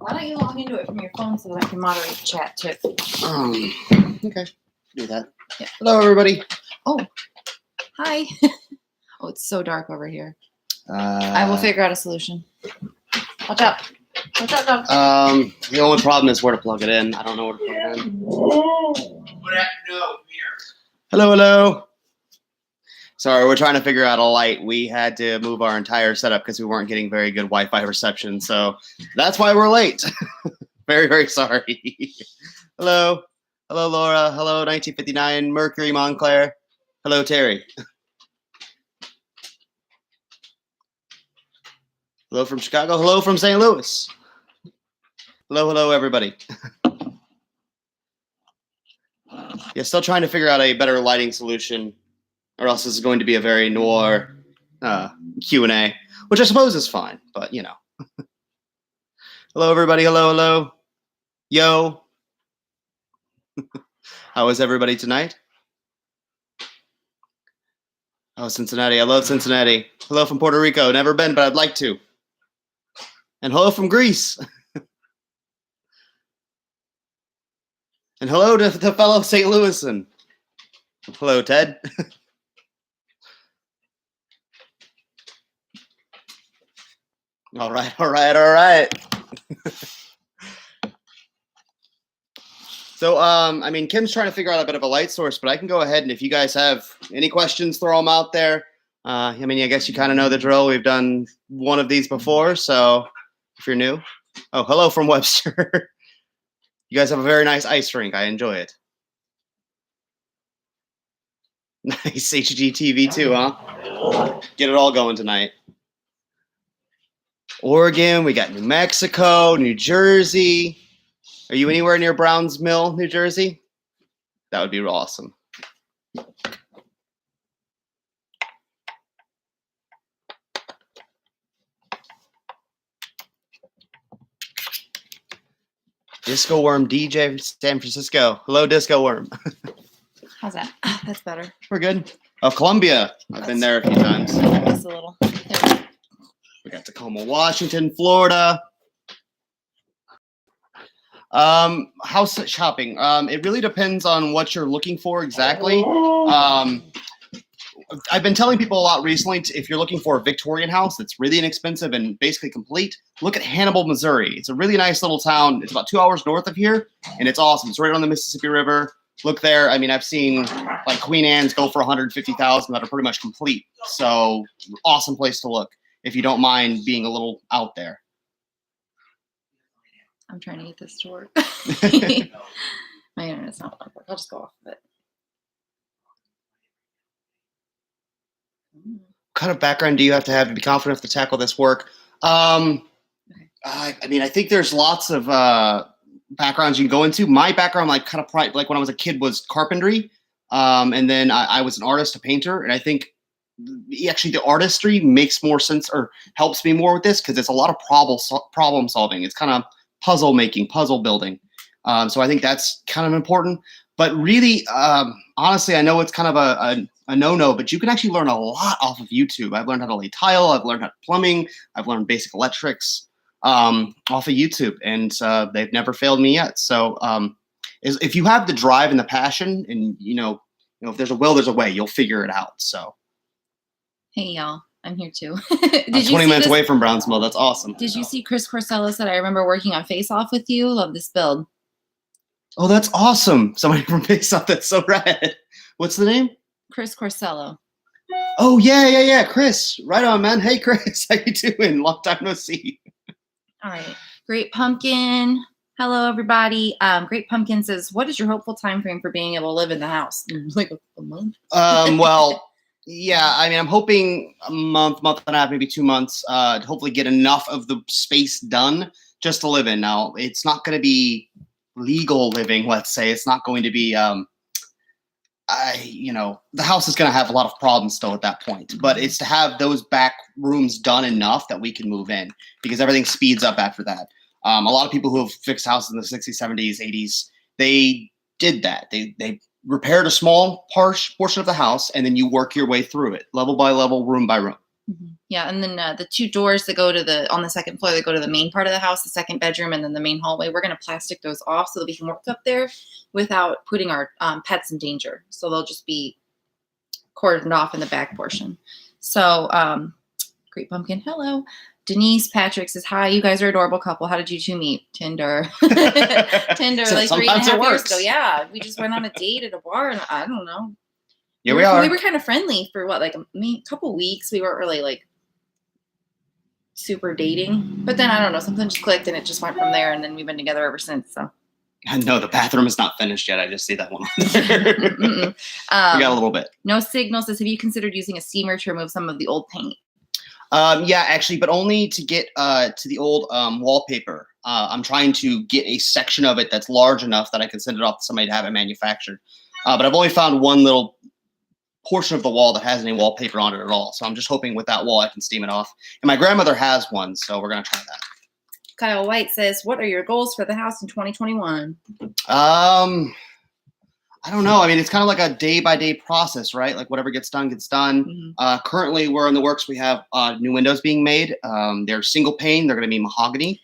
Why don't you log into it from your phone so that I can moderate the chat too? Okay, do that. Yeah. Hello, everybody. Oh, hi. Oh, it's so dark over here. I will figure out a solution. Watch out. Watch out, dog. The only problem is where to plug it in. I don't know where to plug it in. What happened? No, come here. Hello, hello. Sorry, we're trying to figure out a light. We had to move our entire setup because we weren't getting very good Wi-Fi reception. So that's why we're late. Very, very sorry. Hello. Hello, Laura. Hello, 1959 Mercury Montclair. Hello, Terry. Hello from Chicago. Hello from St. Louis. Hello, hello, everybody. Yeah, still trying to figure out a better lighting solution, or else this is going to be a very noir Q&A, which I suppose is fine, but you know. Hello, everybody. Hello, hello. Yo. How is everybody tonight? Oh, Cincinnati. I love Cincinnati. Hello from Puerto Rico. Never been, but I'd like to. And hello from Greece. And hello to the fellow St. Louisan. Hello, Ted. All right, all right, all right. So, I mean, Kim's trying to figure out a bit of a light source, but I can go ahead and if you guys have any questions, throw them out there. I mean, I guess you kind of know the drill. We've done one of these before, so if you're new. Oh, hello from Webster. You guys have a very nice ice rink. I enjoy it. Nice HGTV too, huh? Get it all going tonight. Oregon, we got New Mexico, New Jersey. Are you anywhere near Browns Mill, New Jersey? That would be awesome. Disco Worm DJ San Francisco. Hello, Disco Worm. How's that? That's better. We're good. Oh, Columbia. I've been there a few times. Just a little. There. We got Tacoma, Washington, Florida. House shopping. It really depends on what you're looking for exactly. I've been telling people a lot recently, if you're looking for a Victorian house that's really inexpensive and basically complete, look at Hannibal, Missouri. It's a really nice little town. It's about 2 hours north of here, and it's awesome. It's right on the Mississippi River. Look there. I mean, I've seen like Queen Anne's go for $150,000 that are pretty much complete. So awesome place to look if you don't mind being a little out there. I'm trying to get this to work. My internet's not going to work. I'll just go off of it. What kind of background do you have to be confident enough to tackle this work? I mean, I think there's lots of backgrounds you can go into. My background, like like when I was a kid, was carpentry, and then I was an artist, a painter, and I think actually the artistry makes more sense or helps me more with this because it's a lot of problem solving. It's kind of puzzle making, puzzle building. So I think that's kind of important. But really, honestly, I know it's kind of a no-no, but you can actually learn a lot off of YouTube. I've learned how to lay tile. I've learned how to plumbing. I've learned basic electrics off of YouTube, and they've never failed me yet. So if you have the drive and the passion, and you know, if there's a will, there's a way. You'll figure it out. So. Hey, y'all. I'm here too. I'm 20 minutes away from Brownsville. That's awesome. Did you see Chris Corsello said, I remember working on Face Off with you. Love this build. Oh, that's awesome. Somebody from Face Off. That's so rad. What's the name? Chris Corsello. Oh, yeah. Chris. Right on, man. Hey, Chris. How you doing? Long time no see. All right. Great Pumpkin. Hello, everybody. Great Pumpkin says, what is your hopeful time frame for being able to live in the house? Like a month? Well... Yeah, I mean, I'm hoping a month and a half, maybe 2 months, to hopefully get enough of the space done just to live in. Now, it's not going to be legal living, let's say. It's not going to be, the house is going to have a lot of problems still at that point. But it's to have those back rooms done enough that we can move in because everything speeds up after that. A lot of people who have fixed houses in the 60s, 70s, 80s, they did that. They repaired a small portion of the house, and then you work your way through it, level by level, room by room. Mm-hmm. Yeah, and then the two doors that go to on the second floor that go to the main part of the house, the second bedroom, and then the main hallway, we're going to plastic those off so that we can work up there without putting our pets in danger. So they'll just be cordoned off in the back portion. So, Great Pumpkin, hello. Denise Patrick says, hi, you guys are adorable couple. How did you two meet? Tinder. Tinder, So like 3.5 sometimes it years works. ago. Yeah, we just went on a date at a bar, and I don't know. Here we are. We were kind of friendly for what, like a couple weeks. We weren't really like super dating, but then I don't know, something just clicked and it just went from there, and then we've been together ever since. So No, the bathroom is not finished yet. I just see that one. We got a little bit. No Signal says, have you considered using a steamer to remove some of the old paint? Yeah, actually, but only to get to the old wallpaper. I'm trying to get a section of it that's large enough that I can send it off to somebody to have it manufactured. But I've only found one little portion of the wall that has any wallpaper on it at all. So I'm just hoping with that wall I can steam it off. And my grandmother has one, so we're gonna try that. Kyle White says, what are your goals for the house in 2021? I don't know. I mean, it's kind of like a day-by-day process, right? Like whatever gets done, gets done. Mm-hmm. Currently, we're in the works. We have new windows being made. They're single pane. They're going to be mahogany.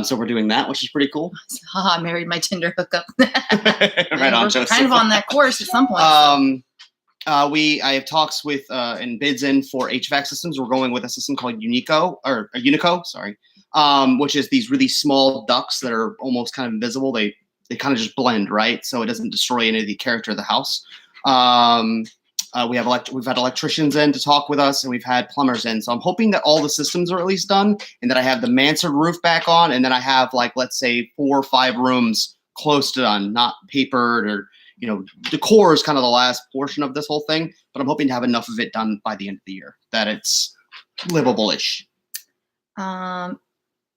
So we're doing that, which is pretty cool. I married my Tinder hookup. Right on, Joseph. Kind of on that course at some point. I have talks with and bids in for HVAC systems. We're going with a system called Unico, sorry, which is these really small ducts that are almost kind of invisible. They kind of just blend, right? So it doesn't destroy any of the character of the house. We've had electricians in to talk with us, and we've had plumbers in. So I'm hoping that all the systems are at least done, and that I have the mansard roof back on, and then I have, like, let's say 4 or 5 rooms close to done, not papered, or decor is kind of the last portion of this whole thing. But I'm hoping to have enough of it done by the end of the year that it's livable-ish.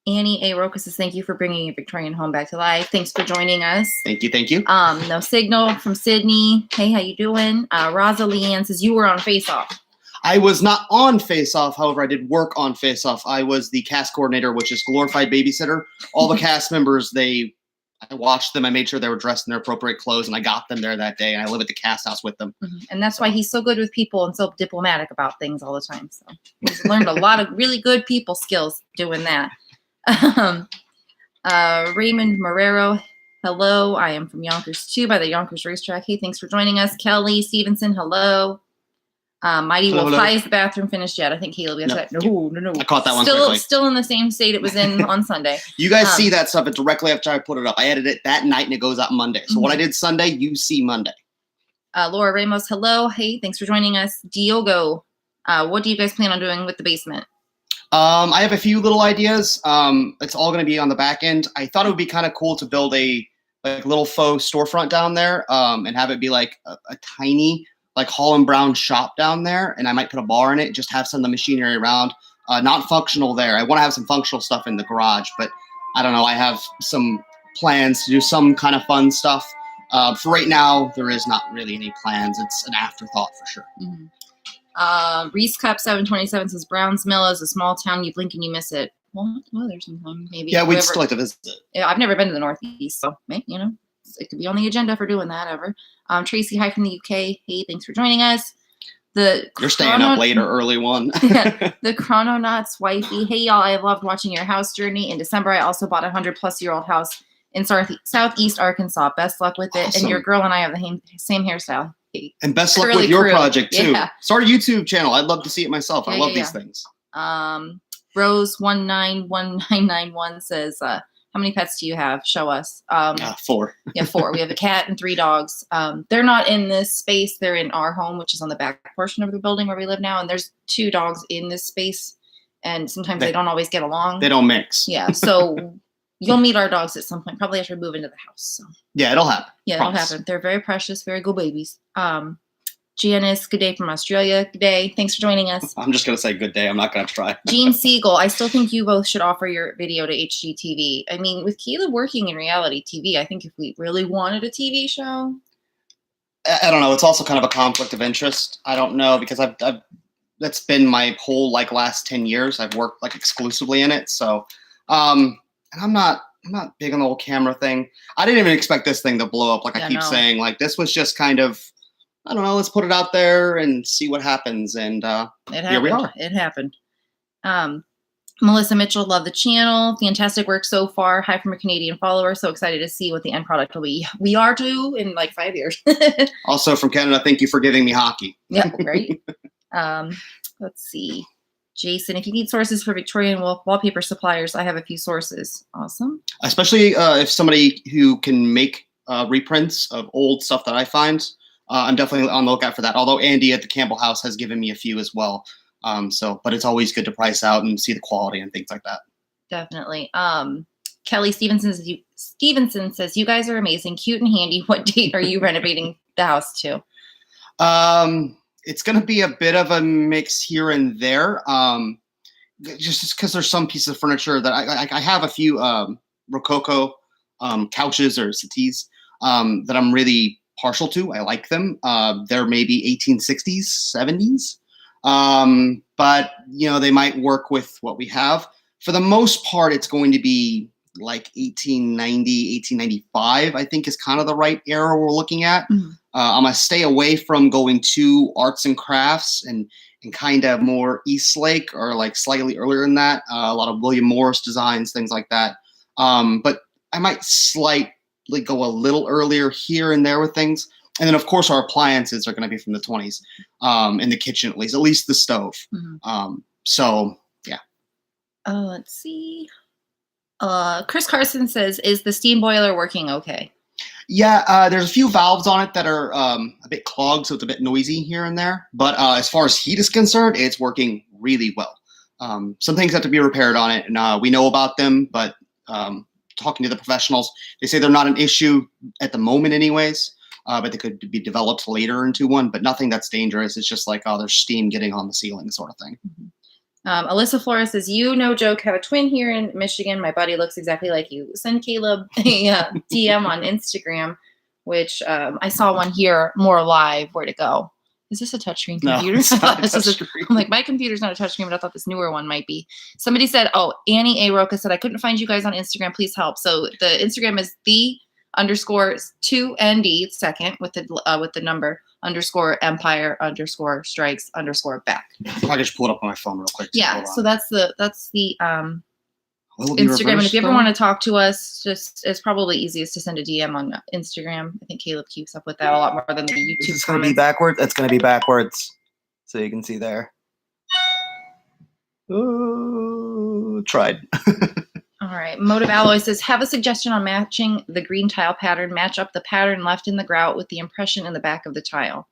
Annie A. Roca says, thank you for bringing a Victorian home back to life. Thanks for joining us. Thank you. Thank you. No Signal from Sydney. Hey, how you doing? Rosalie Ann says, you were on Face Off. I was not on Face Off. However, I did work on Face Off. I was the cast coordinator, which is glorified babysitter. All the cast members, I watched them. I made sure they were dressed in their appropriate clothes, and I got them there that day, and I live at the cast house with them. Mm-hmm. And that's why he's so good with people and so diplomatic about things all the time. So he's learned a lot of really good people skills doing that. Raymond Marrero, hello. I am from Yonkers too, by the Yonkers racetrack. Hey, thanks for joining us. Kelly Stevenson, hello. Mighty Wolf, hi, is the bathroom finished yet? I think Caleb got that. No. I caught that one Still in the same state it was in on Sunday. You guys see that stuff directly after I put it up. I edited it that night and it goes out Monday. So what I did Sunday, you see Monday. Laura Ramos, hello. Hey, thanks for joining us. Diogo, what do you guys plan on doing with the basement? I have a few little ideas. It's all going to be on the back end. I thought it would be kind of cool to build a little faux storefront down there, and have it be like a tiny Holland Brown shop down there. And I might put a bar in it, just have some of the machinery around. Not functional there. I want to have some functional stuff in the garage, but I don't know. I have some plans to do some kind of fun stuff. For right now, there is not really any plans. It's an afterthought for sure. Mm-hmm. Reese Cup 727 says Browns Mill is a small town. You blink and you miss it. Well, there's sometime maybe. Yeah, we'd still like to visit. Yeah, I've never been to the Northeast, so it could be on the agenda for doing that ever. Tracy, hi from the UK. Hey, thanks for joining us. You're staying up late or early one. Yeah, the Chrononauts wifey. Hey, y'all, I loved watching your house journey. In December, I also bought a 100-plus-year-old house in Southeast Arkansas. Best luck with it. Awesome. And your girl and I have the same hairstyle. And best luck with your project too. Yeah. Start a YouTube channel. I'd love to see it myself. I love these things. Rose 191991 says, how many pets do you have? Show us. 4. Yeah, 4. We have a cat and 3 dogs. They're not in this space. They're in our home, which is on the back portion of the building where we live now. And there's 2 dogs in this space. And sometimes they don't always get along. They don't mix. Yeah. So you'll meet our dogs at some point, probably after we move into the house. So. Yeah, it'll happen. Yeah, it'll happen. They're very precious, very good babies. Janice, good day from Australia. Good day. Thanks for joining us. I'm just going to say good day. I'm not going to try. Gene Siegel, I still think you both should offer your video to HGTV. I mean, with Caleb working in reality TV, I think if we really wanted a TV show. I don't know. It's also kind of a conflict of interest. I don't know, because I've that's been my whole last 10 years. I've worked exclusively in it. So, and I'm not big on the whole camera thing. I didn't even expect this thing to blow up. I keep saying, this was just kind of, I don't know, let's put it out there and see what happens. And here we are. It happened. Melissa Mitchell, love the channel. Fantastic work so far. Hi from a Canadian follower. So excited to see what the end product will be. We are too in like 5 years. Also from Canada, thank you for giving me hockey. Yeah, right. Let's see. Jason, if you need sources for Victorian wallpaper suppliers, I have a few sources. Awesome. Especially if somebody who can make reprints of old stuff that I find, I'm definitely on the lookout for that. Although Andy at the Campbell House has given me a few as well. But it's always good to price out and see the quality and things like that. Definitely. Kelly Stevenson says, you guys are amazing, cute and handy. What date are you renovating the house to? It's going to be a bit of a mix here and there. Just because there's some pieces of furniture that I have a few Rococo couches or settees that I'm really partial to. I like them. They're maybe 1860s, 70s. But you know, they might work with what we have. For the most part, it's going to be like 1890, 1895, I think is kind of the right era we're looking at. Mm-hmm. I'm gonna stay away from going to arts and crafts and kind of more Eastlake or like slightly earlier than that. A lot of William Morris designs, things like that. But I might slightly go a little earlier here and there with things. And then, of course, our appliances are going to be from the 20s, in the kitchen, at least the stove. Mm-hmm. So, yeah. Let's see. Chris Carson says, is the steam boiler working okay? Yeah, there's a few valves on it that are a bit clogged, so it's a bit noisy here and there. But as far as heat is concerned, it's working really well. Some things have to be repaired on it, and we know about them, but talking to the professionals, they say they're not an issue at the moment anyways. But they could be developed later into one, but nothing that's dangerous. It's just like, oh, there's steam getting on the ceiling sort of thing. Mm-hmm. Alyssa Flores says, you, no joke, have a twin here in Michigan. My buddy looks exactly like you. Send Caleb a DM on Instagram, which I saw one here more live. Where'd it go? Is this a touchscreen computer? No, it's not a touchscreen. I'm like, my computer's not a touchscreen, but I thought this newer one might be. Somebody said, oh, Annie A. Roca said, I couldn't find you guys on Instagram. Please help. So the Instagram is _2ND second with the number _empire_strikes_back. I just pull it up on my phone real quick. Yeah, so that's the Instagram. And if you ever want to talk to us, just it's probably easiest to send a DM on Instagram. I think Caleb keeps up with that a lot more than the YouTube. It's going to be backwards. It's going to be backwards, so you can see there. Ooh, tried. All right. Motive Alloy says, have a suggestion on matching the green tile pattern. Match up the pattern left in the grout with the impression in the back of the tile.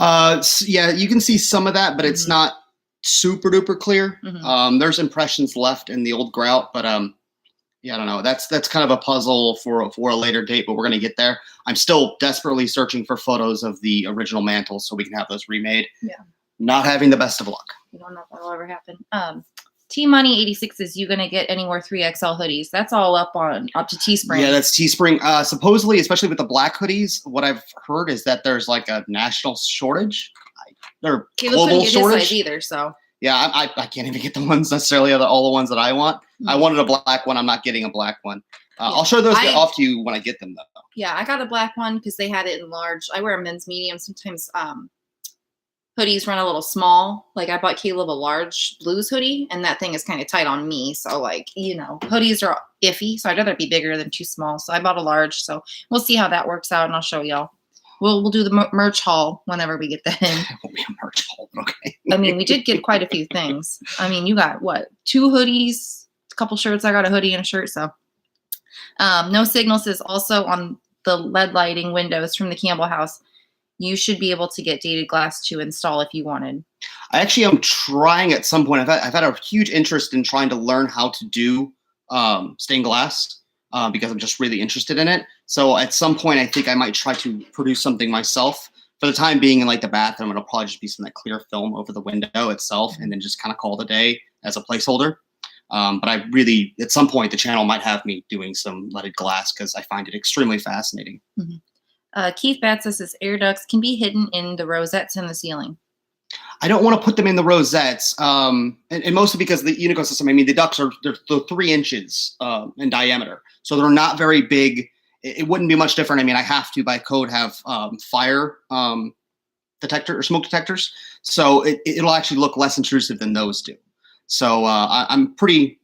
Yeah, you can see some of that, but it's not super duper clear. Mm-hmm. There's impressions left in the old grout, but yeah, I don't know. That's kind of a puzzle for a later date, but we're gonna get there. I'm still desperately searching for photos of the original mantles so we can have those remade. Yeah. Not having the best of luck. We don't know if that'll ever happen. T Money 86 is, you gonna get any more 3XL hoodies? That's all up to Teespring. Yeah, that's Teespring. Supposedly, especially with the black hoodies, what I've heard is that there's like a national shortage. They're Caleb global couldn't get shortage. his size either, so Yeah, I can't even get the ones necessarily all the ones that I want. Mm-hmm. I wanted a black one. I'm not getting a black one. I'll show those off to you when I get them though. Yeah, I got a black one because they had it in large. I wear a men's medium. Sometimes hoodies run a little small. Like I bought Caleb a large blues hoodie, and that thing is kind of tight on me. So like, hoodies are iffy. So I'd rather it be bigger than too small. So I bought a large. So we'll see how that works out, and I'll show y'all. We'll do the merch haul whenever we get that in. It won't be a merch haul, but okay. I mean, we did get quite a few things. I mean, you got what? 2 hoodies, a couple shirts. I got a hoodie and a shirt. So No Signal says, also on the LED lighting windows from the Campbell House, you should be able to get dated glass to install if you wanted. I actually am trying at some point. I've had a huge interest in trying to learn how to do stained glass because I'm just really interested in it. So at some point, I think I might try to produce something myself. For the time being, in like the bathroom, it'll probably just be some like clear film over the window itself, and then just kind of call it a day as a placeholder. But I really, at some point, the channel might have me doing some leaded glass because I find it extremely fascinating. Mm-hmm. Keith Batsa says air ducts can be hidden in the rosettes in the ceiling. I don't want to put them in the rosettes, and mostly because the ecosystem. I mean, the ducts they're 3 inches in diameter, so they're not very big. It wouldn't be much different. I mean, I have to by code have fire detector or smoke detecters, so it'll actually look less intrusive than those do. So I'm pretty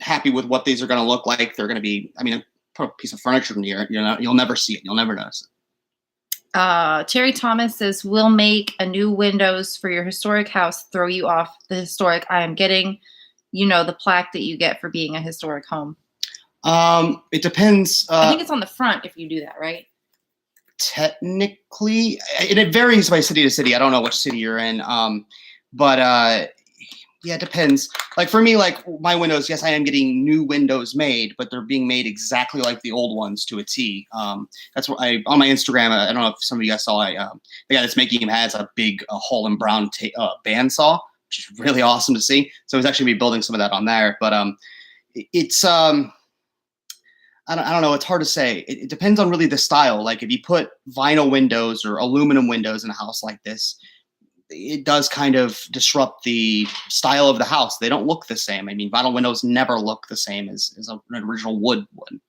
happy with what these are going to look like. They're going to be, I mean, put a piece of furniture in here, you'll never see it. You'll never notice it. Terry Thomas says, "We'll make a new windows for your historic house. Throw you off the historic. I am getting, the plaque that you get for being a historic home." It depends. I think it's on the front if you do that, right? Technically, it varies by city to city. I don't know which city you're in. But yeah, it depends. Like for me, like my windows, yes, I am getting new windows made, but they're being made exactly like the old ones to a T. That's what on my Instagram. I don't know if some of you guys saw. The guy that's making them has a big Holland Brown bandsaw, which is really awesome to see. So he's actually be building some of that on there. But it's I don't know. It's hard to say. It depends on really the style. Like if you put vinyl windows or aluminum windows in a house like this, it does kind of disrupt the style of the house. They don't look the same. I mean, vinyl windows never look the same as an original wood would.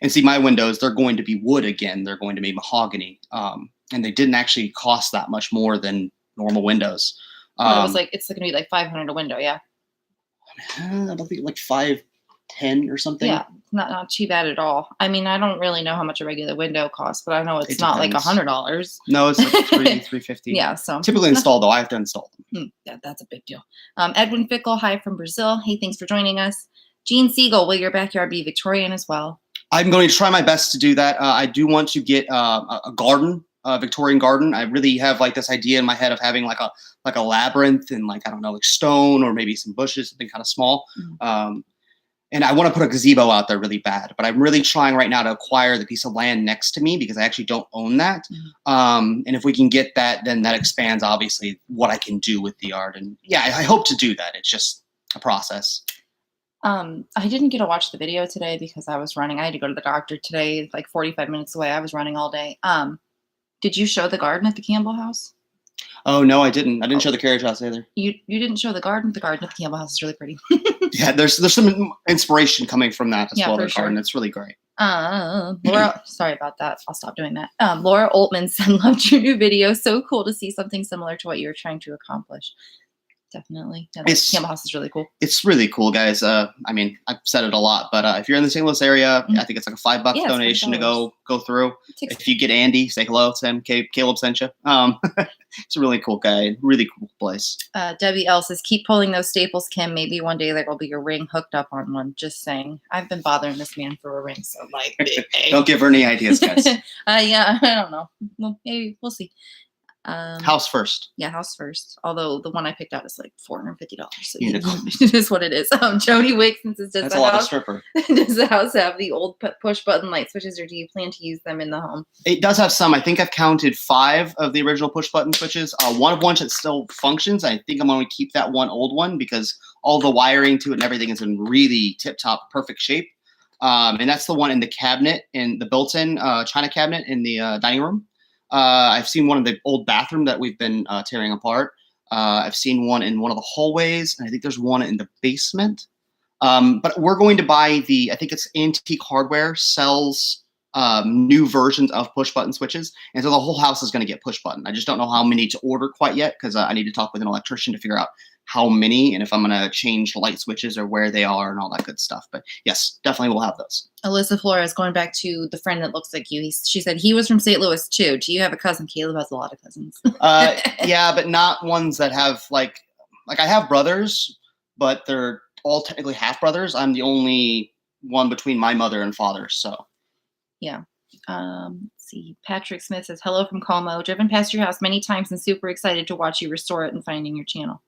And see, my windows, they're going to be wood again. They're going to be mahogany. And they didn't actually cost that much more than normal windows. Well, it's going to be like $500 a window, yeah. I don't think like $510 or something. Yeah, not too bad at all. I mean, I don't really know how much a regular window costs, but I know it's It not like depends. $100. No, it's like $350. Yeah, so Typically installed though. I have to install them. Yeah, that's a big deal. Edwin Fickle, hi from Brazil. Hey, thanks for joining us. Gene Siegel, will your backyard be Victorian as well? I'm going to try my best to do that. I do want to get a garden, a Victorian garden. I really have like this idea in my head of having like a labyrinth and like, I don't know, like stone or maybe some bushes, something kind of small. Mm-hmm. And I want to put a gazebo out there really bad, but I'm really trying right now to acquire the piece of land next to me because I actually don't own that. Mm-hmm. And if we can get that, then that expands obviously what I can do with the yard. And yeah, I hope to do that. It's just a process. I didn't get to watch the video today because I was running. I had to go to the doctor today, like 45 minutes away. I was running all day. Did you show the garden at the Campbell house? Oh no, I didn't. I didn't show the carriage house either. You didn't show the garden? The garden at the Campbell house is really pretty. Yeah, there's some inspiration coming from that as well. for The sure. garden, it's really great. Laura, sorry about that. I'll stop doing that. Laura Altman said, "Loved your new video. So cool to see something similar to what you were trying to accomplish." Definitely. Yeah, the Campbell house is really cool. It's really cool, guys. I mean, I've said it a lot, but if you're in the St. Louis area, I think it's like a $5 Yeah, it's donation to $5. go through. If you get Andy, say hello to him. Caleb sent you. It's a really cool guy. Really cool place. Debbie L says, "Keep pulling those staples, Kim. Maybe one day there will be a ring hooked up on one." Just saying. I've been bothering this man for a ring, so like, Don't give her any ideas, guys. Yeah, I don't know. Well, maybe we'll see. House first. Yeah, house first. Although the one I picked out is like $450. So Unicorn. it is what it is. Jody Wixon says, That's a lot of stripper. does the house have the old push button light switches, or do you plan to use them in the home? It does have some. I think I've counted 5 of the original push button switches. One of which that still functions. I think I'm going to keep that one old one because all the wiring to it and everything is in really tip-top perfect shape. And that's the one in the cabinet, in the built-in china cabinet in the dining room. I've seen one in the old bathroom that we've been tearing apart. I've seen one in one of the hallways, and I think there's one in the basement. But we're going to buy I think it's Antique Hardware sells new versions of push button switches. And so the whole house is going to get push button. I just don't know how many to order quite yet because I need to talk with an electrician to figure out how many and if I'm going to change light switches or where they are and all that good stuff. But yes, definitely we'll have those. Alyssa Flores, going back to the friend that looks like you. She said he was from St. Louis too. Do you have a cousin? Caleb has a lot of cousins. Yeah, but not ones that have like I have brothers, but they're all technically half brothers. I'm the only one between my mother and father. So yeah. Let's see. Patrick Smith says, "Hello from Como. Driven past your house many times and super excited to watch you restore it and finding your channel."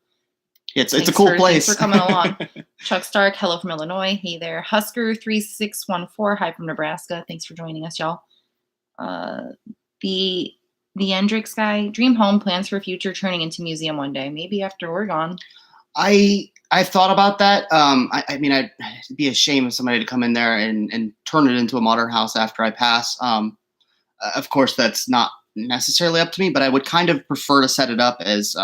It's a cool place. Thanks for coming along. Chuck Stark, hello from Illinois. Hey there. Husker3614, hi from Nebraska. Thanks for joining us, y'all. The Hendrix guy, dream home, plans for future, turning into museum one day. Maybe after we're gone. I've thought about that. I mean, it'd be a shame of somebody to come in there and turn it into a modern house after I pass. Of course, that's not necessarily up to me, but I would kind of prefer to set it up as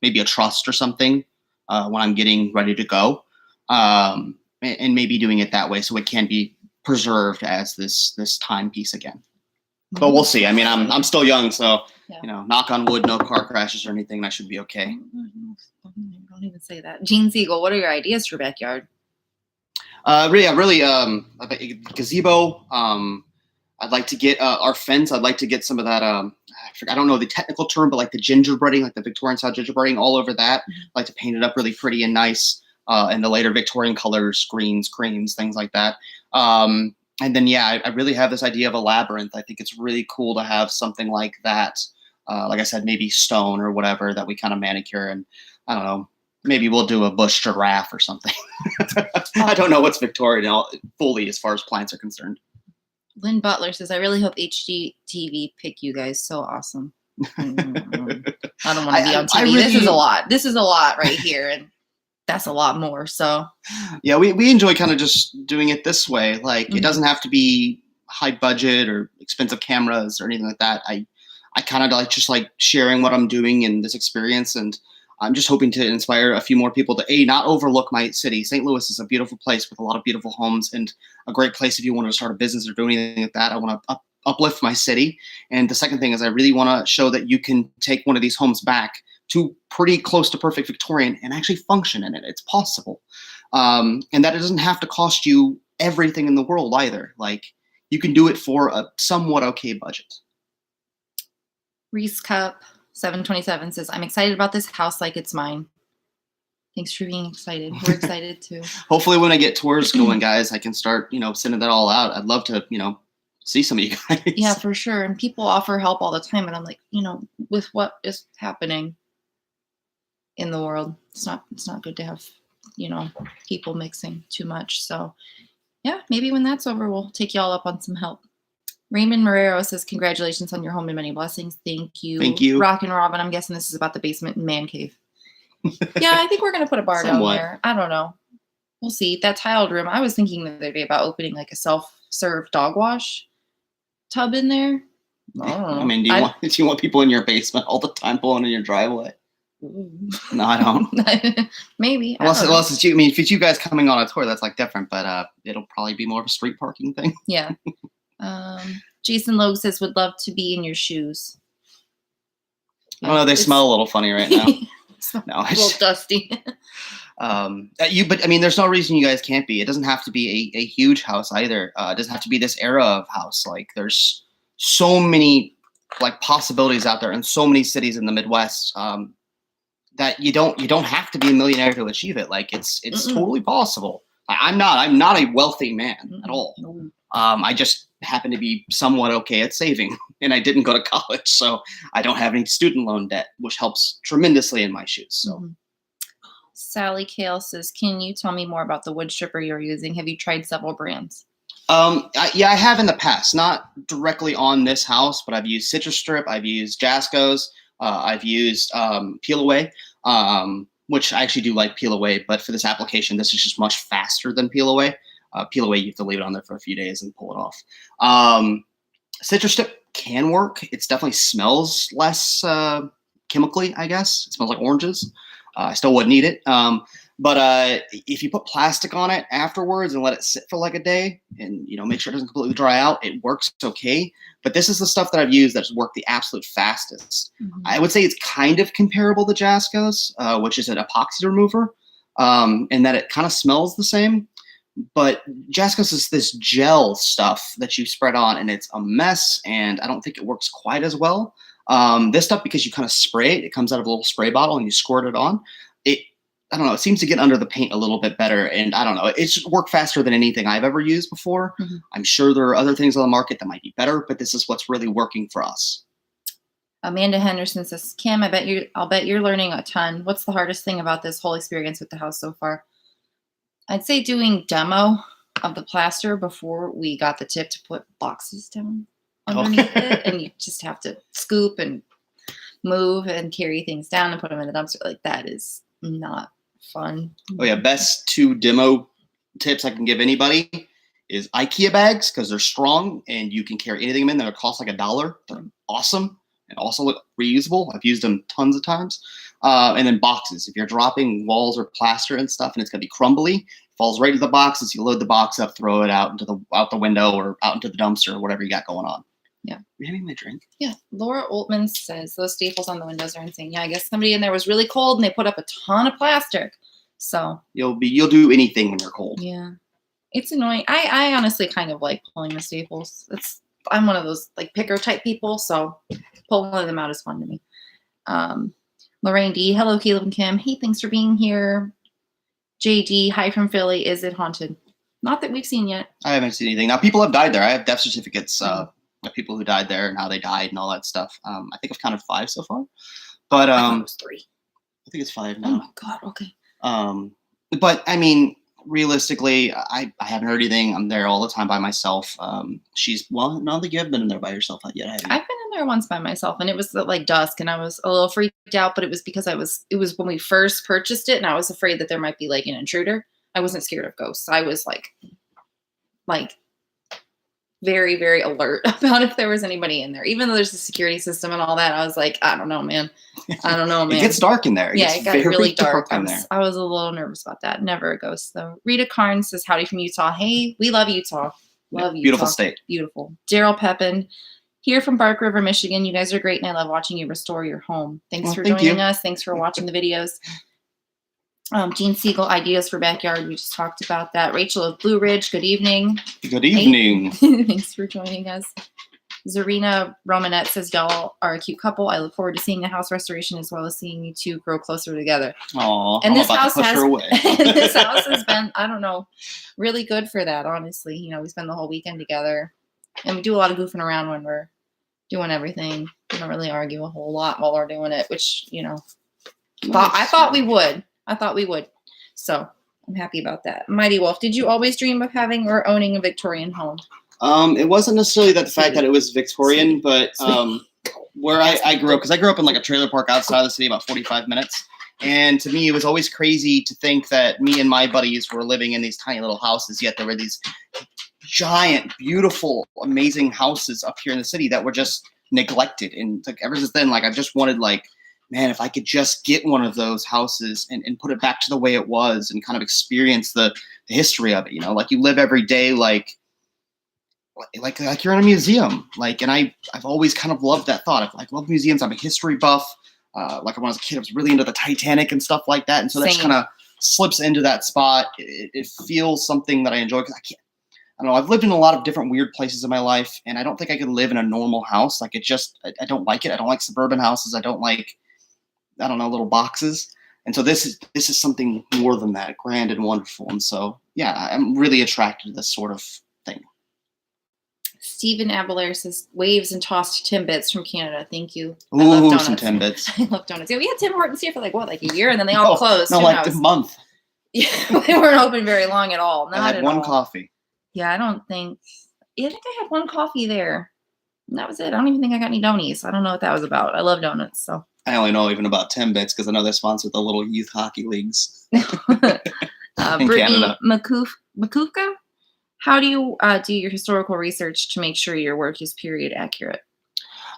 maybe a trust or something when I'm getting ready to go, and maybe doing it that way so it can be preserved as this timepiece again. but we'll see. I mean, I'm still young, so Yeah. you know, knock on wood, no car crashes or anything, and I should be okay. Don't even say that. Gene Siegel, what are your ideas for backyard? Really, a gazebo. I'd like to get our fence. I'd like to get some of that. I don't know the technical term, but like the gingerbreading, like the Victorian style gingerbreading, all over that. I'd like to paint it up really pretty and nice, in the later Victorian colors, greens, creams, things like that. And then yeah, I really have this idea of a labyrinth. I think it's really cool to have something like that. Like I said, maybe stone or whatever that we kind of manicure, and I don't know. Maybe we'll do a bush giraffe or something. I don't know what's Victorian fully as far as plants are concerned. Lynn Butler says, I really hope HGTV pick you guys. So awesome. I don't want to be on TV. This is a lot. This is a lot right here. And that's a lot more. So yeah, we enjoy kind of just doing it this way. Like it doesn't have to be high budget or expensive cameras or anything like that. I kind of just like sharing what I'm doing in this experience, and I'm just hoping to inspire a few more people to not overlook my city. St. Louis is a beautiful place with a lot of beautiful homes, and a great place if you want to start a business or do anything like that. I want to uplift my city. And the second thing is I really want to show that you can take one of these homes back to pretty close to perfect Victorian and actually function in it. It's possible. And that it doesn't have to cost you everything in the world either. Like you can do it for a somewhat okay budget. Reese Cup 727 says, I'm excited about this house like it's mine. Thanks for being excited. We're excited too. Hopefully when I get tours going, guys, I can start, sending that all out. I'd love to, see some of you guys. Yeah, for sure. And people offer help all the time. And I'm like, with what is happening in the world, it's not good to have, people mixing too much. So yeah, maybe when that's over, we'll take y'all up on some help. Raymond Marrero says, congratulations on your home and many blessings. Thank you. Thank you. Rock and Robin, I'm guessing this is about the basement and man cave. Yeah, I think we're going to put a bar down there. I don't know. We'll see. That tiled room, I was thinking the other day about opening like a self-serve dog wash tub in there. I don't know. I mean, do you want people in your basement all the time pulling in your driveway? No, I don't. Maybe. Unless it's you. I mean, if it's you guys coming on a tour, that's like different, but it'll probably be more of a street parking thing. Yeah. Jason Logue says, would love to be in your shoes. Oh no, they smell a little funny right now. No, a little dusty. But I mean, there's no reason you guys can't be. It doesn't have to be a huge house either. It doesn't have to be this era of house. Like there's so many like possibilities out there in so many cities in the Midwest that you don't have to be a millionaire to achieve it. Like it's totally possible. I'm not a wealthy man at all. I just happen to be somewhat okay at saving, and I didn't go to college, so I don't have any student loan debt, which helps tremendously in my shoes. So. Sally Kale says, can you tell me more about the wood stripper you're using? Have you tried several brands? Yeah, I have in the past, not directly on this house, but I've used Citrus Strip, I've used Jasco's, I've used Peel Away, which I actually do like Peel Away, but for this application, this is just much faster than Peel Away. Peel Away, you have to leave it on there for a few days and pull it off. Citrus Strip can work. It definitely smells less chemically, I guess. It smells like oranges. I still wouldn't eat it. But if you put plastic on it afterwards and let it sit for like a day and, make sure it doesn't completely dry out, it works okay. But this is the stuff that I've used that's worked the absolute fastest. I would say it's kind of comparable to Jasco's, which is an epoxy remover, in that it kind of smells the same. But Jasco's is this gel stuff that you spread on, and it's a mess, and I don't think it works quite as well. This stuff, because you kind of spray it, it comes out of a little spray bottle and you squirt it on. I don't know, it seems to get under the paint a little bit better, and I don't know, it's just worked faster than anything I've ever used before. I'm sure there are other things on the market that might be better, but this is what's really working for us. Amanda Henderson says, Kim, I'll bet you're learning a ton. What's the hardest thing about this whole experience with the house so far? I'd say doing demo of the plaster before we got the tip to put boxes down underneath it, and you just have to scoop and move and carry things down and put them in the dumpster. Like that is not fun. Oh yeah, best 2 demo tips I can give anybody is IKEA bags, because they're strong and you can carry anything in there. They cost like $1. They're awesome and also look reusable. I've used them tons of times. And then boxes. If you're dropping walls or plaster and stuff and it's gonna be crumbly, falls right into the boxes. You load the box up, throw it out the window or out into the dumpster or whatever you got going on. Yeah. You having my drink? Yeah. Laura Oltman says those staples on the windows are insane. Yeah, I guess somebody in there was really cold and they put up a ton of plastic. So You'll do anything when you're cold. yeah. It's annoying. I honestly kind of like pulling the staples. I'm one of those like picker type people, so pulling them out is fun to me. Lorraine D, hello Caleb and Kim. Hey, thanks for being here. JD, hi from Philly. Is it haunted? Not that we've seen yet. I haven't seen anything. Now people have died there. I have death certificates of people who died there and how they died and all that stuff. I think I've counted 5 so far, but I thought it was 3. I think it's 5 Oh now. my god. Okay. But I mean, realistically, I haven't heard anything. I'm there all the time by myself. I don't think you've been in there by yourself yet, have you? I've been in there once by myself, and it was like dusk, and I was a little freaked out, but it was because it was when we first purchased it, and I was afraid that there might be like an intruder. I wasn't scared of ghosts. I was like very, very alert about if there was anybody in there. Even though there's a security system and all that, I was like, I don't know, man. I don't know, man. It gets dark in there. Yeah, it got really dark. in there. I was a little nervous about that. Never a ghost, though. Rita Carnes says, howdy from Utah. Hey, we love Utah. Love Utah. Beautiful state. Beautiful. Daryl Pepin, here from Bark River, Michigan. You guys are great, and I love watching you restore your home. Thanks for joining us. Thanks for watching the videos. Gene Siegel, ideas for backyard. We just talked about that. Rachel of Blue Ridge, good evening. Good evening. Hey. Thanks for joining us. Zarina Romanette says, y'all are a cute couple. I look forward to seeing the house restoration as well as seeing you two grow closer together. Aw, and this house has been, I don't know, really good for that, honestly. You know, we spend the whole weekend together, and we do a lot of goofing around when we're doing everything. We don't really argue a whole lot while we're doing it, which, you know, I thought we would. So I'm happy about that. Mighty Wolf, did you always dream of having or owning a Victorian home? It wasn't necessarily the fact that it was Victorian, but where I grew up, because I grew up in like a trailer park outside of the city, about 45 minutes. And to me, it was always crazy to think that me and my buddies were living in these tiny little houses, yet there were these giant, beautiful, amazing houses up here in the city that were just neglected. And like ever since then, like I've just wanted like, man, if I could just get one of those houses and put it back to the way it was and kind of experience the history of it, you know, like you live every day like you're in a museum. Like, and I've always kind of loved that thought. I love museums. I'm a history buff. Like when I was a kid, I was really into the Titanic and stuff like that. And so that just kind of slips into that spot. It feels something that I enjoy because I don't know. I've lived in a lot of different weird places in my life, and I don't think I could live in a normal house. Like I don't like it. I don't like suburban houses. I don't like, I don't know, little boxes. And so this is something more than that, grand and wonderful. And so, yeah, I'm really attracted to this sort of thing. Stephen Abelair says, waves and tossed Timbits from Canada. Thank you. I love donuts. Some Timbits. I love donuts. Yeah, we had Tim Hortons here for like a year, and then they all closed. No, like a month. Yeah, they weren't open very long at all. Not I had one coffee. Yeah, I think I had one coffee there. And that was it. I don't even think I got any donuts. I don't know what that was about. I love donuts, so. I only know even about Timbits because I know they're sponsored the little youth hockey leagues. Brittany Makufka, how do you do your historical research to make sure your work is period accurate?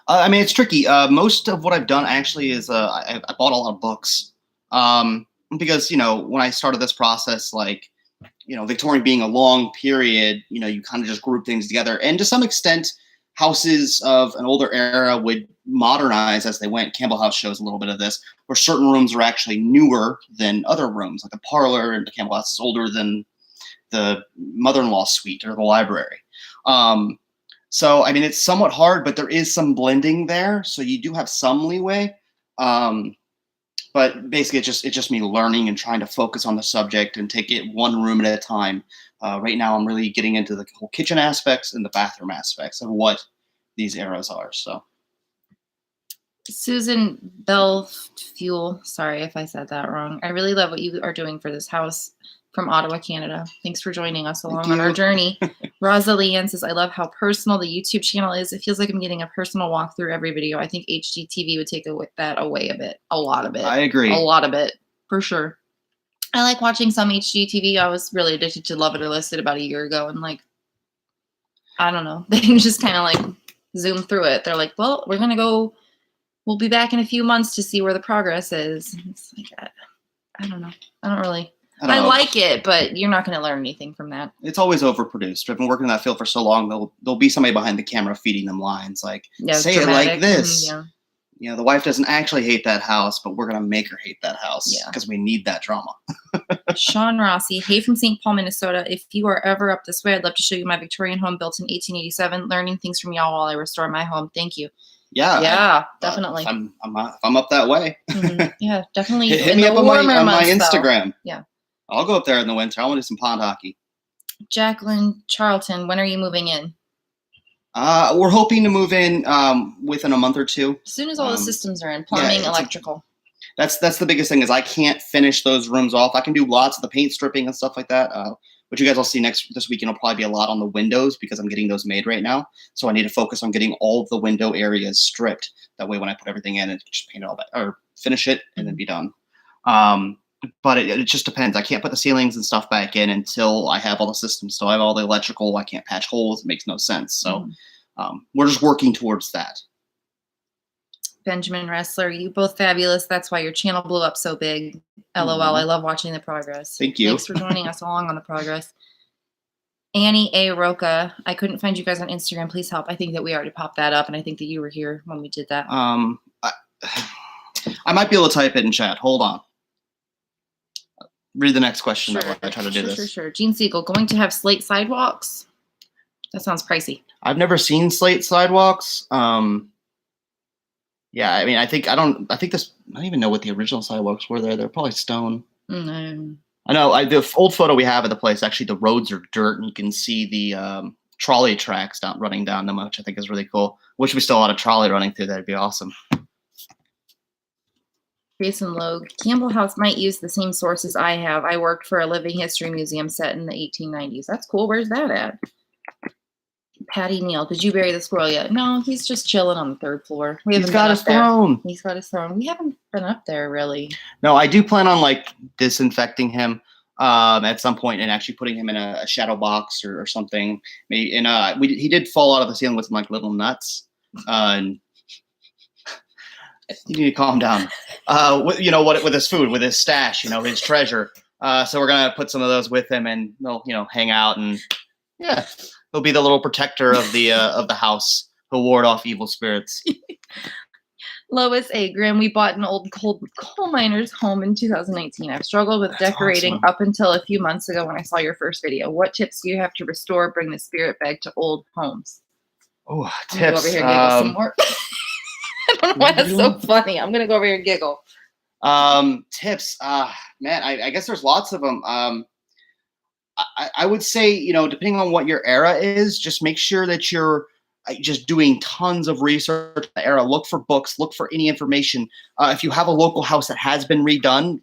I mean, it's tricky. Most of what I've done actually is I bought a lot of books because, you know, when I started this process, like, you know, Victorian being a long period, you know, you kind of just group things together. And to some extent, houses of an older era would modernize as they went. Campbell House shows a little bit of this, where certain rooms are actually newer than other rooms, like the parlor and the Campbell House is older than the mother-in-law suite or the library. So, I mean, it's somewhat hard, but there is some blending there. So you do have some leeway. But basically, it's just me learning and trying to focus on the subject and take it one room at a time. Right now, I'm really getting into the whole kitchen aspects and the bathroom aspects of what these eras are. So, Susan Belfuel, sorry if I said that wrong. I really love what you are doing for this house from Ottawa, Canada. Thanks for joining us along on our journey. Rosalie says, I love how personal the YouTube channel is. It feels like I'm getting a personal walkthrough every video. I think HGTV would take that away a bit. A lot of it. I agree. A lot of it, for sure. I like watching some HGTV. I was really addicted to Love It or List It about a year ago. And like, I don't know. They can just kind of like zoom through it. They're like, well, we'll be back in a few months to see where the progress is. It's like, I don't know. I I don't know. like it, but you're not going to learn anything from that. It's always overproduced. I've been working in that field for so long. There'll be somebody behind the camera feeding them lines like, Yeah, say dramatic. it like this. Yeah. You know, the wife doesn't actually hate that house, but we're gonna make her hate that house Yeah. because we need that drama. Sean Rossi, hey from St. Paul, Minnesota. If you are ever up this way, I'd love to show you my Victorian home built in 1887. Learning things from y'all while I restore my home. Thank you. Yeah, Yeah, definitely. If I'm up that way, Yeah, definitely. hit in me the up on my warmer months, Instagram. though. Yeah. I'll go up there in the winter. I want to do some pond hockey. Jacqueline Charlton, when are you moving in? We're hoping to move in within a month or two. As soon as all the systems are in, plumbing, electrical. That's the biggest thing is I can't finish those rooms off. I can do lots of the paint stripping and stuff like that. Which you guys will see this weekend will probably be a lot on the windows because I'm getting those made right now. So I need to focus on getting all of the window areas stripped. That way when I put everything in, it just paint it all back or finish it and then be done. But it just depends. I can't put the ceilings and stuff back in until I have all the systems. So I have all the electrical. I can't patch holes. It makes no sense. So we're just working towards that. Benjamin Wrestler, you both fabulous. That's why your channel blew up so big. LOL. I love watching the progress. Thank you. Thanks for joining us along on the progress. Annie A. Roca, I couldn't find you guys on Instagram. Please help. I think that we already popped that up, and I think that you were here when we did that. I might be able to type it in chat. Hold on. Read the next question while I try to do this. Sure. Gene Siegel, going to have slate sidewalks? That sounds pricey. I've never seen slate sidewalks. Yeah, I mean, I don't even know what the original sidewalks were there. They're probably stone. Mm-hmm. I know the old photo we have of the place, actually the roads are dirt and you can see the trolley tracks running down them, which I think is really cool. Wish we still had a trolley running through. That'd be awesome. Jason Logue, Campbell House might use the same sources I have. I worked for a living history museum set in the 1890s. That's cool. Where's that at? Patty Neal, did you bury the squirrel yet? No, he's just chilling on the third floor. He's got his throne. He's got his throne. We haven't been up there really. No, I do plan on like disinfecting him at some point and actually putting him in a shadow box or something. Maybe he did fall out of the ceiling with some like little nuts. And you need to calm down. With his food, with his stash, his treasure. So we're gonna put some of those with him, and they'll hang out, and yeah, he'll be the little protector of the house. He'll ward off evil spirits. Lois A. Grimm, we bought an old coal miner's home in 2019. I've struggled with decorating up until a few months ago when I saw your first video. What tips do you have to bring the spirit back to old homes? Oh, tips. Go over here and giggle some more. I don't know why that's so funny. I'm gonna go over here and giggle. Tips. Man, I guess there's lots of them. I would say, depending on what your era is, just make sure that you're just doing tons of research in the era. Look for books, look for any information. If you have a local house that has been redone,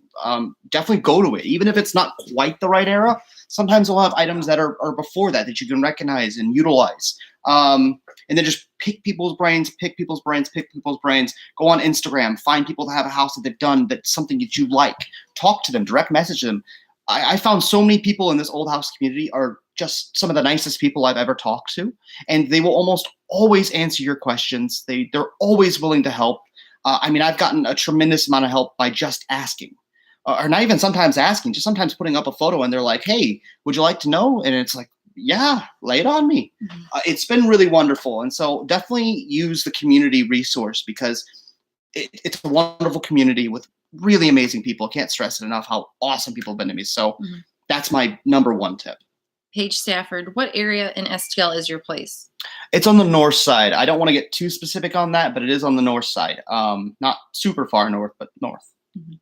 definitely go to it. Even if it's not quite the right era, sometimes they'll have items that are before that you can recognize and utilize. And then just pick people's brains. Go on Instagram, find people that have a house that they've done that's something that you like. Talk to them, direct message them. I found so many people in this old house community are just some of the nicest people I've ever talked to. And they will almost always answer your questions. They're always willing to help. I've gotten a tremendous amount of help by just asking. Or not even sometimes asking, just sometimes putting up a photo and they're like, hey, would you like to know? And it's like, yeah, lay it on me. Mm-hmm. It's been really wonderful. And so definitely use the community resource because it's a wonderful community with really amazing people. Can't stress it enough how awesome people have been to me. So that's my number one tip. Paige Stafford, what area in STL is your place? It's on the north side. I don't want to get too specific on that, but it is on the north side. Not super far north, but north. Mm-hmm.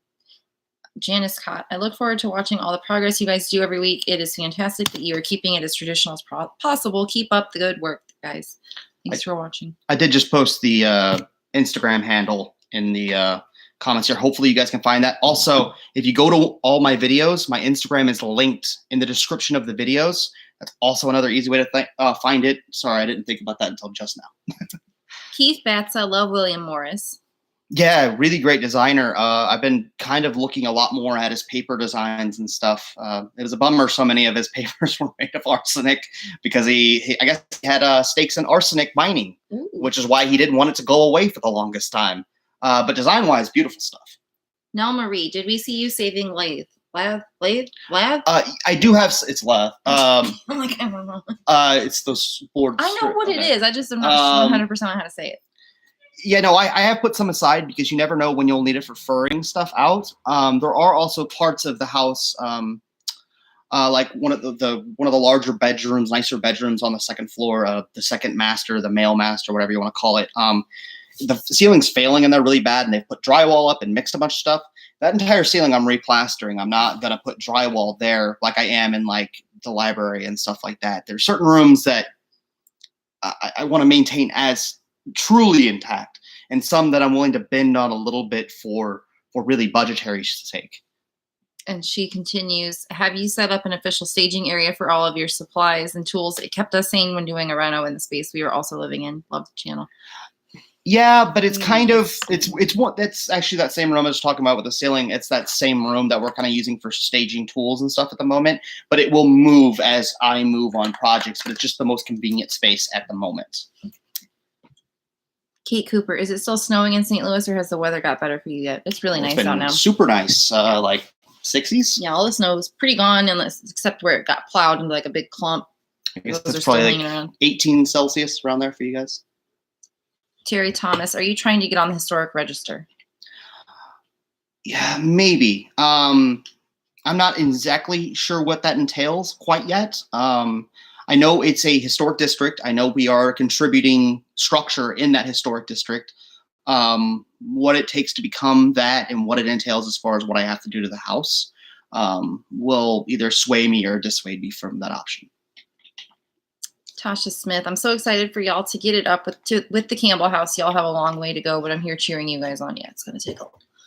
Janice Cott, I look forward to watching all the progress you guys do every week. It is fantastic that you are keeping it as traditional as possible. Keep up the good work, guys. Thanks for watching. I did just post the Instagram handle in the comments here. Hopefully you guys can find that. Also, if you go to all my videos, my Instagram is linked in the description of the videos. That's also another easy way to find it. Sorry, I didn't think about that until just now. Keith Batsa, love William Morris. Yeah, really great designer. I've been kind of looking a lot more at his paper designs and stuff. It was a bummer so many of his papers were made of arsenic because I guess he had stakes in arsenic mining, which is why he didn't want it to go away for the longest time. But design-wise, beautiful stuff. Nell Marie, did we see you saving lathe Lath? I do have it's left. I'm like, I don't know. It's those boards. I know what it okay. is. I just am not 100% on how to say it. Yeah, no, I have put some aside because you never know when you'll need it for furring stuff out. There are also parts of the house, like one of the larger bedrooms, nicer bedrooms on the second floor, the second master, the male master, whatever you want to call it. The ceiling's failing in there really bad, and they've put drywall up and mixed a bunch of stuff. That entire ceiling I'm replastering. I'm not gonna put drywall there like I am in like the library and stuff like that. There's certain rooms that I want to maintain as truly intact, and some that I'm willing to bend on a little bit for really budgetary sake. And she continues, have you set up an official staging area for all of your supplies and tools? It kept us sane when doing a reno in the space we were also living in. Love the channel. Yeah, but it's kind of it's one that's actually that same room I was talking about with the ceiling. It's that same room that we're kind of using for staging tools and stuff at the moment. But it will move as I move on projects. But it's just the most convenient space at the moment. Kate Cooper, is it still snowing in St. Louis, or has the weather got better for you yet? It's really nice out now. Super nice, like 60s. Yeah, all the snow is pretty gone, except where it got plowed into like a big clump. I guess Those that's are still probably hanging like around. 18 Celsius around there for you guys. Terry Thomas, are you trying to get on the historic register? Yeah, maybe. I'm not exactly sure what that entails quite yet. I know it's a historic district. I know we are contributing structure in that historic district. What it takes to become that and what it entails as far as what I have to do to the house will either sway me or dissuade me from that option. Tasha Smith, I'm so excited for y'all to get it up with the Campbell House. Y'all have a long way to go, but I'm here cheering you guys on. Yeah, it's going to take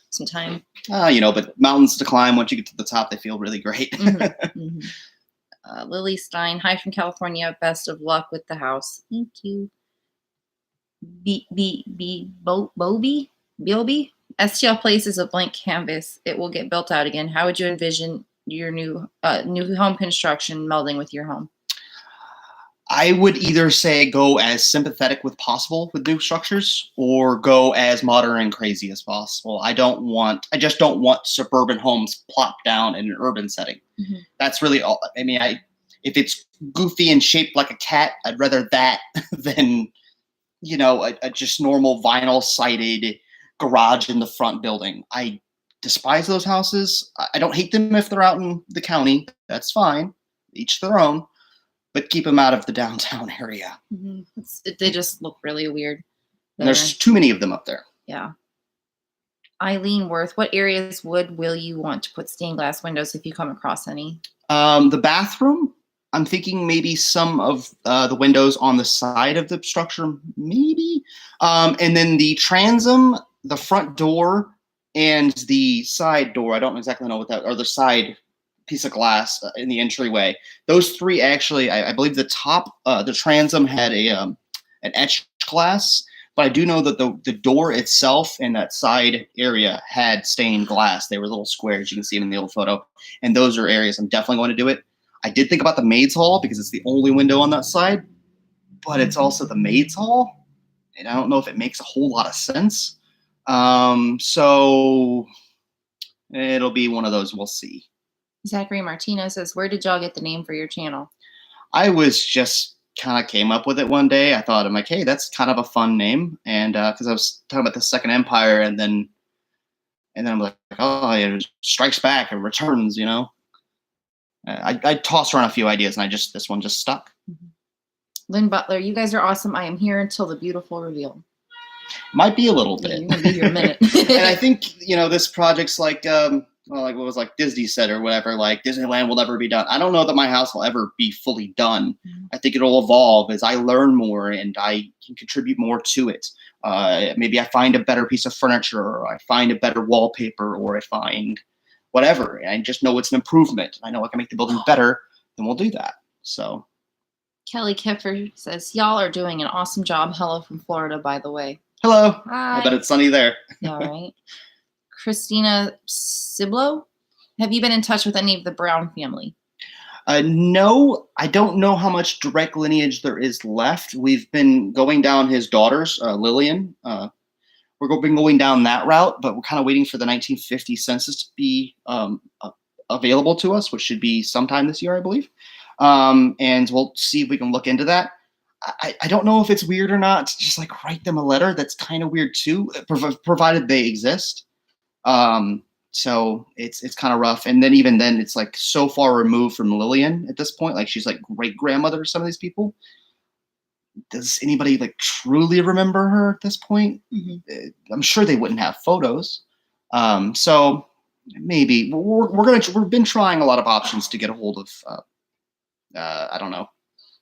some time. But mountains to climb. Once you get to the top, they feel really great. Mm-hmm, mm-hmm. Lily Stein, hi from California. Best of luck with the house. Thank you. Boby? STL Place is a blank canvas. It will get built out again. How would you envision your new home construction melding with your home? I would either say go as sympathetic with possible with new structures or go as modern and crazy as possible. I just don't want suburban homes plopped down in an urban setting. Mm-hmm. That's really all. I mean, if it's goofy and shaped like a cat, I'd rather that than, a just normal vinyl sided garage in the front building. I despise those houses. I don't hate them if they're out in the county. That's fine. Each their own. But keep them out of the downtown area. Mm-hmm. They just look really weird. And there's too many of them up there. Yeah. Eileen Worth, what areas will you want to put stained glass windows if you come across any? The bathroom, I'm thinking maybe some of the windows on the side of the structure, maybe. And then the transom, the front door, and the side door. I don't exactly know what that, or the side piece of glass in the entryway. Those three actually, I believe the top, the transom had an etched glass, but I do know that the door itself and that side area had stained glass. They were little squares. You can see them in the old photo. And those are areas I'm definitely going to do it. I did think about the maid's hall because it's the only window on that side, but it's also the maid's hall. And I don't know if it makes a whole lot of sense. So it'll be one of those. We'll see. Zachary Martino says, where did y'all get the name for your channel? I was just kind of came up with it one day. I thought, I'm like, hey, that's kind of a fun name. And because I was talking about the Second Empire, and then I'm like, oh, it strikes back and returns, I tossed around a few ideas, and this one just stuck. Mm-hmm. Lynn Butler, you guys are awesome. I am here until the beautiful reveal. Might be a little bit. Yeah, you're going to be here a minute. And I think, this project's like, like what was like Disney said or whatever, like Disneyland will never be done. I don't know that my house will ever be fully done. Mm-hmm. I think it'll evolve as I learn more and I can contribute more to it. Maybe I find a better piece of furniture, or I find a better wallpaper, or I find whatever. And I just know it's an improvement. I know I can make the building better, then we'll do that. So Kelly Keffer says, y'all are doing an awesome job. Hello from Florida, by the way. Hello. Hi. I bet it's sunny there. Yeah, right. Christina Ciblo, have you been in touch with any of the Brown family? No, I don't know how much direct lineage there is left. We've been going down his daughter's, Lillian. We've been going down that route, but we're kind of waiting for the 1950 census to be available to us, which should be sometime this year, I believe. And we'll see if we can look into that. I don't know if it's weird or not to just like write them a letter. That's kind of weird too, provided they exist. So it's kind of rough. And then even then, it's like so far removed from Lillian at this point. Like she's like great grandmother to some of these people. Does anybody like truly remember her at this point? I'm sure they wouldn't have photos. So maybe we've been trying a lot of options to get a hold of, I don't know,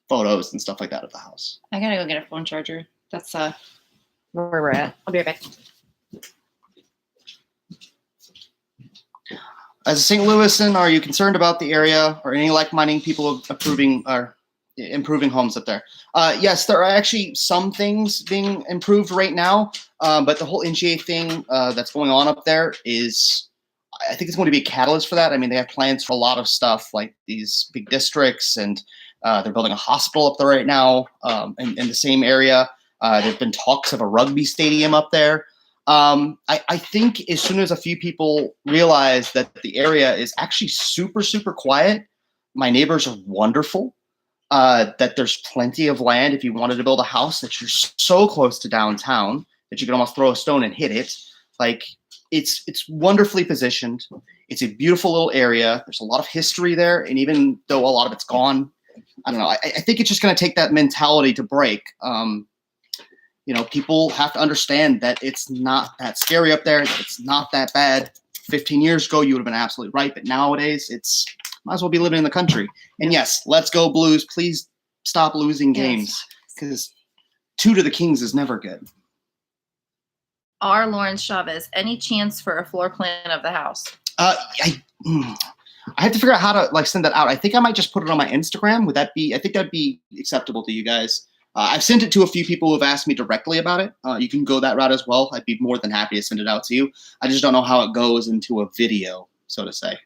photos and stuff like that of the house. I gotta go get a phone charger. That's where we're at. I'll be right back. As a St. Louisan, are you concerned about the area or any like-minded people approving or improving homes up there? Yes, there are actually some things being improved right now, but the whole NGA thing that's going on up there is, I think it's going to be a catalyst for that. I mean, they have plans for a lot of stuff like these big districts, and they're building a hospital up there right now in the same area. There have been talks of a rugby stadium up there. I think as soon as a few people realize that the area is actually super, super quiet, my neighbors are wonderful, that there's plenty of land if you wanted to build a house, that you're so close to downtown that you can almost throw a stone and hit it. Like, it's wonderfully positioned. It's a beautiful little area. There's a lot of history there, and even though a lot of it's gone, I don't know. I think it's just going to take that mentality to break. People have to understand that it's not that scary up there. It's not that bad. 15 years ago, you would have been absolutely right, but nowadays, it's might as well be living in the country. And yes, let's go Blues. Please stop losing games, because 2 to the Kings is never good. R. Lawrence Chavez, any chance for a floor plan of the house? I have to figure out how to like send that out. I think I might just put it on my Instagram. I think that'd be acceptable to you guys. I've sent it to a few people who have asked me directly about it. You can go that route as well. I'd be more than happy to send it out to you. I just don't know how it goes into a video, so to say.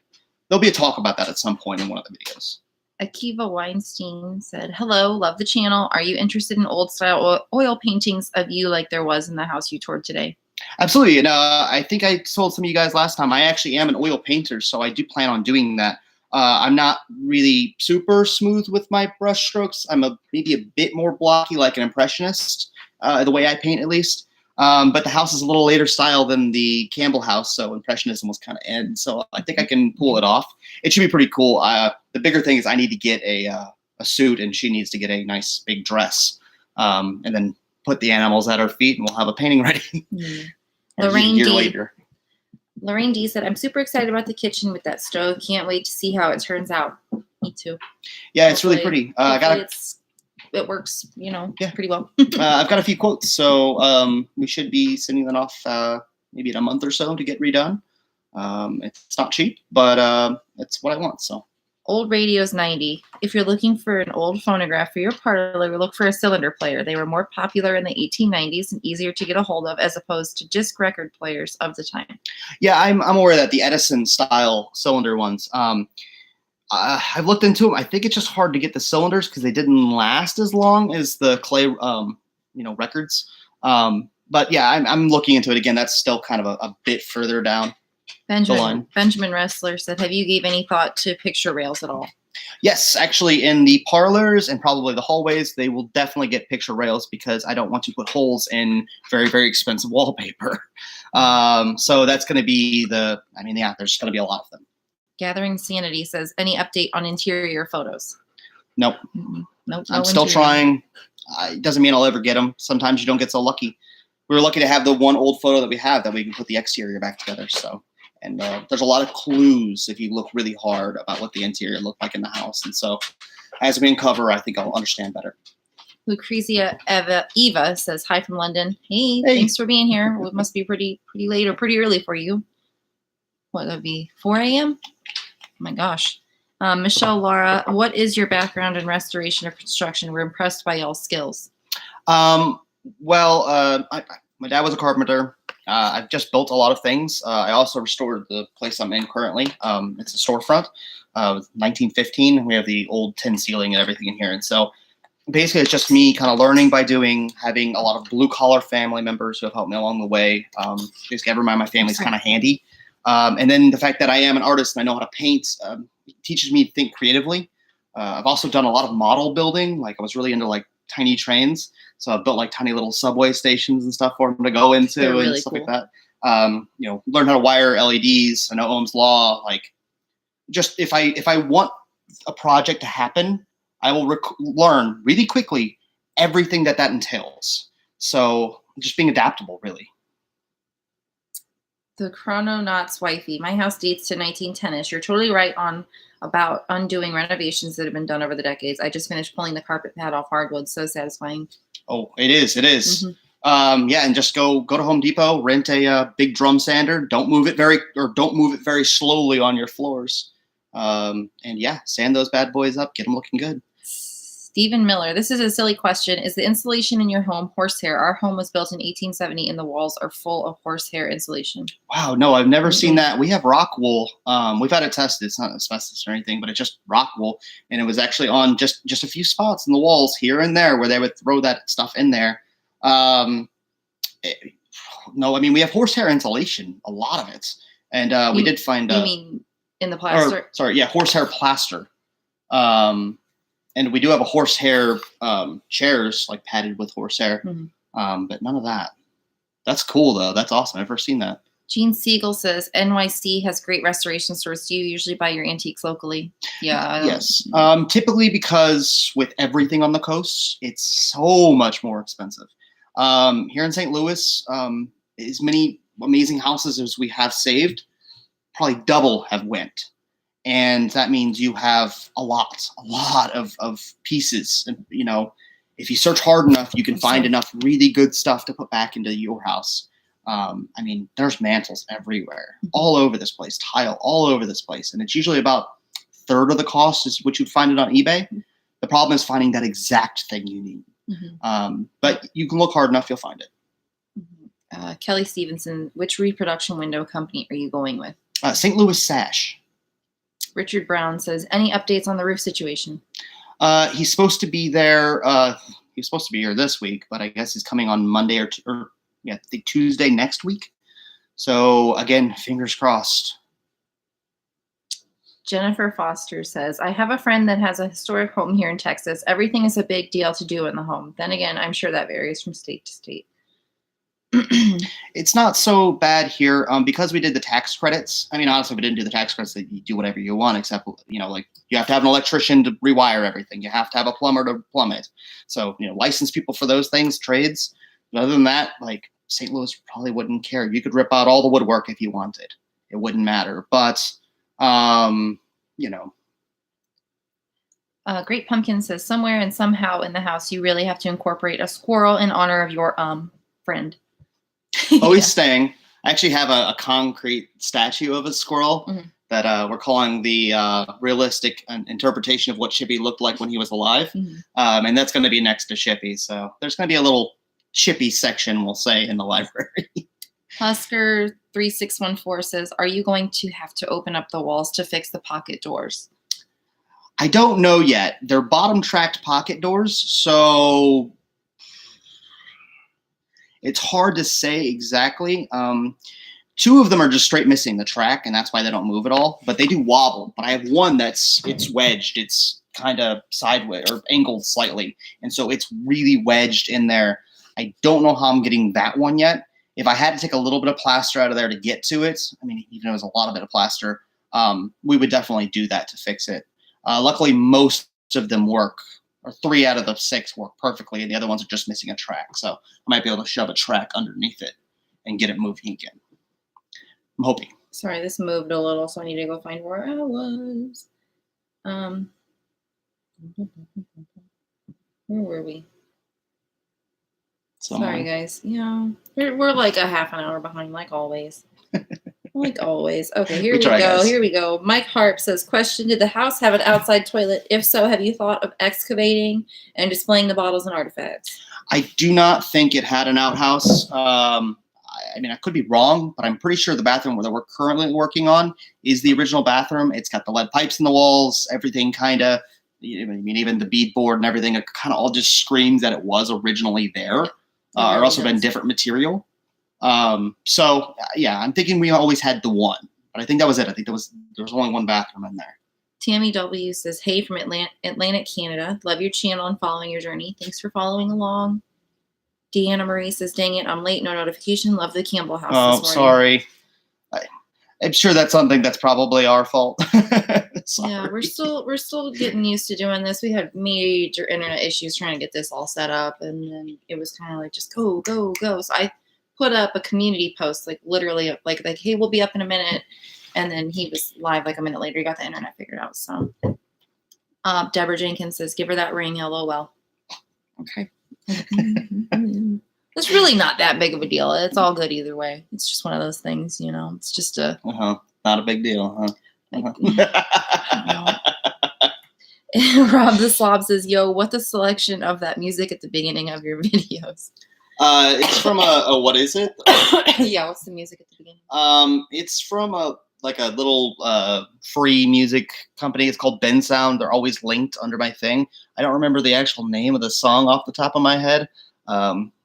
There'll be a talk about that at some point in one of the videos. Akiva Weinstein said, hello, love the channel. Are you interested in old style oil paintings of you like there was in the house you toured today? Absolutely. And I think I told some of you guys last time, I actually am an oil painter, so I do plan on doing that. I'm not really super smooth with my brush strokes. I'm maybe a bit more blocky, like an impressionist, the way I paint at least. But the house is a little later style than the Campbell house, so impressionism was kind of in. So I think I can pull it off. It should be pretty cool. The bigger thing is I need to get a suit, and she needs to get a nice big dress, and then put the animals at her feet, and we'll have a painting ready. Lorraine D said, I'm super excited about the kitchen with that stove. Can't wait to see how it turns out. Me too. Yeah, it's really pretty. It works, pretty well. I've got a few quotes, so we should be sending that off maybe in a month or so to get redone. It's not cheap, but it's what I want. So. Old Radios 90. If you're looking for an old phonograph for your parlor, look for a cylinder player. They were more popular in the 1890s and easier to get a hold of as opposed to disc record players of the time. Yeah, I'm aware that the Edison style cylinder ones. I've looked into them. I think it's just hard to get the cylinders because they didn't last as long as the clay, records. But yeah, I'm looking into it again. That's still kind of a bit further down. Benjamin Wrestler said, have you gave any thought to picture rails at all? Yes, actually, in the parlors and probably the hallways, they will definitely get picture rails because I don't want to put holes in very, very expensive wallpaper. So that's going to be there's going to be a lot of them. Gathering Sanity says, any update on interior photos? Nope. Nope. I'm still trying. It doesn't mean I'll ever get them. Sometimes you don't get so lucky. We were lucky to have the one old photo that we have that we can put the exterior back together. So. And there's a lot of clues if you look really hard about what the interior looked like in the house. And so as we uncover, I think I'll understand better. Lucrezia Eva says, hi from London. Hey, thanks for being here. It must be pretty late or pretty early for you. What would that be, 4 a.m.? Oh my gosh. Michelle Laura, what is your background in restoration or construction? We're impressed by y'all's skills. My dad was a carpenter. I've just built a lot of things. I also restored the place I'm in currently. It's a storefront, 1915. We have the old tin ceiling and everything in here. And so basically it's just me kind of learning by doing, having a lot of blue collar family members who have helped me along the way. Basically everyone in my family is kind of handy. And then the fact that I am an artist and I know how to paint teaches me to think creatively. I've also done a lot of model building. Like I was really into like tiny trains. So I've built like tiny little subway stations and stuff for them to go into They're and really stuff cool. like that. Learn how to wire LEDs. I know Ohm's law. Like just if I want a project to happen, I will learn really quickly everything that entails. So just being adaptable, really. The Chrononauts wifey. My house dates to 1910ish. You're totally right on about undoing renovations that have been done over the decades. I just finished pulling the carpet pad off hardwood. So satisfying. Oh, it is. It is. And just go to Home Depot, rent a big drum sander. Don't move it very slowly on your floors. And yeah, sand those bad boys up. Get them looking good. Stephen Miller. This is a silly question. Is the insulation in your home horsehair? Our home was built in 1870 and the walls are full of horsehair insulation. Wow, no, I've never seen that. We have rock wool. We've had it tested. It's not asbestos or anything, but it's just rock wool. And it was actually on just a few spots in the walls here and there where they would throw that stuff in there. No, I mean, we have horsehair insulation, a lot of it. And we did find... You mean in the plaster? Horsehair plaster. And we do have a horsehair chairs, like padded with horsehair. But none of that. That's cool, though. That's awesome. I've never seen that. Gene Siegel says, NYC has great restoration stores. Do you usually buy your antiques locally? Yeah. Yes. Typically because with everything on the coast, it's so much more expensive. Here in St. Louis, as many amazing houses as we have saved, probably double have went. And that means you have a lot of pieces. And, if you search hard enough, you can find enough really good stuff to put back into your house. I mean, there's mantles everywhere, all over this place, tile all over this place. And it's usually about a third of the cost is what you'd find it on eBay. The problem is finding that exact thing you need. But you can look hard enough, you'll find it. Kelly Stevenson, which reproduction window company are you going with? St. Louis Sash. Richard Brown says, any updates on the roof situation? He's supposed to be there. He was supposed to be here this week, but I guess he's coming on Monday or Tuesday next week. So again, fingers crossed. Jennifer Foster says, I have a friend that has a historic home here in Texas. Everything is a big deal to do in the home. Then again, I'm sure that varies from state to state. It's not so bad here because we did the tax credits. I mean, honestly, we didn't do the tax credits that you do whatever you want, except, like you have to have an electrician to rewire everything. You have to have a plumber to plumb it. So, license people for those things, trades. But other than that, like St. Louis probably wouldn't care. You could rip out all the woodwork if you wanted. It wouldn't matter. But, Great Pumpkin says, somewhere and somehow in the house, you really have to incorporate a squirrel in honor of your friend. Always staying. I actually have a concrete statue of a squirrel that we're calling the realistic interpretation of what Chippy looked like when he was alive. And that's going to be next to Chippy. So there's going to be a little Chippy section, we'll say, in the library. Husker 3614 says, are you going to have to open up the walls to fix the pocket doors? I don't know yet. They're bottom tracked pocket doors. So it's hard to say exactly. Two of them are just straight missing the track, and that's why they don't move at all. But they do wobble. But I have one it's wedged. It's kind of sideways or angled slightly, and so it's really wedged in there. I don't know how I'm getting that one yet. If I had to take a little bit of plaster out of there to get to it, I mean, even if it was a lot of bit of plaster, we would definitely do that to fix it. Luckily, most of them work. Or 3 out of the 6 work perfectly, and the other ones are just missing a track. So I might be able to shove a track underneath it and get it moving again. I'm hoping. Sorry, this moved a little, so I need to go find where I was. Where were we? Sorry, guys. Yeah, we're like a half an hour behind, like always. Like always. Okay, here we go. Guys. Here we go. Mike Harp says, question, did the house have an outside toilet? If so, have you thought of excavating and displaying the bottles and artifacts? I do not think it had an outhouse. I mean, I could be wrong, but I'm pretty sure the bathroom that we're currently working on is the original bathroom. It's got the lead pipes in the walls, everything kind of, I mean, even the bead board and everything, it kind of all just screams that it was originally there. It also been different material. So yeah, I'm thinking we always had the one, But I think that was it. I think there was only one bathroom in there. Tammy W says, hey from Atlantic, Canada. Love your channel and following your journey. Thanks for following along. Deanna Marie says, dang it, I'm late, no notification. Love the Campbell house Oh, this morning. sorry. I'm sure that's something that's probably our fault. Yeah, we're still getting used to doing this. We had major internet issues trying to get this all set up, and then it was kind of like just go, go, go. So I put up a community post, like literally, like hey, we'll be up in a minute, and then he was live like a minute later. He got the internet figured out. So, Deborah Jenkins says, "Give her that ring, LOL." Okay. It's really not that big of a deal. It's all good either way. It's just one of those things, you know. It's just a not a big deal, huh? Rob the Slob says, yo, what the selection of that music at the beginning of your videos? It's from a what is it? Yeah, what's the music at the beginning? It's from a little free music company. It's called Ben Sound. They're always linked under my thing. I don't remember the actual name of the song off the top of my head.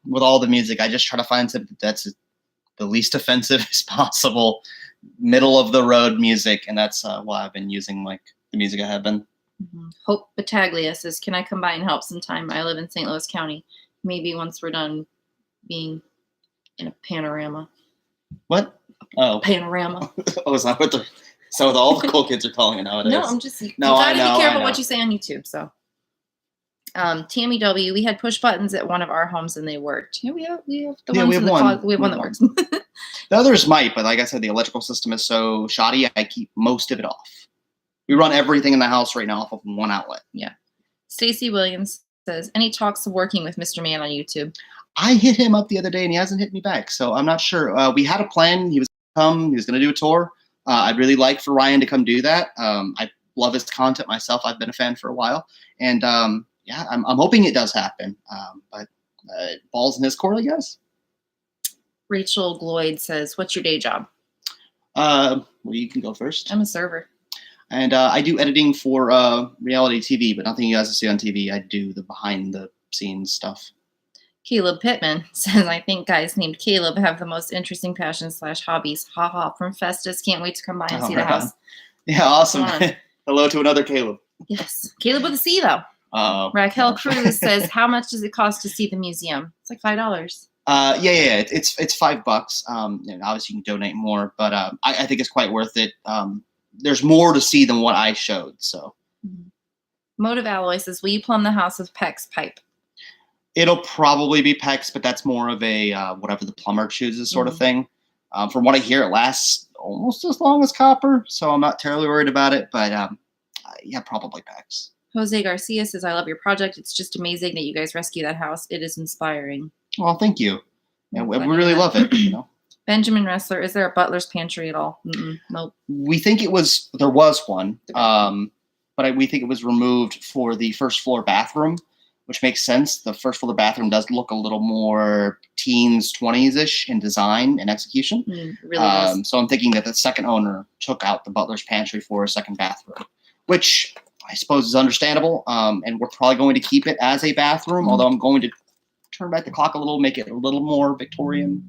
With all the music, I just try to find something that's the least offensive as possible, middle of the road music, and that's why I've been using like the music I have been. Mm-hmm. Hope Battaglia says, can I come by and help sometime? I live in St. Louis County. Maybe once we're done being in a panorama. What? Oh, panorama. Oh, is that what all the cool kids are calling it nowadays? No, I'm just you No, gotta I know, be careful I know. what you say on YouTube. So, Tammy W, we had push buttons at one of our homes and they worked. Yeah, we have the Yeah, ones we in have the one. closet. We have one that works. The others might, but like I said, the electrical system is so shoddy. I keep most of it off. We run everything in the house right now off of one outlet. Yeah. Stacy Williams says, any talks of working with Mr. Man on YouTube? I hit him up the other day and he hasn't hit me back, so I'm not sure. We had a plan. He was going to do a tour. I'd really like for Ryan to come do that. I love his content myself. I've been a fan for a while, and yeah, I'm hoping it does happen. But ball's in his court, I guess. Rachel Gloyd says, what's your day job? Well, you can go first. I'm a server. And I do editing for reality TV, but nothing you guys will see on TV. I do the behind the scenes stuff. Caleb Pittman says, I think guys named Caleb have the most interesting passions / hobbies. Haha, from Festus. Can't wait to come by and see the house. Yeah, awesome. Hello to another Caleb. Yes. Caleb with a C, though. Raquel Cruz says, how much does it cost to see the museum? It's like $5. Yeah. It's $5. And obviously you can donate more, but I think it's quite worth it. There's more to see than what I showed. So, Motive Alloy says, will you plumb the house with PEX pipe? It'll probably be PEX, but that's more of a whatever the plumber chooses sort of thing. From what I hear, it lasts almost as long as copper, so I'm not terribly worried about it. But yeah, probably PEX. Jose Garcia says, I love your project. It's just amazing that you guys rescue that house. It is inspiring. Well, thank you. Yeah, we really love it. You know. Benjamin Ressler, is there a butler's pantry at all? Nope. We think there was one, but we think it was removed for the first floor bathroom, which makes sense. The first floor bathroom does look a little more teens, 20s-ish in design and execution. Really so I'm thinking that the second owner took out the butler's pantry for a second bathroom, which I suppose is understandable. And we're probably going to keep it as a bathroom, although I'm going to turn back the clock a little, make it a little more Victorian,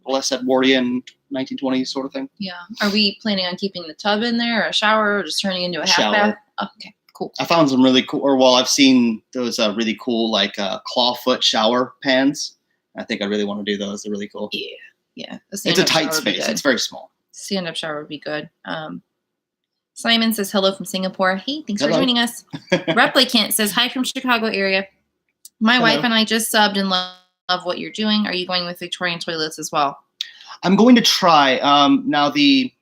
less Edwardian, 1920s sort of thing. Yeah. Are we planning on keeping the tub in there or a shower or just turning into a half bath? Oh, okay, cool. I found some really cool, I've seen those really cool like clawfoot shower pans. I think I really want to do those. They're really cool. Yeah. Yeah. It's a tight space. It's very small. Stand-up shower would be good. Simon says hello from Singapore. Hey, thanks for joining us. Replicant says hi from Chicago area. My wife and I just subbed and love what you're doing. Are you going with Victorian toilets as well? I'm going to try. Now the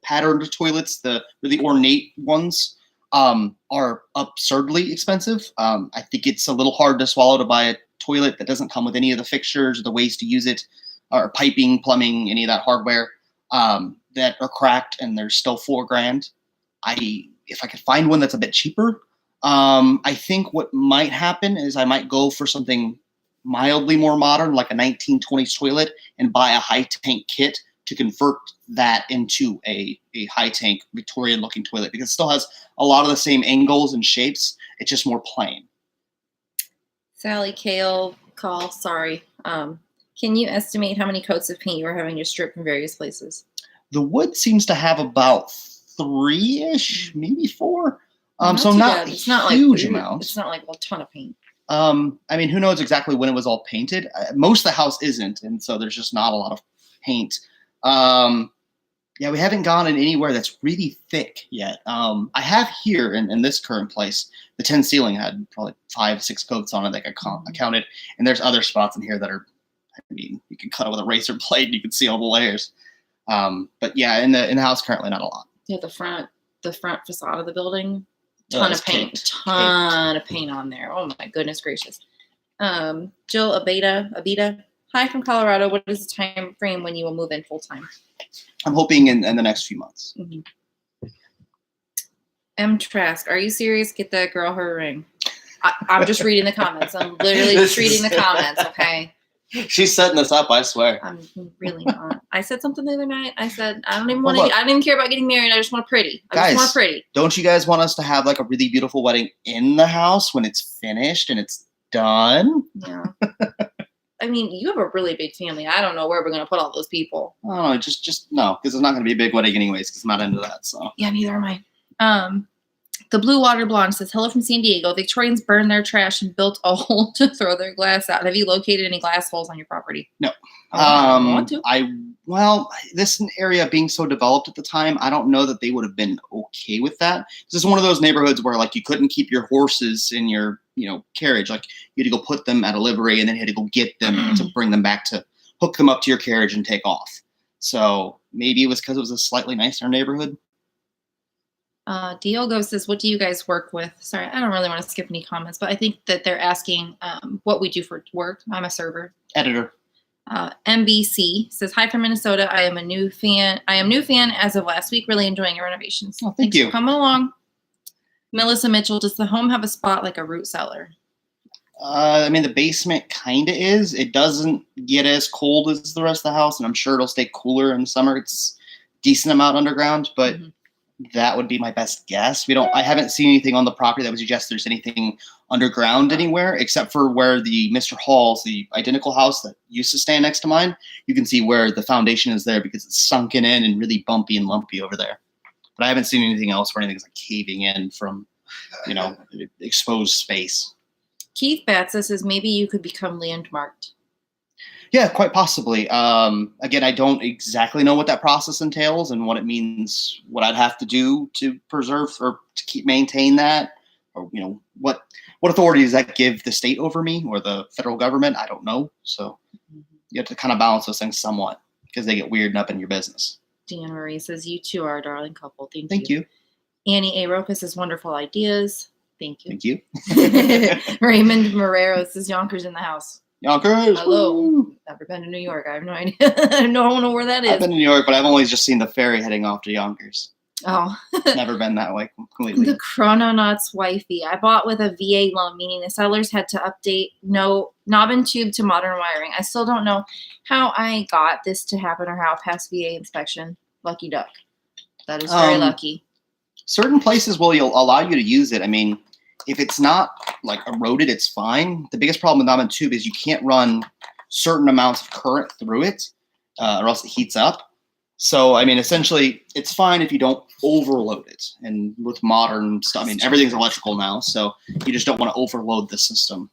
patterned toilets, the really ornate ones, are absurdly expensive. I think it's a little hard to swallow to buy a toilet that doesn't come with any of the fixtures or the ways to use it, or piping, plumbing, any of that hardware, that are cracked, and they're still $4,000. If I could find one that's a bit cheaper, I think what might happen is I might go for something mildly more modern, like a 1920s toilet, and buy a high tank kit to convert that into a high tank Victorian looking toilet, because it still has a lot of the same angles and shapes. It's just more plain. Sally Kale sorry. Can you estimate how many coats of paint you are having to strip from various places? The wood seems to have about 3-ish, maybe 4. So too not bad. It's not huge like amounts. it's not like a ton of paint. I mean, who knows exactly when it was all painted? Most of the house isn't, and so there's just not a lot of paint. Yeah, we haven't gone in anywhere that's really thick yet. I have here in this current place, the tin ceiling had probably 5, 6 coats on it that I counted, and there's other spots in here that are, I mean, you can cut it with a razor blade, and you can see all the layers. But yeah, in the house currently, not a lot. Yeah, the front facade of the building, Oh, ton it's of paint, caked. ton of paint on there. Oh my goodness gracious. Jill Abita, hi from Colorado. What is the time frame when you will move in full time? I'm hoping in the next few months. Mm-hmm. M Trask, are you serious? Get that girl her ring. I'm just reading the comments. I'm literally just reading the comments. Okay. She's setting us up, I swear. I'm really not. I said something the other night. I said I don't even Well, want to. look. I didn't even care about getting married. I just want a pretty. I Guys, just want a pretty. Don't you guys want us to have like a really beautiful wedding in the house when it's finished and it's done? Yeah. I mean, you have a really big family. I don't know where we're gonna put all those people. I don't know, just no, because it's not going to be a big wedding anyways. Because I'm not into that. So Yeah, neither am I. The Blue Water Blonde says, hello from San Diego. Victorians burned their trash and built a hole to throw their glass out. Have you located any glass holes on your property? No. I want to. Well, this area being so developed at the time, I don't know that they would have been okay with that. This is one of those neighborhoods where like you couldn't keep your horses in your carriage. Like you had to go put them at a livery and then you had to go get them to bring them back to hook them up to your carriage and take off. So maybe it was because it was a slightly nicer neighborhood. Diogo says, what do you guys work with? Sorry, I don't really want to skip any comments, but I think that they're asking what we do for work. I'm a server. Editor. MBC says, hi from Minnesota. I am new fan as of last week. Really enjoying your renovations. Oh, Thanks you. for coming along. Melissa Mitchell, does the home have a spot like a root cellar? I mean, the basement kind of is. It doesn't get as cold as the rest of the house, and I'm sure it'll stay cooler in the summer. It's a decent amount underground, but that would be my best guess. I haven't seen anything on the property that would suggest there's anything underground anywhere, except for where the Mr. Hall's, the identical house that used to stand next to mine. You can see where the foundation is there because it's sunken in and really bumpy and lumpy over there. But I haven't seen anything else where anything's like caving in from, exposed space. Keith Batsa says, maybe you could become landmarked. Yeah, quite possibly. Again, I don't exactly know what that process entails and what it means, what I'd have to do to preserve or to maintain that, or what authority does that give the state over me or the federal government? I don't know. So you have to kind of balance those things somewhat because they get weird and up in your business. Dan Marie says, you two are a darling couple. Thank you. Annie A. Roca says, wonderful ideas. Thank you. Thank you. Raymond Marrero says, Yonkers in the house. Yonkers. Hello. Woo. Never been to New York. I have no idea. I don't know where that is. I've been to New York, but I've only just seen the ferry heading off to Yonkers. Oh. Never been that way completely. The Chrononauts wifey. I bought with a VA loan, meaning the sellers had to update knob and tube to modern wiring. I still don't know how I got this to happen or how it passed VA inspection. Lucky duck. That is very lucky. Certain places will allow you to use it. I mean, if it's not like eroded, it's fine. The biggest problem with knob and tube is you can't run certain amounts of current through it or else it heats up. So, I mean, essentially, it's fine if you don't overload it. And with modern stuff, I mean, everything's electrical now, so you just don't want to overload the system.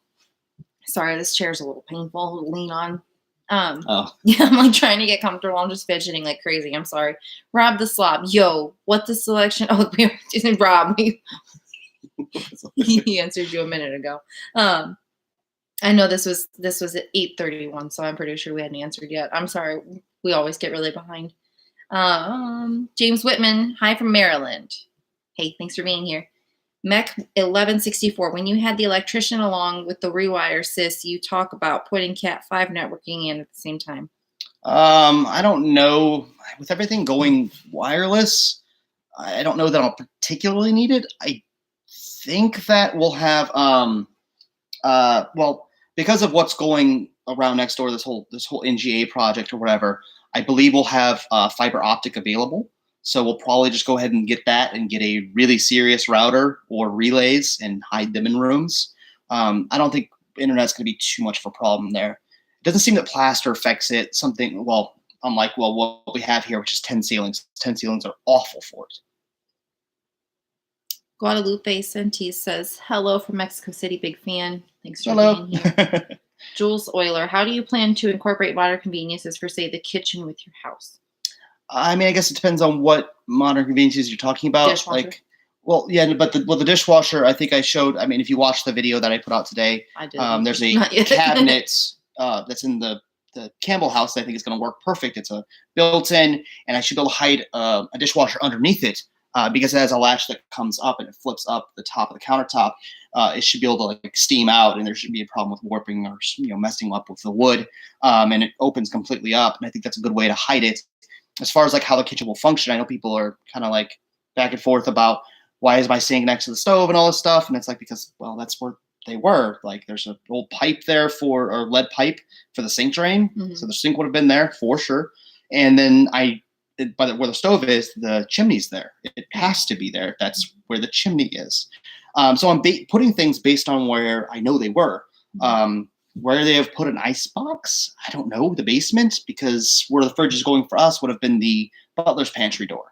Sorry, this chair's a little painful to lean on. Oh. Yeah, I'm like trying to get comfortable. I'm just fidgeting like crazy. I'm sorry. Rob the Slob. Yo, what the selection? Oh, Rob. He answered you a minute ago. I know this was at 8:31, so I'm pretty sure we hadn't answered yet. I'm sorry. We always get really behind. James Whitman, hi from Maryland. Hey, thanks for being here. Mech 1164. When you had the electrician along with the rewire, sis, you talk about putting Cat 5 networking in at the same time. I don't know. With everything going wireless, I don't know that I'll particularly need it. I think that we'll have because of what's going around next door, this whole NGA project or whatever, I believe we'll have fiber optic available. So we'll probably just go ahead and get that and get a really serious router or relays and hide them in rooms. I don't think internet's going to be too much of a problem there. It doesn't seem that plaster affects it. I'm like, well, what we have here, which is 10 ceilings. 10 ceilings are awful for it. Guadalupe Sentis says, hello from Mexico City, big fan. Thanks for Hello. being here. Jules Euler, how do you plan to incorporate modern conveniences for, say, the kitchen with your house? I mean, I guess it depends on what modern conveniences you're talking about. Dishwasher. Like, well, yeah, but the dishwasher, I think I showed. I mean, if you watch the video that I put out today, I did. there's a Not yet. cabinet that's in the Campbell house that I think is going to work perfect. It's a built-in, and I should be able to hide a dishwasher underneath it because it has a latch that comes up and it flips up the top of the countertop. It should be able to like steam out, and there shouldn't be a problem with warping or messing up with the wood. And it opens completely up, and I think that's a good way to hide it. As far as like how the kitchen will function, I know people are kind of like back and forth about why is my sink next to the stove and all this stuff, and it's like because well that's where they were. Like there's an old pipe there or lead pipe for the sink drain, so the sink would have been there for sure. And then where the stove is, the chimney's there. It has to be there. That's where the chimney is. So I'm putting things based on where I know they were. Where they have put an ice box, I don't know, the basement, because where the fridge is going for us would have been the butler's pantry door.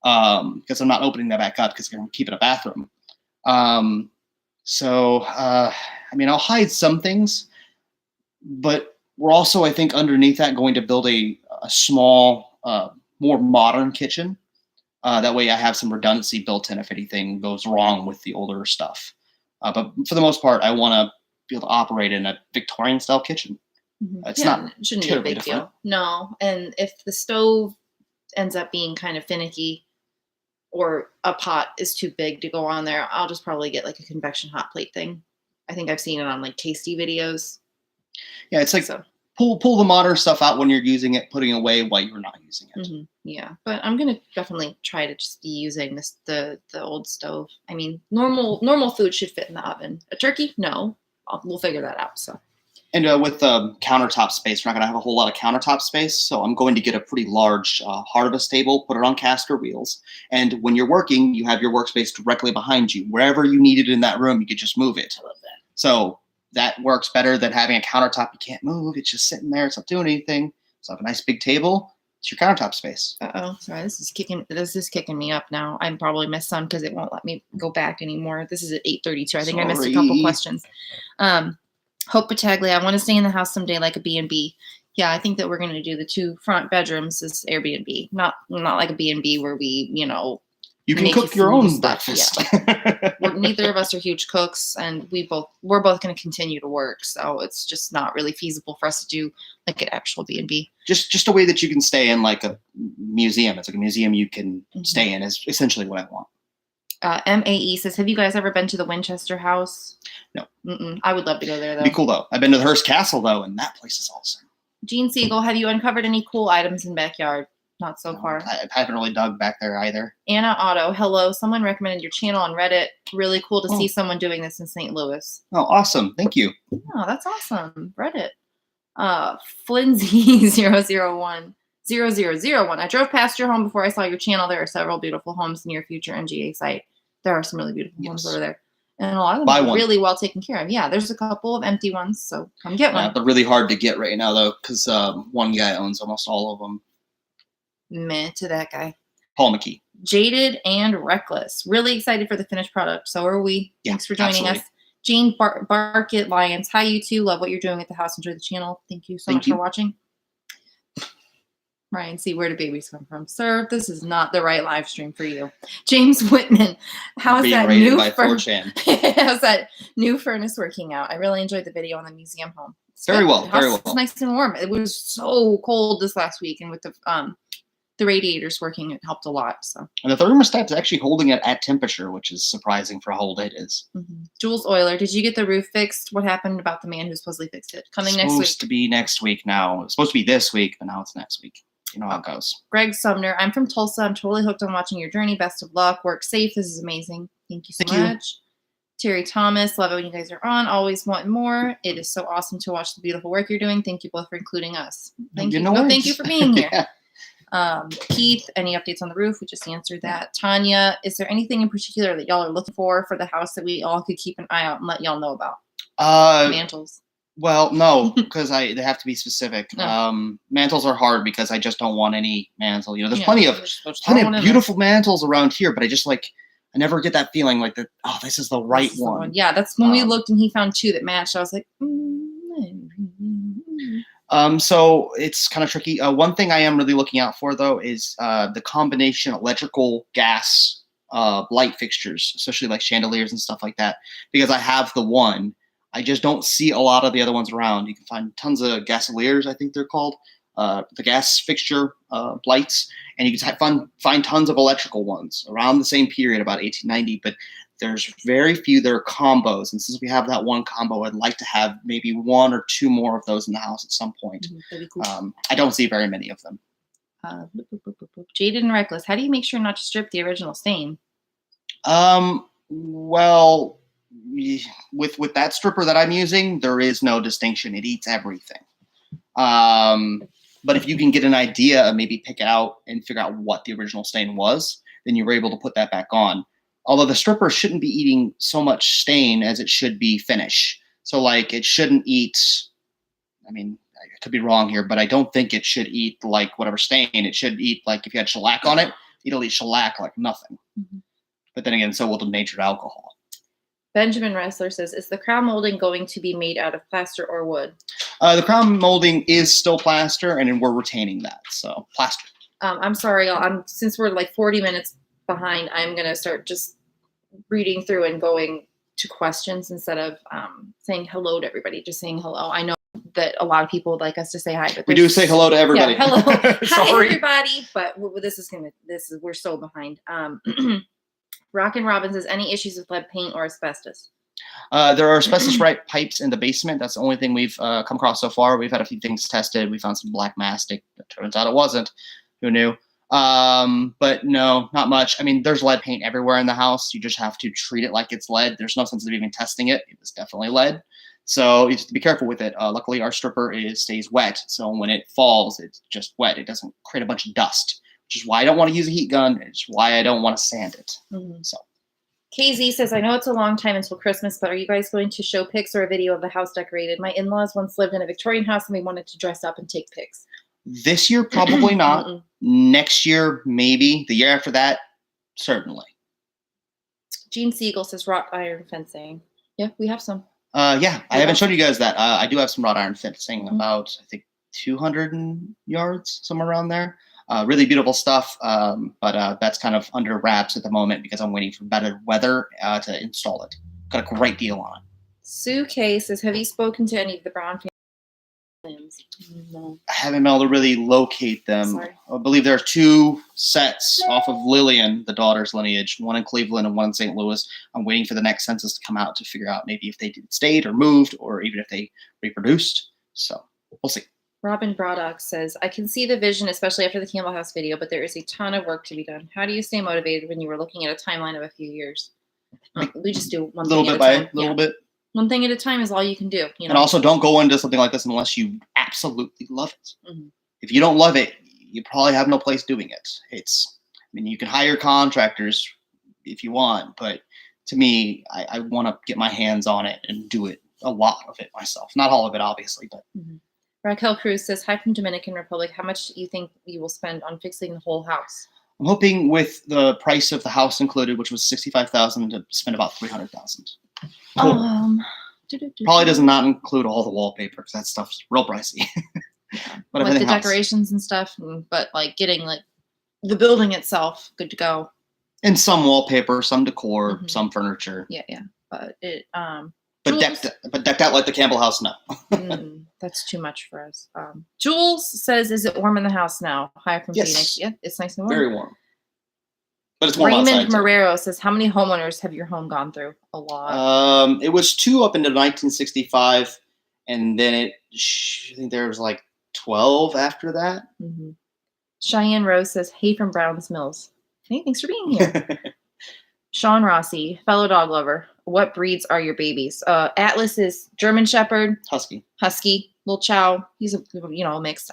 Because I'm not opening that back up because I'm going to keep it a bathroom. So, I mean, I'll hide some things, but we're also, I think, underneath that going to build a small, more modern kitchen. That way I have some redundancy built in if anything goes wrong with the older stuff. But for the most part, I want to be able to operate in a Victorian style kitchen. It's not it shouldn't be a big deal. No, and if the stove ends up being kind of finicky or a pot is too big to go on there, I'll just probably get like a convection hot plate thing. I think I've seen it on like tasty videos. Yeah, it's like pull the modern stuff out when you're using it, putting away while you're not using it. Yeah, but I'm gonna definitely try to just be using the old stove. I mean, normal food should fit in the oven. A turkey, no. We'll figure that out. So, and with countertop space, we're not going to have a whole lot of countertop space. So I'm going to get a pretty large harvest table, put it on caster wheels. And when you're working, you have your workspace directly behind you. Wherever you need it in that room, you could just move it. I love that. So that works better than having a countertop you can't move. It's just sitting there. It's not doing anything. So have a nice big table. It's your countertop space. Sorry, this is kicking me up now. I'm probably my son because it won't let me go back anymore. This is at 8:32. I think I missed a couple questions. Hope Pataglia, I want to stay in the house someday like a B&B. Yeah, I think that we're going to do the 2 front bedrooms as Airbnb, not like a B&B where we, you can cook your own breakfast. Yeah. Neither of us are huge cooks, and we're both going to continue to work, so it's just not really feasible for us to do like an actual B&B. Just a way that you can stay in like a museum. It's like a museum you can stay in is essentially what I want. MAE says, have you guys ever been to the Winchester House? No. I would love to go there, though. It'd be cool, though. I've been to the Hearst Castle, though, and that place is awesome. Gene Siegel, have you uncovered any cool items in backyard? Not so far. I haven't really dug back there either. Anna Otto, hello. Someone recommended your channel on Reddit. Really cool to see someone doing this in St. Louis. Oh, awesome. Thank you. Oh, that's awesome. Reddit. Flinzy001. 0001. I drove past your home before I saw your channel. There are several beautiful homes near future MGA site. There are some really beautiful homes over there. And a lot of them are really well taken care of. Yeah, there's a couple of empty ones, so come get one. They're really hard to get right now, though, because one guy owns almost all of them. Meh to that guy. Paul McKee. Jaded and reckless. Really excited for the finished product. So are we. Yeah, thanks for joining us. Jane Barkett Lyons. Hi, you two. Love what you're doing at the house. Enjoy the channel. Thank you so much for watching. Ryan, see, where do babies come from? Sir, this is not the right live stream for you. James Whitman, how's that new furnace working out? I really enjoyed the video on the museum home. Very well. It's nice and warm. It was so cold this last week, and with the radiators working, it helped a lot. So, and the thermostat is actually holding it at temperature, which is surprising for how old it is. Jules Euler, did you get the roof fixed? What happened about the man who supposedly fixed it? Next week. Supposed to be next week now. It's supposed to be this week, but now it's next week. You know how it goes. Greg Sumner, I'm from Tulsa. I'm totally hooked on watching your journey. Best of luck. Work safe. This is amazing. Thank you so much. Terry Thomas, love it when you guys are on. Always want more. It is so awesome to watch the beautiful work you're doing. Thank you both for including us. Thank you. Thank you for being here. Keith, any updates on the roof? We just answered that. Tanya, is there anything in particular that y'all are looking for the house that we all could keep an eye out and let y'all know about? Mantles. Well, no, because they have to be specific. No. Mantles are hard because I just don't want any mantle. You know, there's Yeah, plenty of just throw plenty one of in there. beautiful mantles around here, but I just like I never get that feeling like that. Oh, this is the right This is the one. Yeah, that's when we Um, looked and he found two that matched. I was like, So it's kind of tricky. One thing I am really looking out for though is the combination electrical gas light fixtures, especially like chandeliers and stuff like that, because I have the one. I just don't see a lot of the other ones around. You can find tons of gasoliers, I think they're called, the gas fixture lights, and you can find tons of electrical ones around the same period, about 1890. But there's very few that are combos, and since we have that one combo, I'd like to have maybe one or two more of those in the house at some point. that'd be cool. I don't see very many of them. Jaded and Reckless. How do you make sure not to strip the original stain? Well, with that stripper that I'm using, there is no distinction. It eats everything. But if you can get an idea and maybe pick out and figure out what the original stain was, then you're able to put that back on. Although the stripper shouldn't be eating so much stain as it should be finish. So like it shouldn't eat, I mean, I could be wrong here, but I don't think it should eat like whatever stain. It should eat like if you had shellac on it, it'll eat shellac like nothing. Mm-hmm. But then again, so will the natured alcohol. Benjamin Wrestler says, is the crown molding going to be made out of plaster or wood? The crown molding is still plaster, and we're retaining that. So plaster. I'm sorry, y'all. Since we're like 40 minutes behind, I'm going to start just reading through and going to questions instead of saying hello to everybody, just saying hello. I know that a lot of people would like us to say hi, but we do say hello to everybody. Yeah, hello. Hi, Sorry. everybody. But we're so behind. Rockin' Robin says, any issues with lead paint or asbestos? There are asbestos right pipes in the basement. That's the only thing we've come across so far. We've had a few things tested. We found some black mastic. It turns out it wasn't. Who knew? But no, not much. I mean, there's lead paint everywhere in the house. You just have to treat it like it's lead. There's no sense of even testing it. It was definitely lead. So you have to be careful with it. Luckily, our stripper stays wet. So when it falls, it's just wet. It doesn't create a bunch of dust, which is why I don't want to use a heat gun. It's why I don't want to sand it. Mm-hmm. So KZ says, I know it's a long time until Christmas, but are you guys going to show pics or a video of the house decorated? My in-laws once lived in a Victorian house and we wanted to dress up and take pics. This year, probably not. Next year, maybe. The year after that, certainly. Gene Siegel says wrought iron fencing. Yeah, we have some. Yeah, I haven't shown you guys that. I do have some wrought iron fencing, about, I think, 200 yards, somewhere around there. Really beautiful stuff, but that's kind of under wraps at the moment because I'm waiting for better weather to install it. Got a great deal on it. Sue K says, have you spoken to any of the Brown families? No. I haven't been able to really locate them. Sorry. I believe there are two sets off of Lillian, the daughter's lineage, one in Cleveland and one in St. Louis. I'm waiting for the next census to come out to figure out maybe if they stayed or moved or even if they reproduced. So we'll see. Robin Braddock says, I can see the vision, especially after the Campbell House video, but there is a ton of work to be done. How do you stay motivated when you were looking at a timeline of a few years? We just do one thing at a time. Little bit. One thing at a time is all you can do. You know? And also, don't go into something like this unless you absolutely love it. Mm-hmm. If you don't love it, you probably have no place doing it. I mean, you can hire contractors if you want, but to me, I want to get my hands on it and do it, a lot of it myself. Not all of it, obviously, but. Mm-hmm. Raquel Cruz says, hi from Dominican Republic. How much do you think you will spend on fixing the whole house? I'm hoping with the price of the house included, which was $65,000, to spend about $300,000. Probably does not include all the wallpaper because that stuff's real pricey. But like the decorations and stuff, but like getting like the building itself good to go. And some wallpaper, some decor, some furniture. Yeah. But it but decked out like the Campbell House, no. That's too much for us. Jules says, is it warm in the house now? Hi from Phoenix. Yeah, it's nice and warm. Very warm. But it's warm Raymond outside. Marrero says, how many homeowners have your home gone through? A lot. It was 2 up into 1965, and then I think there was like 12 after that. Mm-hmm. Cheyenne Rose says, hey from Browns Mills. Hey, thanks for being here. Sean Rossi, fellow dog lover. What breeds are your babies? Atlas is German Shepherd. Husky. Little Chow. He's a mixed.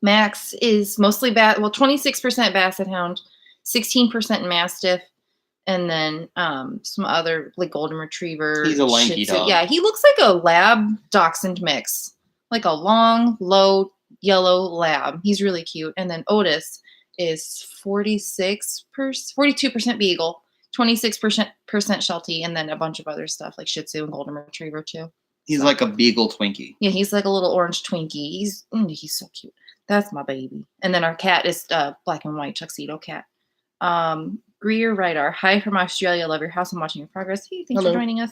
Max is mostly 26% Basset Hound, 16% Mastiff, and then some other like golden retriever. He's a lanky Shih Tzu. dog. Yeah, he looks like a lab dachshund mix, like a long, low yellow lab. He's really cute. And then Otis is 42% beagle, 26% Sheltie, and then a bunch of other stuff like Shih Tzu and golden retriever too. He's like a beagle Twinkie. Yeah, he's like a little orange Twinkie. He's so cute. That's my baby. And then our cat is black and white tuxedo cat. Greer Ryder. Hi from Australia. Love your house. I'm watching your progress. Hey, thanks Hello. for joining us.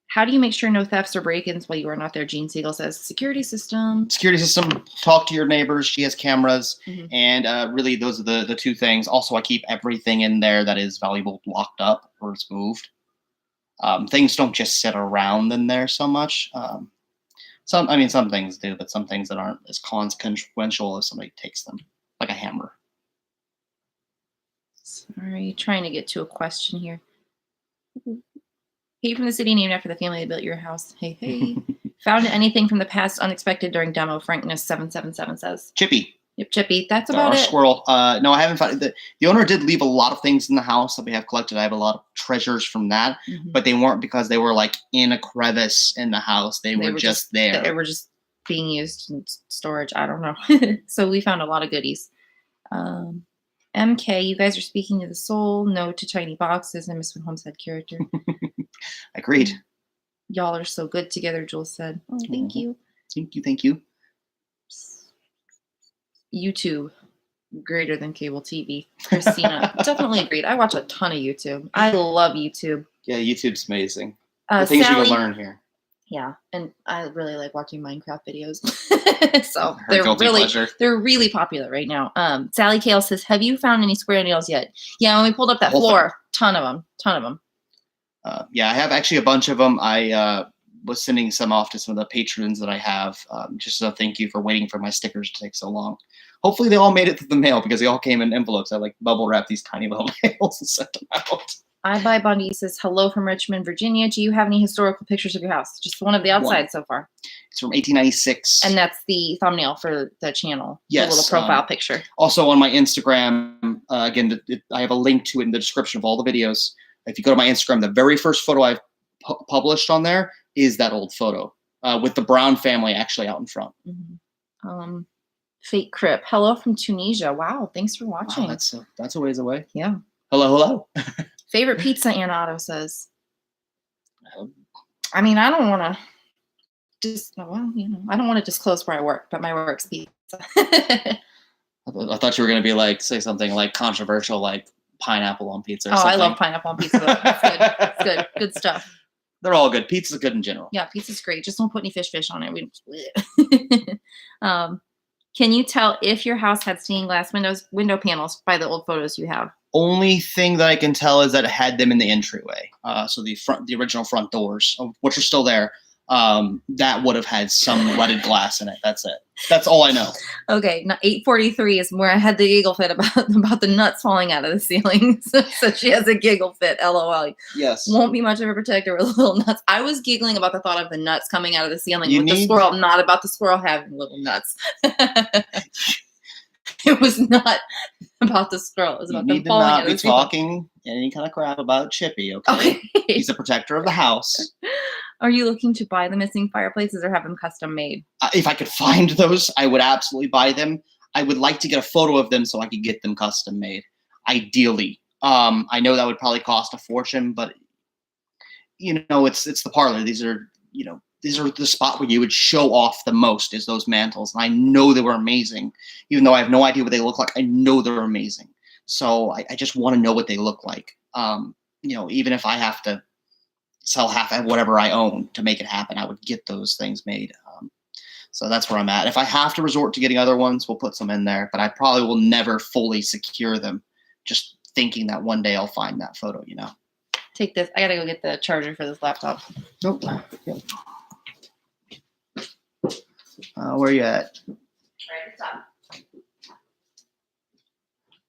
How do you make sure no thefts or break-ins while you are not there? Gene Siegel says security system. Security system, talk to your neighbors. She has cameras. Mhm. And really those are the two things. Also, I keep everything in there that is valuable locked up or it's moved. Things don't just sit around in there so much. Some things do, but some things that aren't as consequential if somebody takes them, like a hammer. Sorry, trying to get to a question here. Hey, from the city named after the family that built your house. Hey, hey. Found anything from the past unexpected during demo? Frankness 777 says. Chippy. Yep, Chippy. That's Our about it. squirrel. No, I haven't found it. The owner did leave a lot of things in the house that we have collected. I have a lot of treasures from that, Mhm. but they weren't because they were like in a crevice in the house. They were just there. They were just being used in storage. I don't know. So we found a lot of goodies. MK, you guys are speaking to the soul. No to tiny boxes. I miss when Holmes had character. Agreed. Y'all are so good together, Jules said. Oh, thank you. Thank you. YouTube, greater than cable TV. Christina, definitely agreed. I watch a ton of YouTube. I love YouTube. Yeah, YouTube's amazing. The things Sally, you can learn here. Yeah, and I really like watching Minecraft videos. So Her they're guilty pleasure. really popular right now. Sally Kale says, "Have you found any square nails yet?" Yeah, when we pulled up that Whole floor, ton of them. Yeah, I have actually a bunch of them. I was sending some off to some of the patrons that I have, just as a thank you for waiting for my stickers to take so long. Hopefully they all made it to the mail because they all came in envelopes. I like bubble wrap these tiny little mails and sent them out. I Buy Bundy says, "Hello from Richmond, Virginia. Do you have any historical pictures of your house?" Just one of the outside so far. It's from 1896. And that's the thumbnail for the channel. Yes, The little profile picture. Also on my Instagram, again, I have a link to it in the description of all the videos. If you go to my Instagram, the very first photo I've published on there is that old photo with the Brown family actually out in front. Mm-hmm. Fake Crip. Hello from Tunisia. Wow, thanks for watching. Wow, that's a ways away. Yeah. Hello. Favorite pizza, Ann Otto says. I mean, I don't want to I don't want to disclose where I work, but my work's pizza. I thought you were going to say something like controversial, like pineapple on pizza or something. I love pineapple on pizza. That's good. It's good. Good stuff. They're all good. Pizza's good in general. Yeah, pizza's great. Just don't put any fish on it. Can you tell if your house had stained glass window panels by the old photos you have? Only thing that I can tell is that it had them in the entryway. So the original front doors, which are still there, that would have had some leaded glass in it. That's it. That's all I know. Okay, 843 is where I had the giggle fit about the nuts falling out of the ceiling. So she has a giggle fit. LOL. Yes. Won't be much of a protector with little nuts. I was giggling about the thought of the nuts coming out of the ceiling with the squirrel, not about the squirrel having little nuts. It was not about the squirrel. It was about them falling out of the ceiling. You need to not be talking any kind of crap about Chippy, okay? He's a protector of the house. Are you looking to buy the missing fireplaces or have them custom made? If I could find those, I would absolutely buy them. I would like to get a photo of them so I could get them custom made, ideally. I know that would probably cost a fortune, but it's the parlor. These are the spot where you would show off the most is those mantles. And I know they were amazing. Even though I have no idea what they look like, I know they're amazing. So I just want to know what they look like. Even if I have to sell half of whatever I own to make it happen, I would get those things made. So that's where I'm at. If I have to resort to getting other ones, we'll put some in there, but I probably will never fully secure them. Just thinking that one day I'll find that photo, Take this. I got to go get the charger for this laptop. Nope. Where are you at? Right at the top.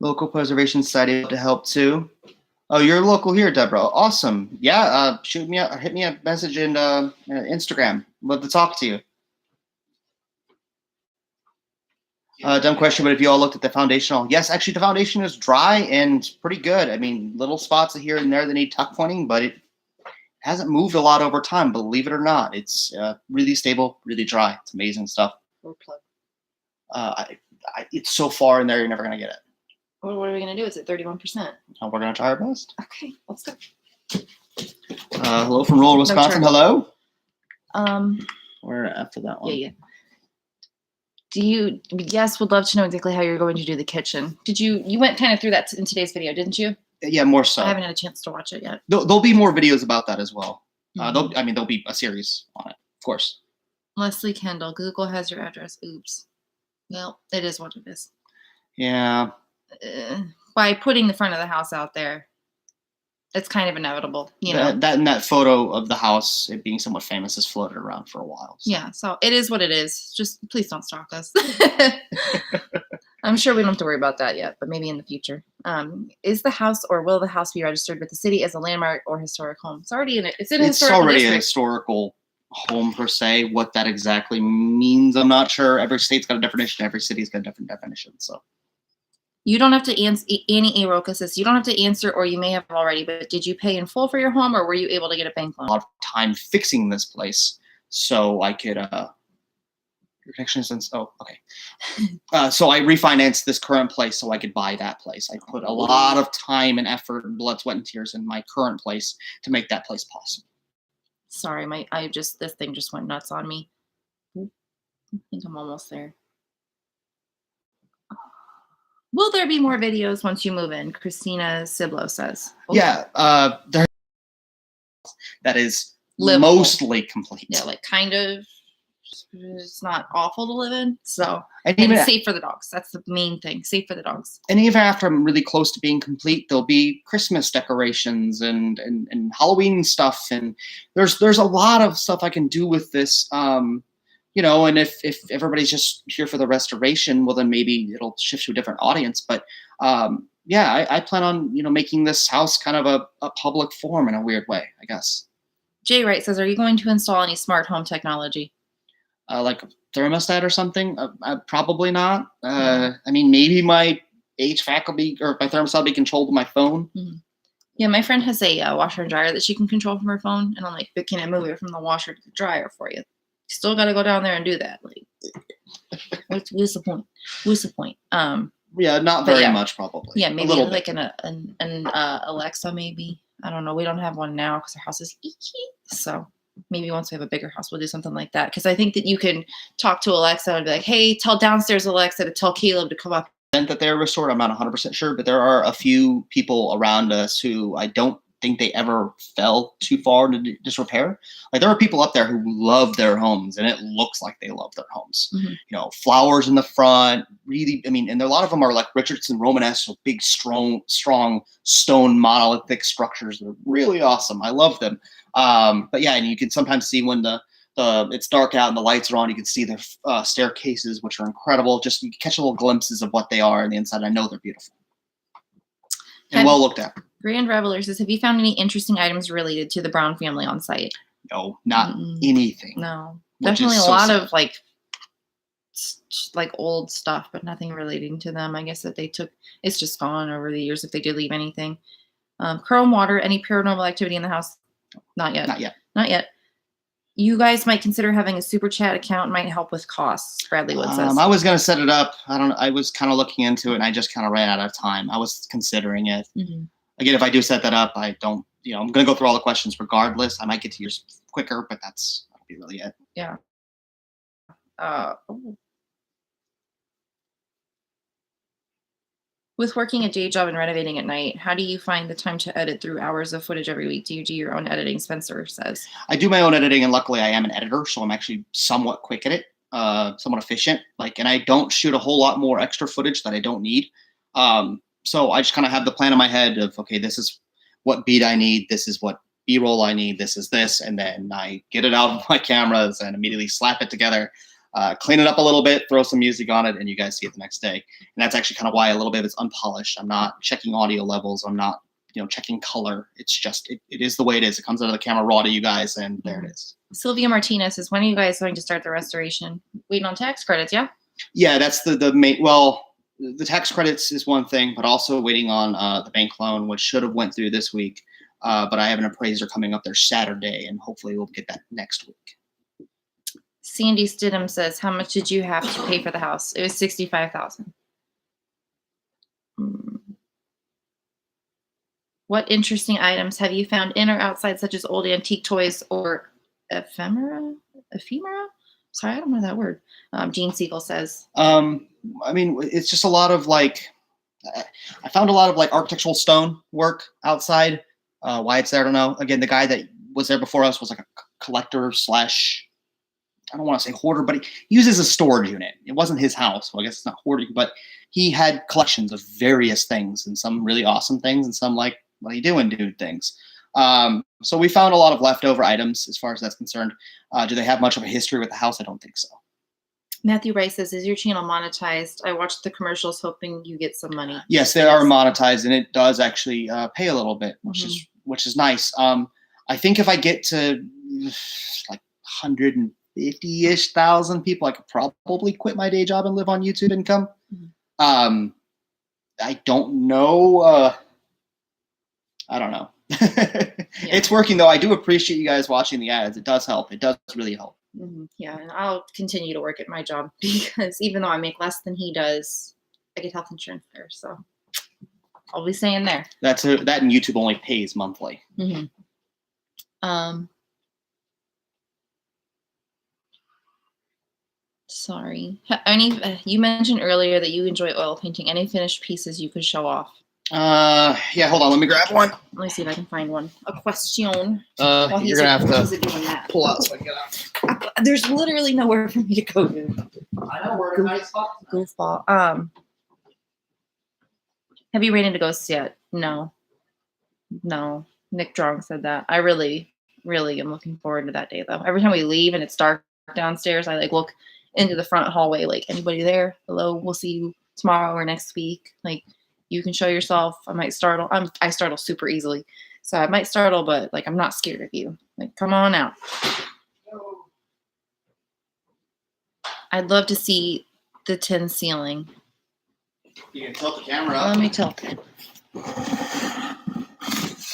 Local Preservation Society to help too. Oh, you're local here, Deborah. Awesome. Yeah, hit me a message in Instagram. Love to talk to you. Dumb question, but if you all looked at the foundational, yes, actually the foundation is dry and pretty good. I mean, little spots here and there that need tuck pointing, but it hasn't moved a lot over time, believe it or not. It's really stable, really dry. It's amazing stuff. Or plug. It's so far in there, you're never going to get it. What are we gonna do? Is it 31%? We're going to try our best. Okay, let's go. Hello from Roller, Wisconsin. turn. Hello. Um, We're after that one. yeah. Yes, would love to know exactly how you're going to do the kitchen. You went kind of through that in today's video, didn't you? Yeah, more so. I haven't had a chance to watch it yet. There'll be more videos about that as well. Mhm. There'll be a series on it, of course. Leslie Kendall, Google has your address. Oops. Well, it is what it is. Yeah. By putting the front of the house out there, it's kind of inevitable, you know. That photo of the house, it being somewhat famous, has floated around for a while. So. Yeah, so it is what it is. Just please don't stalk us. I'm sure we don't have to worry about that yet, but maybe in the future. Is the house or will the house be registered with the city as a landmark or historic home? It's already in it. It's in a historical already a district. historical home per se. What that exactly means, I'm not sure. Every state's got a definition. Every city's got a different definition. So. You don't have to answer. Annie A. Roca says you don't have to answer, or you may have already. But did you pay in full for your home, or were you able to get a bank loan? A lot of time fixing this place, so I could. Your connection is oh okay. So I refinanced this current place so I could buy that place. I put a lot of time and effort and blood, sweat, and tears in my current place to make that place possible. Sorry, this thing just went nuts on me. I think I'm almost there. Will there be more videos once you move in? Christina Ciblo says. Oh. Yeah, that is livable. Mostly complete. Yeah, like kind of. It's not awful to live in, so and it's safe for the dogs. That's the main thing. Safe for the dogs. And even after I'm really close to being complete, there'll be Christmas decorations and Halloween stuff, and there's a lot of stuff I can do with this. You know, and if everybody's just here for the restoration, well, then maybe it'll shift to a different audience. But yeah, I plan on making this house kind of a public forum in a weird way, I guess. Jay Wright says, "Are you going to install any smart home technology?" Like a thermostat or something? Probably not. I mean, maybe my HVAC will be, or my thermostat will be controlled with my phone. Mm-hmm. Yeah, my friend has a washer and dryer that she can control from her phone, and I'm like, but can I move it from the washer to the dryer for you? Still got to go down there and do that. Like, what's the point? What's the point? Yeah, not very much, probably. Yeah, maybe like an Alexa, maybe. I don't know. We don't have one now because our house is so. Maybe once we have a bigger house, we'll do something like that. Because I think that you can talk to Alexa and be like, hey, tell downstairs Alexa to tell Caleb to come up. That they're restored, I'm not 100% sure, but there are a few people around us who I don't think they ever fell too far to disrepair. Like, there are people up there who love their homes, and it looks like they love their homes. Mm-hmm. Flowers in the front, really, I mean, and a lot of them are like Richardson Romanesque, so big, strong stone monolithic structures. They're really awesome. I love them. But yeah, and you can sometimes see when it's dark out and the lights are on, you can see their staircases, which are incredible. Just you catch little glimpses of what they are on the inside. I know they're beautiful and well looked at. Grand Reveler says, have you found any interesting items related to the Brown family on site? No, not anything. No, definitely a lot of like old stuff, but nothing relating to them. I guess that they took, it's just gone over the years if they did leave anything. Chrome Water, any paranormal activity in the house? Not yet. Not yet. You guys might consider having a super chat account. Might help with costs. Bradley Wood says. I was going to set it up. I was kind of looking into it, and I just kind of ran out of time. I was considering it. Mm-hmm. Again, if I do set that up, I don't. I'm going to go through all the questions regardless. I might get to yours quicker, but that'll be really it. Yeah. With working a day job and renovating at night, how do you find the time to edit through hours of footage every week? Do you do your own editing? Spencer says. I do my own editing, and luckily I am an editor, so I'm actually somewhat quick at it, somewhat efficient. And I don't shoot a whole lot more extra footage that I don't need. So I just kind of have the plan in my head of, okay, this is what beat I need, this is what B-roll I need, this is this, and then I get it out of my cameras and immediately slap it together. Clean it up a little bit, throw some music on it, and you guys see it the next day. And that's actually kind of why a little bit of it's unpolished. I'm not checking audio levels. I'm not, checking color. It's just, it is the way it is. It comes out of the camera raw to you guys, and there it is. Sylvia Martinez says, when are you guys going to start the restoration? Waiting on tax credits, yeah? Yeah, that's the main. Well, the tax credits is one thing, but also waiting on the bank loan, which should have went through this week. But I have an appraiser coming up there Saturday, and hopefully we'll get that next week. Sandy Stidham says, "How much did you have to pay for the house?" It was $65,000. What interesting items have you found in or outside, such as old antique toys or ephemera? Ephemera? Sorry, I don't know that word. Gene Siegel says. I mean, it's just a lot of like. I found a lot of like architectural stone work outside. Why it's there, I don't know. Again, the guy that was there before us was like a collector slash. I don't want to say hoarder, but he uses a storage unit. It wasn't his house, so I guess it's not hoarding, but he had collections of various things and some really awesome things and some like, what are you doing, dude things. So we found a lot of leftover items as far as that's concerned. Do they have much of a history with the house? I don't think so. Matthew Rice says, "Is your channel monetized? I watched the commercials hoping you get some money." Yes, they are monetized, and it does actually pay a little bit, which is nice. I think if I get to like 150-ish thousand people, I could probably quit my day job and live on YouTube income. I don't know. I don't know. It's working though. I do appreciate you guys watching the ads. It does help. It does really help. Yeah, and I'll continue to work at my job because even though I make less than he does, I get health insurance there. So I'll be staying there. That and YouTube only pays monthly. Sorry. You mentioned earlier that you enjoy oil painting. Any finished pieces you could show off? Yeah, hold on. Let me grab one. Let me see if I can find one. A question. You're gonna have to pull out so I can get out. There's literally nowhere for me to go to. I know we're in a nice spot. Goofball. Have you ran into ghosts yet? No. Nick Drong said that. I really, really am looking forward to that day though. Every time we leave and it's dark downstairs, I like look into the front hallway, like, anybody there? Hello, we'll see you tomorrow or next week. Like, you can show yourself. I might startle. I startle super easily. So I might startle, but like, I'm not scared of you. Like, come on out. I'd love to see the tin ceiling. You can tilt the camera up. Let me tilt it.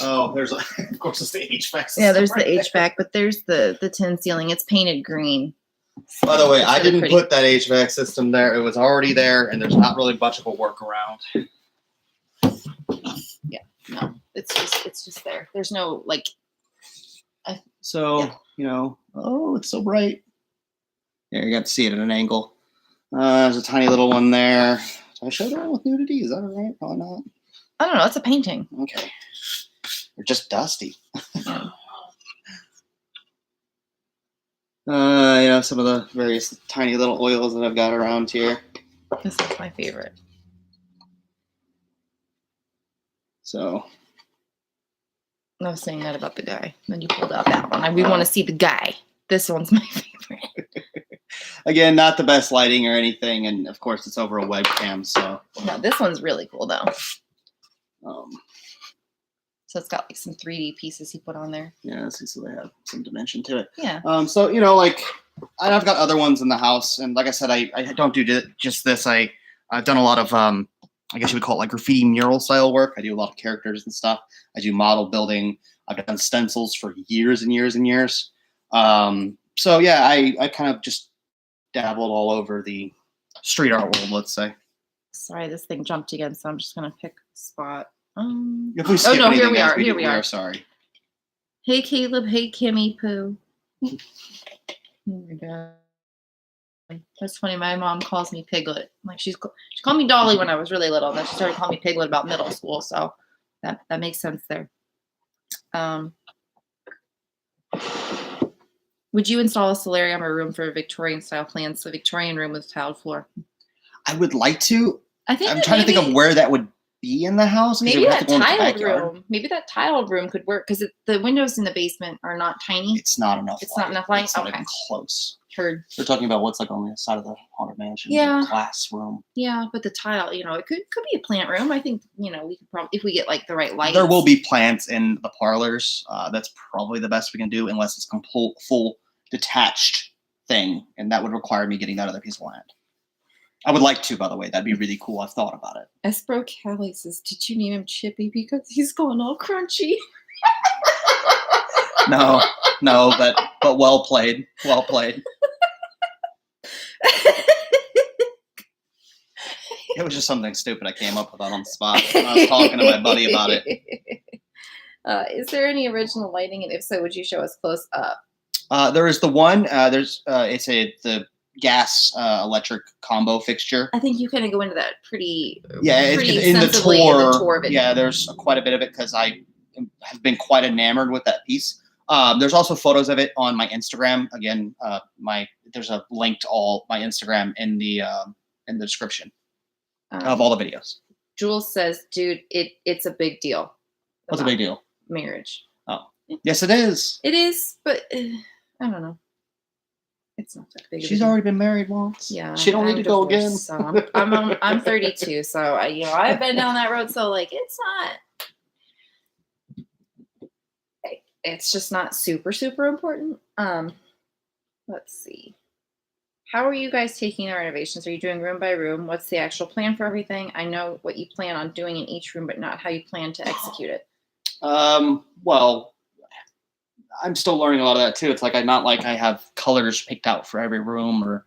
Oh, there's of course it's the HVAC system. Yeah, there's the HVAC, but there's the tin ceiling. It's painted green. By the way, It's I really didn't pretty. put that HVAC system there. It was already there, and there's not really much of a workaround. No, it's just there. There's no like. So, Yeah. Oh, it's so bright. There, you got to see it at an angle. There's a tiny little one there. Did I show the one with nudity? Is that all right? Probably not. I don't know. It's a painting. Okay. They're just dusty. Some of the various tiny little oils that I've got around here. This is my favorite. So. I was saying that about the guy. Then you pulled out that one. We want to see the guy. This one's my favorite. Again, not the best lighting or anything, and of course it's over a webcam, so. No, this one's really cool though. So it's got like some 3D pieces he put on there. Yeah, so they have some dimension to it. Yeah. So like I've got other ones in the house, and like I said, I don't do just this. I've done a lot of I guess you would call it like graffiti mural style work. I do a lot of characters and stuff. I do model building. I've done stencils for years and years and years. So yeah, I kind of just dabbled all over the street art world, let's say. Sorry, this thing jumped again, so I'm just gonna pick a spot. If we skip no, here anything, we guys, are. Here we are. Sorry. Hey Caleb, hey Kimmy Poo. Oh my god. That's funny. My mom calls me Piglet. Like she called me Dolly when I was really little. Then she started calling me Piglet about middle school. So that makes sense there. Would you install a solarium or room for a Victorian style plan? So Victorian room with tiled floor. I would like to. I think I'm trying to think of where that would be in the house. Maybe that tiled room. Maybe that tiled room could work because the windows in the basement are not tiny. It's not enough. It's not enough light. It's not okay. even close. Heard. We're talking about what's like on the side of the haunted mansion. Yeah. Classroom. Yeah, but the tile, it could be a plant room. I think, we could probably, if we get like the right light. There will be plants in the parlors. That's probably the best we can do, unless it's full detached thing, and that would require me getting that other piece of land. I would like to, by the way. That'd be really cool. I've thought about it. Espro Callie says, "Did you name him Chippy because he's going all crunchy?" No, but well played. Well played. It was just something stupid I came up with on the spot. I was talking to my buddy about it. Is there any original lighting, and if so, would you show us close up? There is the one. It's the gas electric combo fixture. I think you kind of go into that pretty Pretty in the tour. Yeah, there's quite a bit of it because I have been quite enamored with that piece. There's also photos of it on my Instagram. Again, there's a link to all my Instagram in the description of all the videos. Jules says, "Dude, it's a big deal." What's a big deal? Marriage. Oh, yes, it is. It is, but I don't know. It's not that big. She's already been married once. Yeah, she don't need to go again. So I'm 32, so I've been down that road. So like, it's not. It's just not super important. Let's see. How are you guys taking the renovations? Are you doing room by room? What's the actual plan for everything? I know what you plan on doing in each room, but not how you plan to execute it. Well, I'm still learning a lot of that too. It's like I'm not like I have colors picked out for every room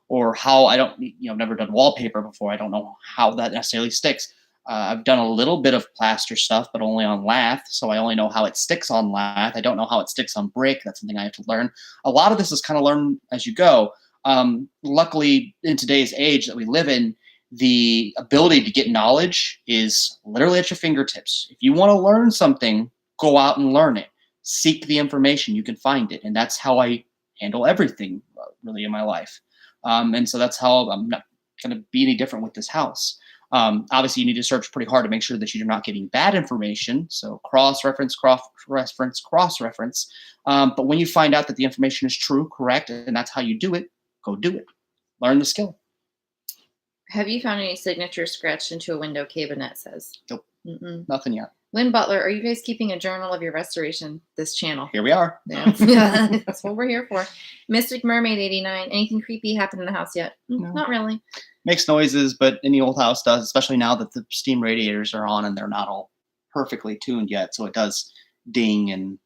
or how I don't, I've never done wallpaper before. I don't know how that necessarily sticks. I've done a little bit of plaster stuff, but only on lath. So I only know how it sticks on lath. I don't know how it sticks on brick. That's something I have to learn. A lot of this is kind of learn as you go. Luckily, in today's age that we live in, the ability to get knowledge is literally at your fingertips. If you want to learn something, go out and learn it. Seek the information. You can find it. And that's how I handle everything really in my life. And so that's how I'm not going to be any different with this house. Obviously, you need to search pretty hard to make sure that you're not getting bad information. So cross-reference. But when you find out that the information is true, correct, and that's how you do it, go do it. Learn the skill. Have you found any signatures scratched into a window, Cabinet says? Nope. Nothing yet. Lynn Butler, are you guys keeping a journal of your restoration? This channel. Here we are. Yeah, that's what we're here for. Mystic Mermaid 89. Anything creepy happened in the house yet? No. Not really. Makes noises, but any old house does, especially now that the steam radiators are on and they're not all perfectly tuned yet. So it does ding and,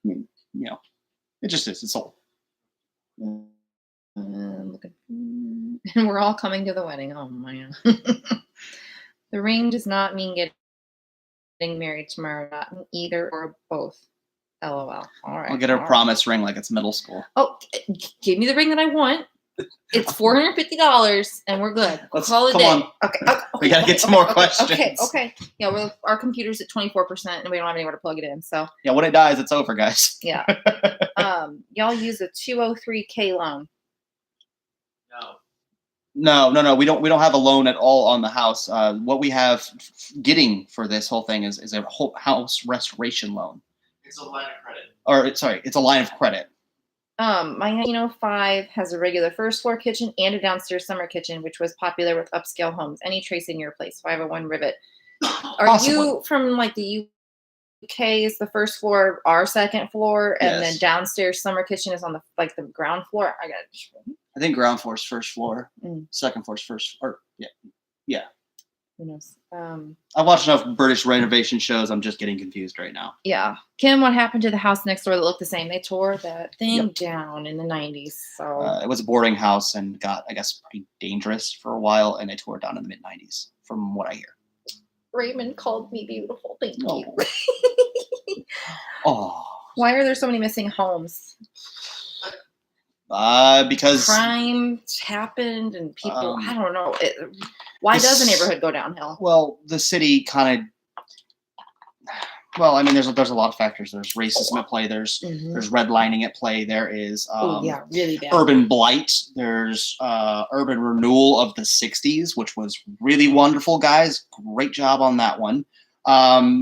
it just is. It's old. And we're all coming to the wedding. Oh, man. The ring does not mean getting married tomorrow. Not either or both. LOL. All right. I'll get her a promise ring like it's middle school. Oh, give me the ring that I want. It's $450 and we're good. Call it a day. On. Okay. We gotta get some more questions. Okay. Yeah, our computer's at 24% and we don't have anywhere to plug it in. So yeah, when it dies, it's over, guys. Yeah. Y'all use a 203K loan. No. We don't have a loan at all on the house. What we have getting for this whole thing is a whole house restoration loan. It's a line of credit. It's a line of credit. My 1905 has a regular first floor kitchen and a downstairs summer kitchen, which was popular with upscale homes. Any trace in your place? 501 Rivet. Are you from like the UK? Is the first floor our second floor, and then downstairs summer kitchen is on the ground floor? I think ground floor is first floor. Second floor is first. Yeah. Who knows? I watched enough British renovation shows. I'm just getting confused right now. Yeah. Kim, what happened to the house next door that looked the same? They tore that thing down in the 90s. So it was a boarding house and got, I guess, pretty dangerous for a while, and they tore it down in the mid 90s, from what I hear. Raymond called me beautiful. Thank you. Oh. Why are there so many missing homes? Because crime happened and people, I don't know. Why does a neighborhood go downhill? Well, the city kind of, there's a lot of factors. There's racism at play. There's redlining at play. There is really bad urban blight. There's urban renewal of the 60s, which was really wonderful, guys. Great job on that one.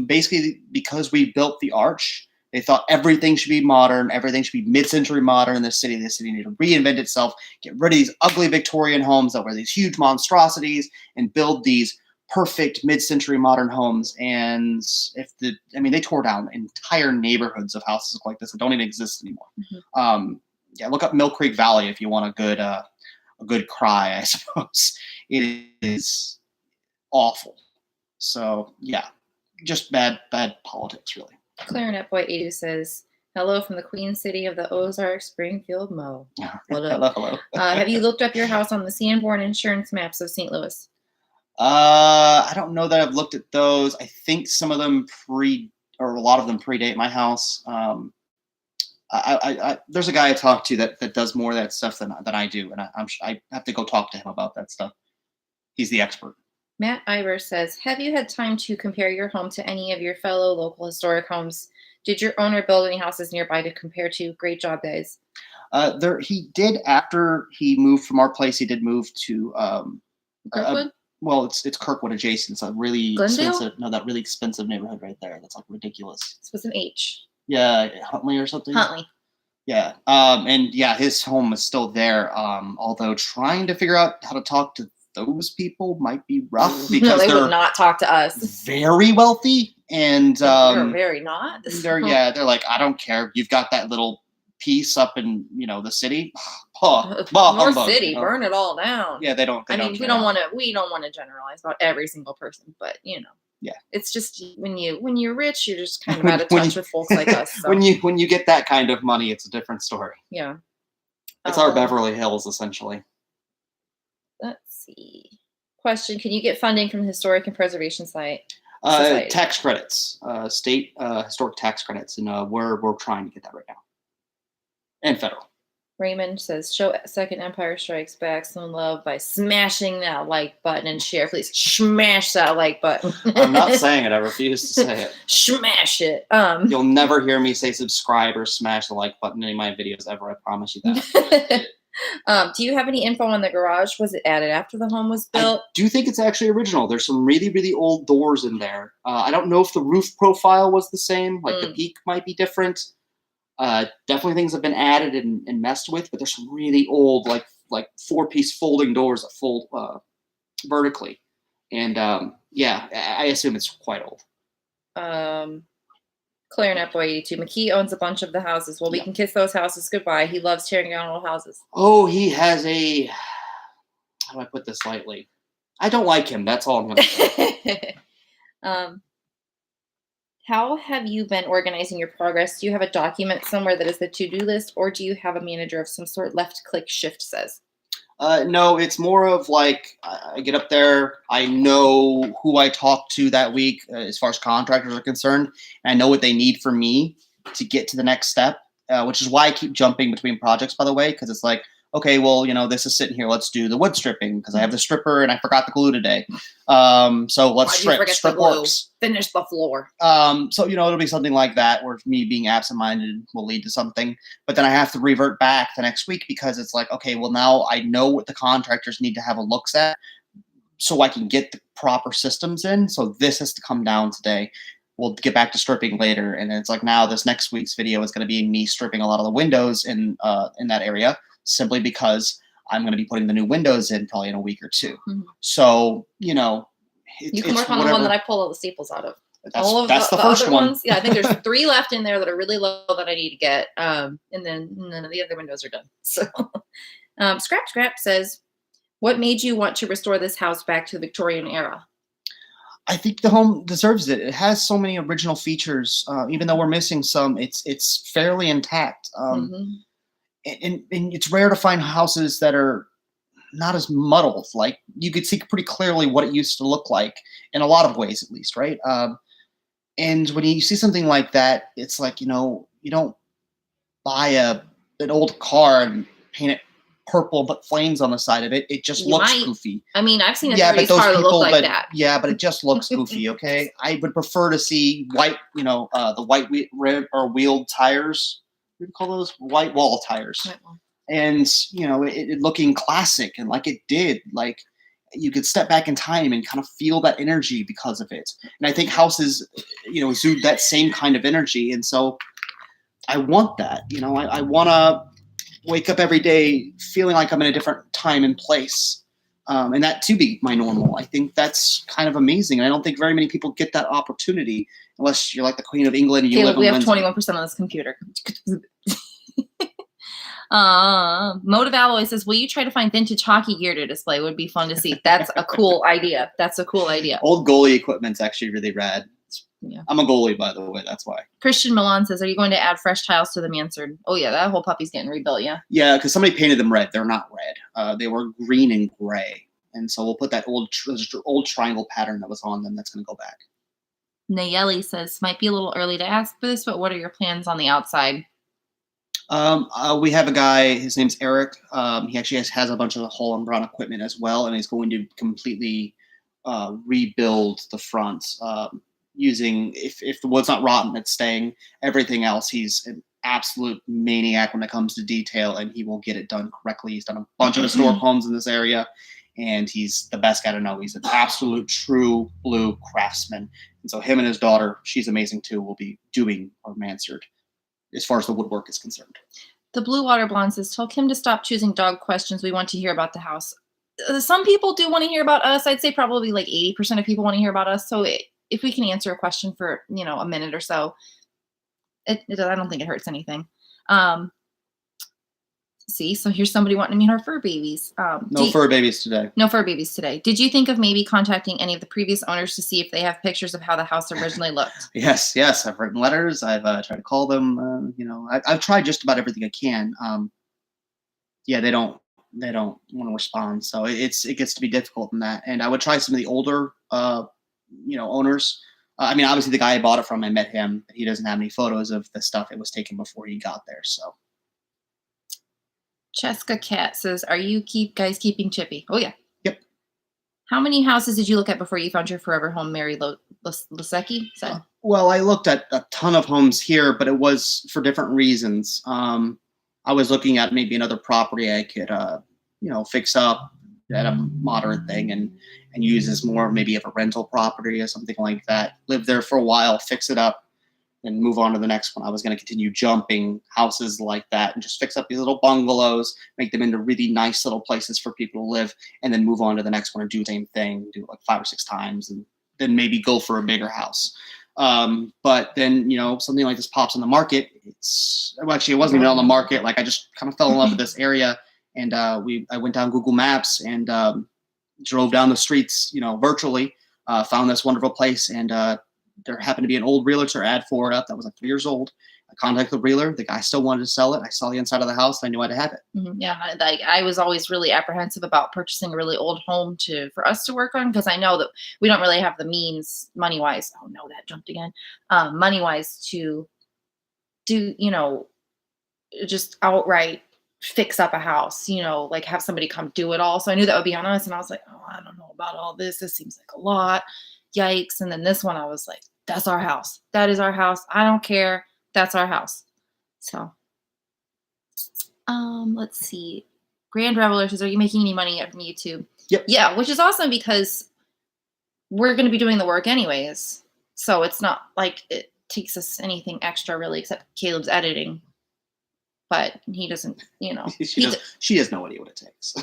Basically, because we built the arch, they thought everything should be modern. Everything should be mid-century modern in the city. The city needed to reinvent itself, get rid of these ugly Victorian homes that were these huge monstrosities, and build these perfect mid-century modern homes. And they tore down entire neighborhoods of houses like this that don't even exist anymore. Look up Mill Creek Valley if you want a good a good cry, I suppose. It is awful. So yeah, just bad politics, really. Clarinet Boy 82 says, hello from the Queen City of the Ozarks, Springfield, Mo. What up? Hello. Have you looked up your house on the Sanborn insurance maps of St. Louis? I don't know that I've looked at those. I think some of them or a lot of them predate my house. There's a guy I talk to that does more of that stuff than I do, and I have to go talk to him about that stuff. He's the expert. Matt Iver says, have you had time to compare your home to any of your fellow local historic homes? Did your owner build any houses nearby to compare to? Great job, guys. He did, after he moved from our place, he did move to Kirkwood? well, it's Kirkwood adjacent. It's a really Glendale? expensive, no, that really expensive neighborhood right there. That's like ridiculous. This was an H. Yeah, Huntley or something. Huntley. Yeah. And yeah, his home is still there. Although trying to figure out how to talk to those people might be rough because No, they they're would not talk to us. very wealthy and They're very not. they're like, I don't care. You've got that little piece up in the city. North humbug, City, burn it all down. Yeah, they don't. I mean, we don't want to generalize about every single person, but yeah, it's just when you're rich, you're just kind of out of touch with folks like us. So. when you get that kind of money, it's a different story. Yeah, it's our Beverly Hills essentially. Let's see. Question: can you get funding from the Historic and Preservation Society? Tax credits, state historic tax credits, and we're trying to get that right now, and federal. Raymond says, show Second Empire Strikes Back some love by smashing that like button and share. Please smash that like button. I'm not saying it. I refuse to say it. Smash it. You'll never hear me say subscribe or smash the like button in any of my videos ever. I promise you that. Do you have any info on the garage? Was it added after the home was built? I do think it's actually original. There's some really, really old doors in there. I don't know if the roof profile was the same. Like the peak might be different. Definitely things have been added and messed with, but there's some really old, like 4-piece folding doors that fold vertically. And yeah, I assume it's quite old. Clarinet Boy 82. McKee owns a bunch of the houses. Well, we can kiss those houses goodbye. He loves tearing down old houses. Oh, he has a, how do I put this lightly? I don't like him. That's all I'm going to say. How have you been organizing your progress? Do you have a document somewhere that is the to-do list, or do you have a manager of some sort? Left click shift says. No, it's more of like I get up there, I know who I talk to that week as far as contractors are concerned, and I know what they need from me to get to the next step, which is why I keep jumping between projects, by the way, because it's like, okay, well, this is sitting here. Let's do the wood stripping because I have the stripper and I forgot the glue today. So let's strip. Strip works. Finish the floor. So it'll be something like that where me being absent-minded will lead to something. But then I have to revert back the next week because it's like, okay, well, now I know what the contractors need to have a looks at so I can get the proper systems in. So this has to come down today. We'll get back to stripping later. And it's like now this next week's video is going to be me stripping a lot of the windows in that area, simply because I'm going to be putting the new windows in probably in a week or two. Mm-hmm. So, you can work on the one that I pull all the staples out of. That's the first one. Ones, yeah, I think there's 3 left in there that are really low that I need to get. And then none of the other windows are done. So Scrap says, what made you want to restore this house back to the Victorian era? I think the home deserves it. It has so many original features. Even though we're missing some, it's fairly intact. And it's rare to find houses that are not as muddled. Like you could see pretty clearly what it used to look like in a lot of ways, at least, right? And when you see something like that, it's like, you don't buy an old car and paint it purple and put flames on the side of it. It just looks goofy. I mean, I've seen a car that look like that. Yeah, but it just looks goofy. Okay, I would prefer to see white, the white wheeled tires. We call those white wall tires, and it looking classic and like it did. Like you could step back in time and kind of feel that energy because of it. And I think houses, exude that same kind of energy, and so I want that. I want to wake up every day feeling like I'm in a different time and place, and that to be my normal. I think that's kind of amazing. And I don't think very many people get that opportunity unless you're like the Queen of England and you live in we have Windsor. 21% on this computer. Motive Alloy says, will you try to find vintage hockey gear to display? Would be fun to see. That's a cool idea. That's a cool idea. Old goalie equipment's actually really rad. Yeah. I'm a goalie, by the way. That's why. Christian Milan says, are you going to add fresh tiles to the mansard? Oh, yeah. That whole puppy's getting rebuilt. Yeah. Yeah, because somebody painted them red. They're not red. They were green and gray. And so we'll put that old triangle pattern that was on them. That's going to go back. Nayeli says, might be a little early to ask for this, but what are your plans on the outside? We have a guy, his name's Eric. He actually has a bunch of Hull and Brown equipment as well, and he's going to completely rebuild the front using, if the wood's not rotten, it's staying. Everything else, he's an absolute maniac when it comes to detail, and he will get it done correctly. He's done a bunch of historic homes in this area, and he's the best guy to know. He's an absolute true blue craftsman. And so him and his daughter, she's amazing too, will be doing our mansard as far as the woodwork is concerned. The Blue Water Blonde says, tell Kim to stop choosing dog questions. We want to hear about the house. Some people do want to hear about us. I'd say probably like 80% of people want to hear about us. So if we can answer a question for, a minute or so, I don't think it hurts anything. See, so here's somebody wanting to meet our fur babies. No fur babies today. No fur babies today. Did you think of maybe contacting any of the previous owners to see if they have pictures of how the house originally looked? Yes. I've written letters. I've tried to call them. I've tried just about everything I can. Yeah, they don't want to respond. So it gets to be difficult in that. And I would try some of the older, owners. Obviously the guy I bought it from, I met him. He doesn't have any photos of the stuff that was taken before he got there. So. Cheska Cat says, are you guys keeping Chippy? Oh, yeah. Yep. How many houses did you look at before you found your forever home, Mary Lasecki said? Well, I looked at a ton of homes here, but it was for different reasons. I was looking at maybe another property I could, fix up at a moderate thing and use as more maybe of a rental property or something like that. Live there for a while, fix it up, and move on to the next one. I was going to continue jumping houses like that and just fix up these little bungalows, make them into really nice little places for people to live, and then move on to the next one and do the same thing, do it like 5 or 6 times, and then maybe go for a bigger house. But then, something like this pops on the market. It wasn't even on the market. Like I just kind of fell in love with this area, and I went down Google Maps and drove down the streets, virtually, found this wonderful place, and there happened to be an old realtor ad for it up that was like 3 years old. I contacted the realtor. The guy still wanted to sell it. I saw the inside of the house. I knew I'd have it. Mm-hmm. Yeah, I was always really apprehensive about purchasing a really old home for us to work on, because I know that we don't really have the means money-wise. Oh no, that jumped again. Money-wise to do, just outright fix up a house, like have somebody come do it all. So I knew that would be on us, and I was like, oh, I don't know about all this. This seems like a lot. Yikes. And then this one, I was like, that's our house. That is our house. I don't care. That's our house. So, let's see. Grand Reveler says, are you making any money yet from YouTube? Yep. Yeah, which is awesome because we're going to be doing the work anyways. So it's not like it takes us anything extra really, except Caleb's editing. But he doesn't, she has no idea what it takes.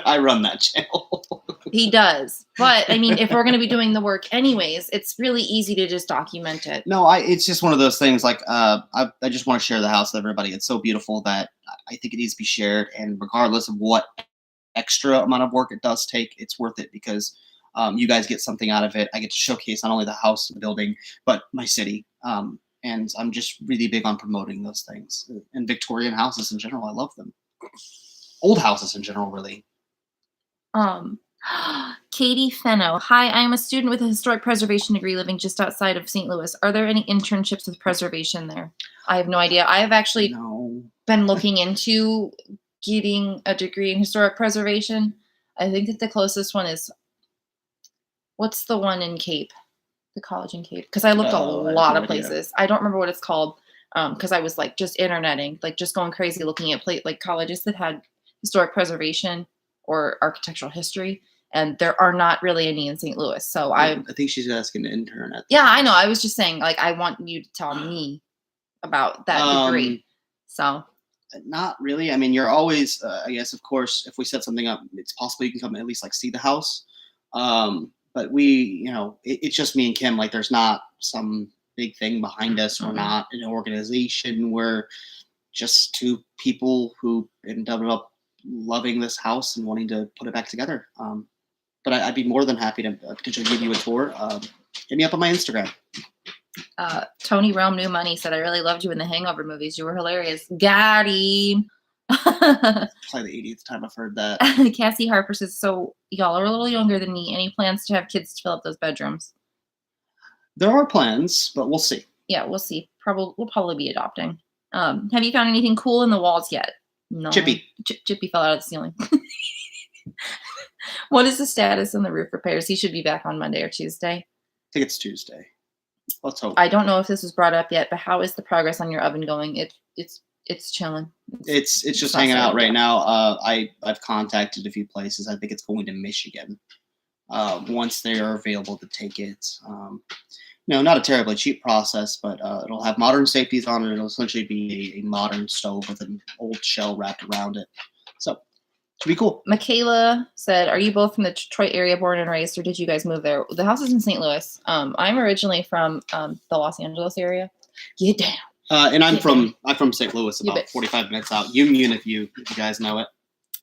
I run that channel. He does. But if we're going to be doing the work anyways, it's really easy to just document it. No, it's just one of those things. Like, I just want to share the house with everybody. It's so beautiful that I think it needs to be shared. And regardless of what extra amount of work it does take, it's worth it because you guys get something out of it. I get to showcase not only the house, the building, but my city. And I'm just really big on promoting those things. And Victorian houses in general, I love them. Old houses in general, really. Katie Fenno. Hi, I am a student with a historic preservation degree living just outside of St. Louis. Are there any internships with preservation there? I have no idea. I have actually been looking into getting a degree in historic preservation. I think that the closest one is, what's the one in Cape? The college in Cape, because I looked a lot of places. I don't remember what it's called, because I was like just interneting, like just going crazy looking at like colleges that had historic preservation or architectural history, and there are not really any in St. Louis. So I think she's asking to intern at. Yeah, I know. I was just saying, like, I want you to tell me about that degree. So not really. You're always, I guess, of course, if we set something up, it's possible you can come and at least like see the house. But we, it's just me and Kim. Like, there's not some big thing behind us. We're not an organization. We're just two people who ended up loving this house and wanting to put it back together. But I'd be more than happy to potentially give you a tour. Hit me up on my Instagram. Tony Rome New Money said, I really loved you in the Hangover movies. You were hilarious. Got him. Probably the 80th time I've heard that. Cassie Harper says, so y'all are a little younger than me. Any plans to have kids to fill up those bedrooms? There are plans, but we'll see. Yeah, we'll see. We'll probably be adopting. Have you found anything cool in the walls yet? No. Chippy. Chippy fell out of the ceiling. What is the status on the roof repairs? He should be back on Monday or Tuesday. I think it's Tuesday. Let's hope. I don't know if this was brought up yet, but how is the progress on your oven going? It's chilling. It's just hanging out right now. I've contacted a few places. I think it's going to Michigan. Once they are available to take it. No, not a terribly cheap process, but it'll have modern safeties on it. It'll essentially be a modern stove with an old shell wrapped around it. So should be cool. Michaela said, are you both from the Detroit area, born and raised, or did you guys move there? The house is in St. Louis. I'm originally from the Los Angeles area. Get down. And I'm from St. Louis, about 45 minutes out. Union, if you guys know it.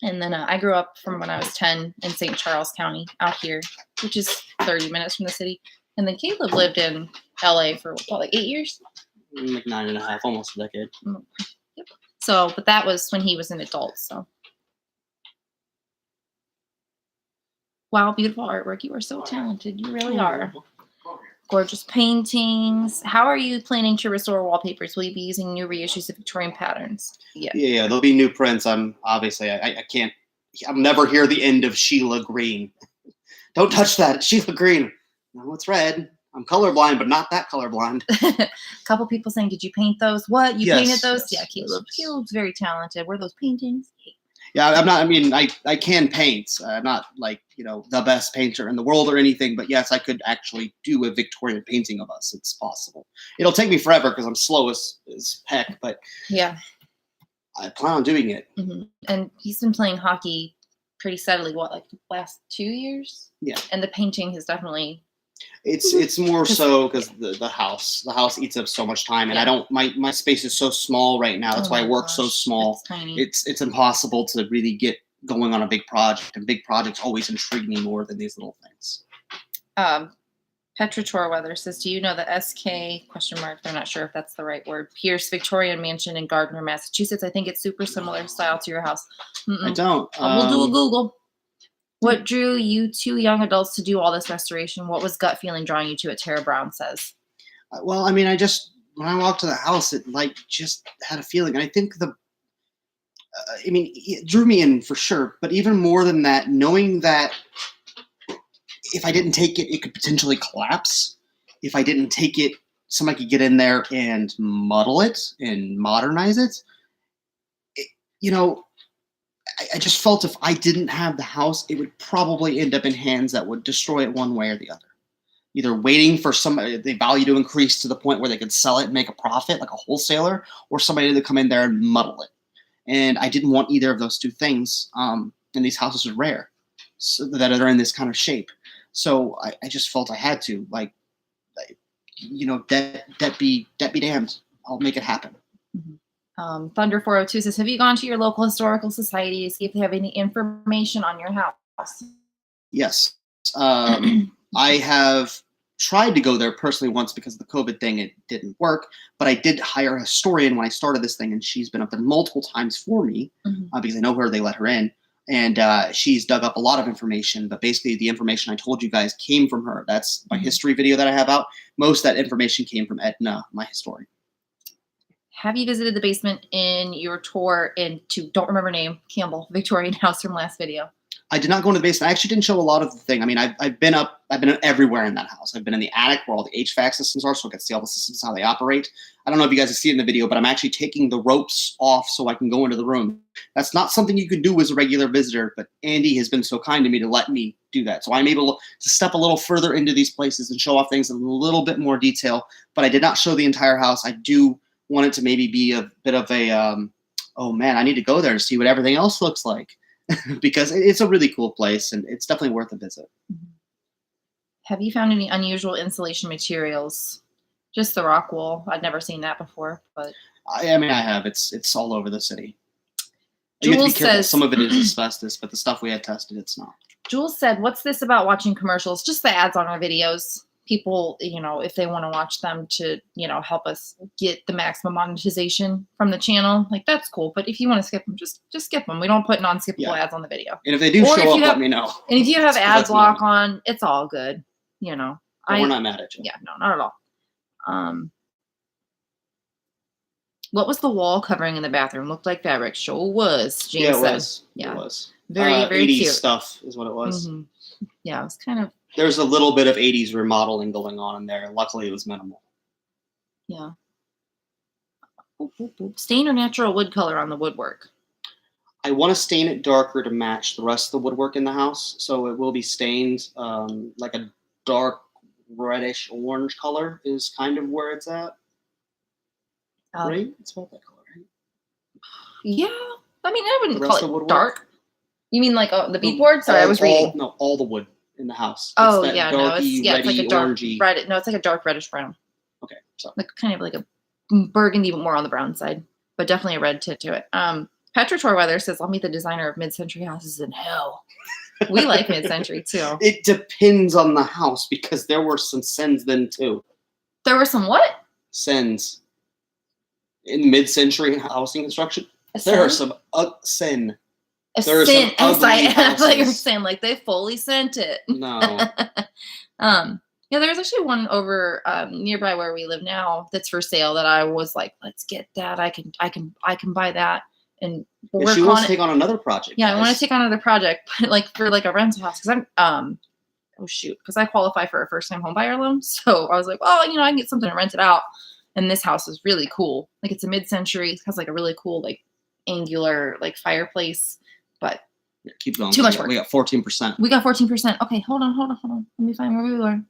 And then I grew up from when I was 10 in St. Charles County out here, which is 30 minutes from the city. And then Caleb lived in LA for like 8 years? Like 9.5, almost a decade. Yep. So, but that was when he was an adult. So, wow, beautiful artwork. You are so talented. You really are. Gorgeous paintings. How are you planning to restore wallpapers? Will you be using new reissues of Victorian patterns? Yeah, there'll be new prints. I can't. I'll never hear the end of Sheila Green. Don't touch that, Sheila Green. No, it's red. I'm colorblind, but not that colorblind. A couple people saying, "Did you paint those? What you painted those?" Yes, yeah, Caleb's very talented. Were those paintings? Yeah, I'm not. I mean, I can paint. I'm not like the best painter in the world or anything, but yes, I could actually do a Victorian painting of us. It's possible. It'll take me forever because I'm slow as heck, but yeah, I plan on doing it. Mm-hmm. And he's been playing hockey pretty steadily. What, like the last 2 years? Yeah. And the painting has definitely. It's more so because the house eats up so much time, and I don't. My space is so small right now. That's why I work so small. It's tiny. It's impossible to really get going on a big project, and big projects always intrigue me more than these little things. Petra Chorweather says, do you know the SK ? They're not sure if that's the right word. Pierce Victorian Mansion in Gardner, Massachusetts. I think it's super similar style to your house. I don't. We'll do a Google. What drew you two young adults to do all this restoration? What was gut feeling drawing you to it? Tara Brown says. Well, I mean, when I walked to the house, it just had a feeling. And I think it drew me in for sure. But even more than that, knowing that if I didn't take it, it could potentially collapse. If I didn't take it, somebody could get in there and muddle it and modernize it. I just felt if I didn't have the house, it would probably end up in hands that would destroy it one way or the other. Either waiting for the value to increase to the point where they could sell it and make a profit, like a wholesaler, or somebody to come in there and muddle it. And I didn't want either of those two things. And these houses are rare, so that are in this kind of shape. So I just felt I had to, debt be damned. I'll make it happen. Mm-hmm. Thunder 402 says, have you gone to your local historical society to see if they have any information on your house? Yes. I have tried to go there personally once because of the COVID thing. It didn't work, but I did hire a historian when I started this thing, and she's been up there multiple times for me because I know her, they let her in. And she's dug up a lot of information, but basically the information I told you guys came from her. That's my history video that I have out. Most of that information came from Edna, my historian. Have you visited the basement in your tour don't remember name, Campbell, Victorian house from last video? I did not go into the basement. I actually didn't show a lot of the thing. I mean, I've been everywhere in that house. I've been in the attic where all the HVAC systems are, so I can see all the systems, how they operate. I don't know if you guys have seen it in the video, but I'm actually taking the ropes off so I can go into the room. That's not something you can do as a regular visitor, but Andy has been so kind to me to let me do that. So I'm able to step a little further into these places and show off things in a little bit more detail, but I did not show the entire house. I do want it to maybe be a bit of a, oh man, I need to go there and see what everything else looks like. Because it's a really cool place and it's definitely worth a visit. Have you found any unusual insulation materials? Just the rock wool. I'd never seen that before, but I mean, I have. It's all over the city. You have to be Jules careful. says, Some of it is asbestos, but the stuff we had tested, it's not. Jules said, what's this about watching commercials? Just the ads on our videos. People, if they want to watch them to, help us get the maximum monetization from the channel, like that's cool. But if you want to skip them, just skip them. We don't put non-skippable ads on the video. And if they do Or if show up, you have- let me know. And if you have ad That's block normal. on, it's all good. But we're not mad at you. Yeah, no, not at all. What was the wall covering in the bathroom? Looked like fabric. Sure was. James Yeah, it said. was. Yeah. It was. Very, very 80s cute. stuff is what it was. Mhm. Yeah, it was kind of, There's a little bit of 80s remodeling going on in there. Luckily, it was minimal. yeah. Boop, boop, boop. Stain or natural wood color on the woodwork? I want to stain it darker to match the rest of the woodwork in the house. So it will be stained like a dark reddish orange color is kind of where it's at. Right? It's about that color, right? Yeah. I mean, I wouldn't The call rest of the it woodwork? dark. You mean like the beadboard? Sorry, I was reading. No, all the wood in the house. It's Oh, that yeah. No, darky, it's like a reddy, dark orangey. red. No, it's like a dark reddish brown. Okay, so Like kind of like a burgundy, but more on the brown side. But definitely a red tint to it. Patrick Torweather says, I'll meet the designer of mid-century houses in hell. We like mid-century too. it depends on the house because there were some sins then too. There were some what? Sins in mid-century housing construction. There are some sin. There are some ugly I thought you were houses. saying like they fully sent it. No. Yeah, there's actually one over nearby where we live now that's for sale that I was like, let's get that. I can buy that and Yeah, work she wants on to it. take on another project. Yeah, I want guys. to take on another project, but like for like a rental house because I'm because I qualify for a first time home buyer loan. So I was like, well, I can get something to rent it out. And this house is really cool. Like it's a mid-century. It has like a really cool like angular like fireplace. But Yeah, keep going. Too much work. We got 14%. we got 14%. Okay, hold on. Let me find where we were.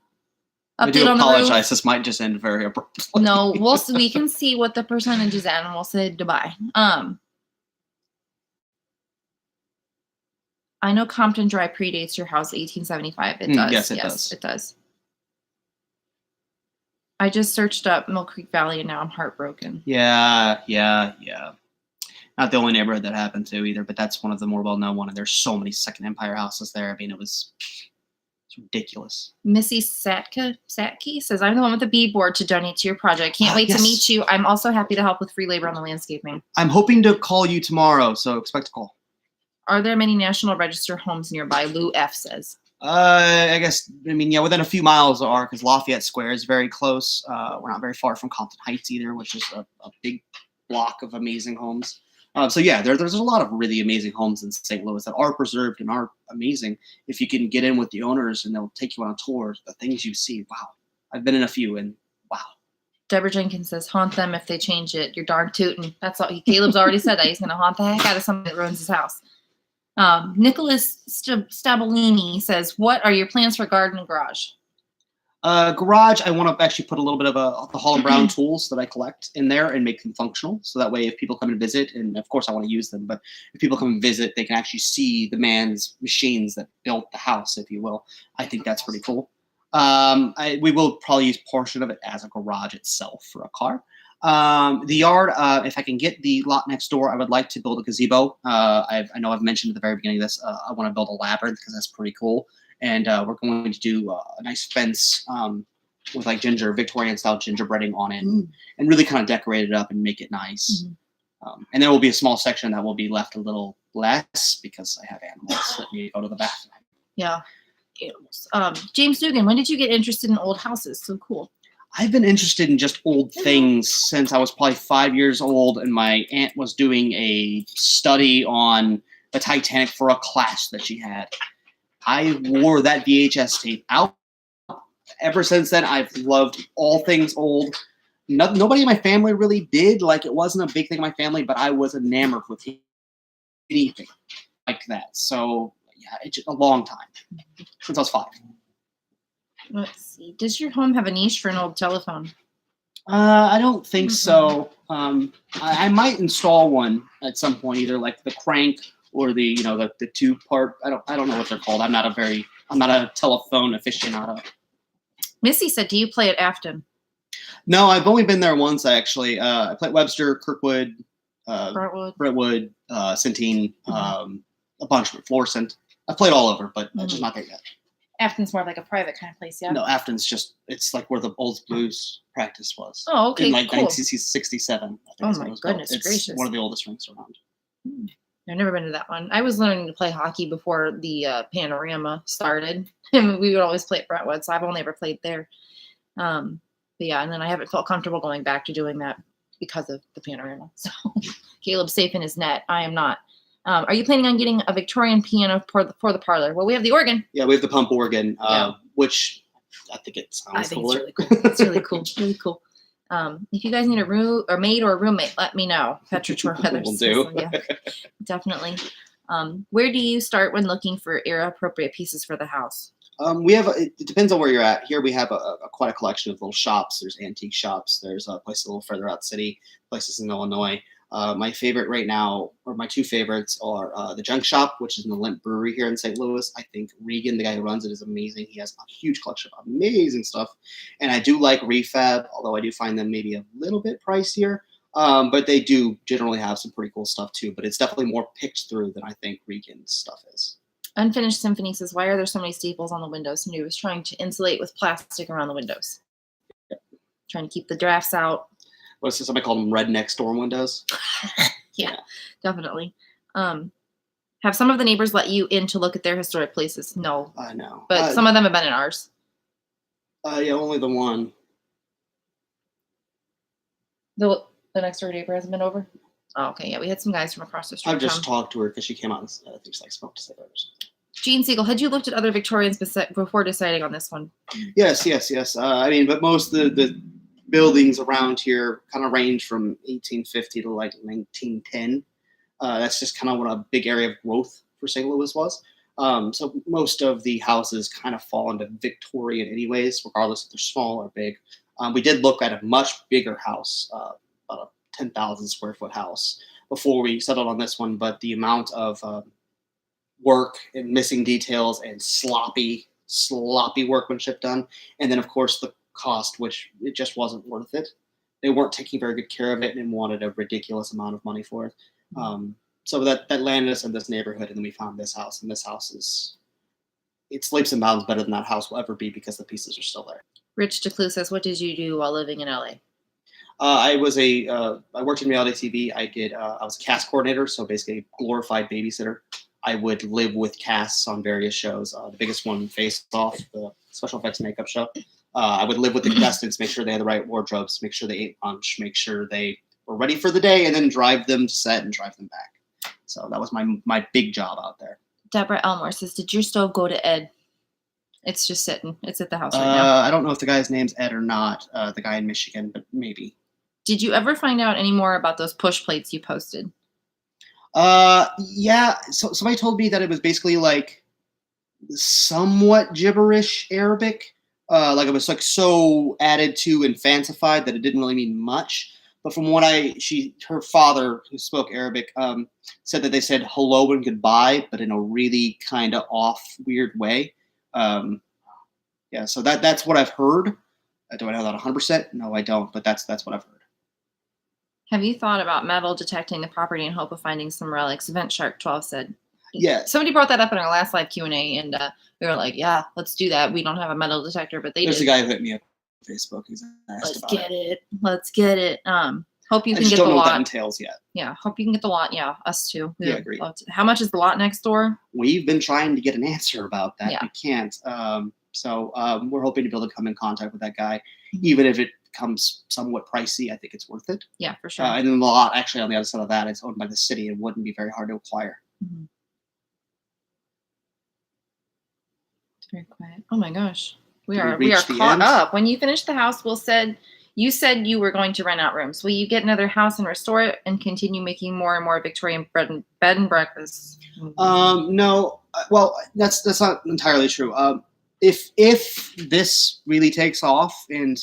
I do Update on the roof. apologize. This might just end very abruptly. No, we can see what the percentage is at, and we'll say goodbye. I know Compton Dry predates your house, 1875. It does. Yes, it does. It does. I just searched up Mill Creek Valley, and now I'm heartbroken. Yeah. Not the only neighborhood that happened to either, but that's one of the more well-known one. And there's so many Second Empire houses there. I mean, it's ridiculous. Missy Satke says, I'm the one with the beadboard to donate to your project. Can't wait Yes. to meet you. I'm also happy to help with free labor on the landscaping. I'm hoping to call you tomorrow, so expect a call. Are there many National Register homes nearby? Lou F says. Within a few miles are, because Lafayette Square is very close. We're not very far from Compton Heights either, which is a big block of amazing homes. There's a lot of really amazing homes in St. Louis that are preserved and are amazing. If you can get in with the owners and they'll take you on a tour, the things you see, wow. I've been in a few and wow. Deborah Jenkins says, haunt them if they change it. You're darn tootin'. That's all. Caleb's already said that. He's going to haunt the heck out of somebody that ruins his house. Nicholas Stabolini says, what are your plans for garden and garage? Garage, I want to actually put a little bit of the Holland Brown tools that I collect in there and make them functional. So that way if people come and visit, and of course I want to use them, but if people come and visit, they can actually see the man's machines that built the house, if you will. I think that's pretty cool. We will probably use a portion of it as a garage itself for a car. The yard, if I can get the lot next door, I would like to build a gazebo. I know I've mentioned at the very beginning of this, I want to build a labyrinth because that's pretty cool. And we're going to do a nice fence with like Victorian style gingerbreading on it and really kind of decorate it up and make it nice. And there will be a small section that will be left a little less because I have animals that need to go to the bathroom. Yeah. James Dugan, when did you get interested in old houses? So cool. I've been interested in just old things since I was probably 5 years old, and my aunt was doing a study on the Titanic for a class that she had. I wore that VHS tape out. Ever since then, I've loved all things old. Nobody in my family really did. Like, it wasn't a big thing in my family, but I was enamored with anything like that. So, yeah, it's a long time. Since I was 5. Let's see. Does your home have a niche for an old telephone? I don't think so. I might install one at some point, either like the crank or the the 2-part. I don't know what they're called. I'm not a telephone aficionado. Missy said, do you play at Afton? No, I've only been there once actually. I played Webster, Kirkwood, Brentwood. Brentwood, Centene, Mhm. a bunch of Florissant. I've played all over, but Mhm. just not there yet. Afton's more like a private kind of place, yeah. No, Afton's it's like where the old blues practice was. Oh, okay, In like cool. 1967, I think Oh is when my it was built. goodness It's gracious. one of the oldest rinks around. I've never been to that one. I was learning to play hockey before the panorama started, and we would always play at Brentwood. So I've only ever played there. But yeah, and then I haven't felt comfortable going back to doing that because of the panorama. So Caleb's safe in his net. I am not. Are you planning on getting a Victorian piano for the parlor? Well, we have the organ. Yeah, we have the pump organ, Yeah. which I think it sounds I think cooler. it's really cool. It's really cool. Really cool. If you guys need a room or maid or a roommate, let me know. Petrichor Weathers. Will do. Yeah, definitely. Where do you start when looking for era appropriate pieces for the house? We have. It depends on where you're at. Here we have quite a collection of little shops. There's antique shops. There's places a little further out the city, places in Illinois. My favorite right now, or my two favorites, are the Junk Shop, which is in the Limp Brewery here in St. Louis. I think Regan, the guy who runs it, is amazing. He has a huge collection of amazing stuff. And I do like Refab, although I do find them maybe a little bit pricier. But they do generally have some pretty cool stuff too. But it's definitely more picked through than I think Regan's stuff is. Unfinished Symphony says, why are there so many staples on the windows? And he was trying to insulate with plastic around the windows. Trying to keep the drafts out. What's this? Somebody called them redneck storm windows. Yeah, definitely. Have some of the neighbors let you in to look at their historic places? No, I know. but some of them have been in ours. Yeah, only the one. The next door neighbor hasn't been over? Oh, okay, yeah, we had some guys from across the street. I've just talked to her because she came out and I think she like smoked a cigarette or something. Gene Siegel, had you looked at other Victorians before deciding on this one? Yes. I mean, but most of the buildings around here kind of range from 1850 to like 1910. That's just kind of what a big area of growth for St. Louis was. So most of the houses kind of fall into Victorian anyways, regardless if they're small or big. We did look at a much bigger house, about a 10,000 square foot house before we settled on this one, but the amount of work and missing details and sloppy workmanship done, and then of course the cost, which it just wasn't worth it. They weren't taking very good care of it and wanted a ridiculous amount of money for it. So that landed us in this neighborhood, and then we found this house, and this house it's leaps and bounds better than that house will ever be because the pieces are still there. Rich DeClue says, what did you do while living in LA? I worked in reality TV. I was a cast coordinator, so basically a glorified babysitter. I would live with casts on various shows. The biggest one, Face Off, the special effects makeup show. I would live with the contestants, make sure they had the right wardrobes, make sure they ate lunch, make sure they were ready for the day, and then drive them to set and drive them back. So that was my big job out there. Deborah Elmore says, did your stove go to Ed? It's just sitting. It's at the house right now. I don't know if the guy's name's Ed or not, the guy in Michigan, but maybe. Did you ever find out any more about those push plates you posted? Yeah. So somebody told me that it was basically like somewhat gibberish Arabic. Like it was like so added to and fancified that it didn't really mean much. But from what her father, who spoke Arabic, said that they said hello and goodbye, but in a really kind of off, weird way. Yeah. So that's what I've heard. Do I know that 100%? No, I don't. But that's what I've heard. Have you thought about metal detecting the property in hope of finding some relics? Vent Shark 12 said. Yeah. Somebody brought that up in our last live Q&A, and we were like, yeah, let's do that. We don't have a metal detector, but There's did. a guy who hit me up on Facebook. He's asked Let's about get it. Let's get it. Hope you I can just get don't the know what that lot. entails yet. Yeah, hope you can get the lot. Yeah, us too. Yeah, agreed. How much is the lot next door? We've been trying to get an answer about that. Yeah. We can't. So we're hoping to be able to come in contact with that guy, even if it becomes somewhat pricey. I think it's worth it. Yeah, for sure. And then the lot, actually, on the other side of that, it's owned by the city and wouldn't be very hard to acquire. Mm-hmm. It's very quiet. Oh my gosh, we are caught up. When you finish the house, you said you were going to rent out rooms. Will you get another house and restore it and continue making more and more Victorian bed and breakfasts? No. Well, that's not entirely true. If this really takes off and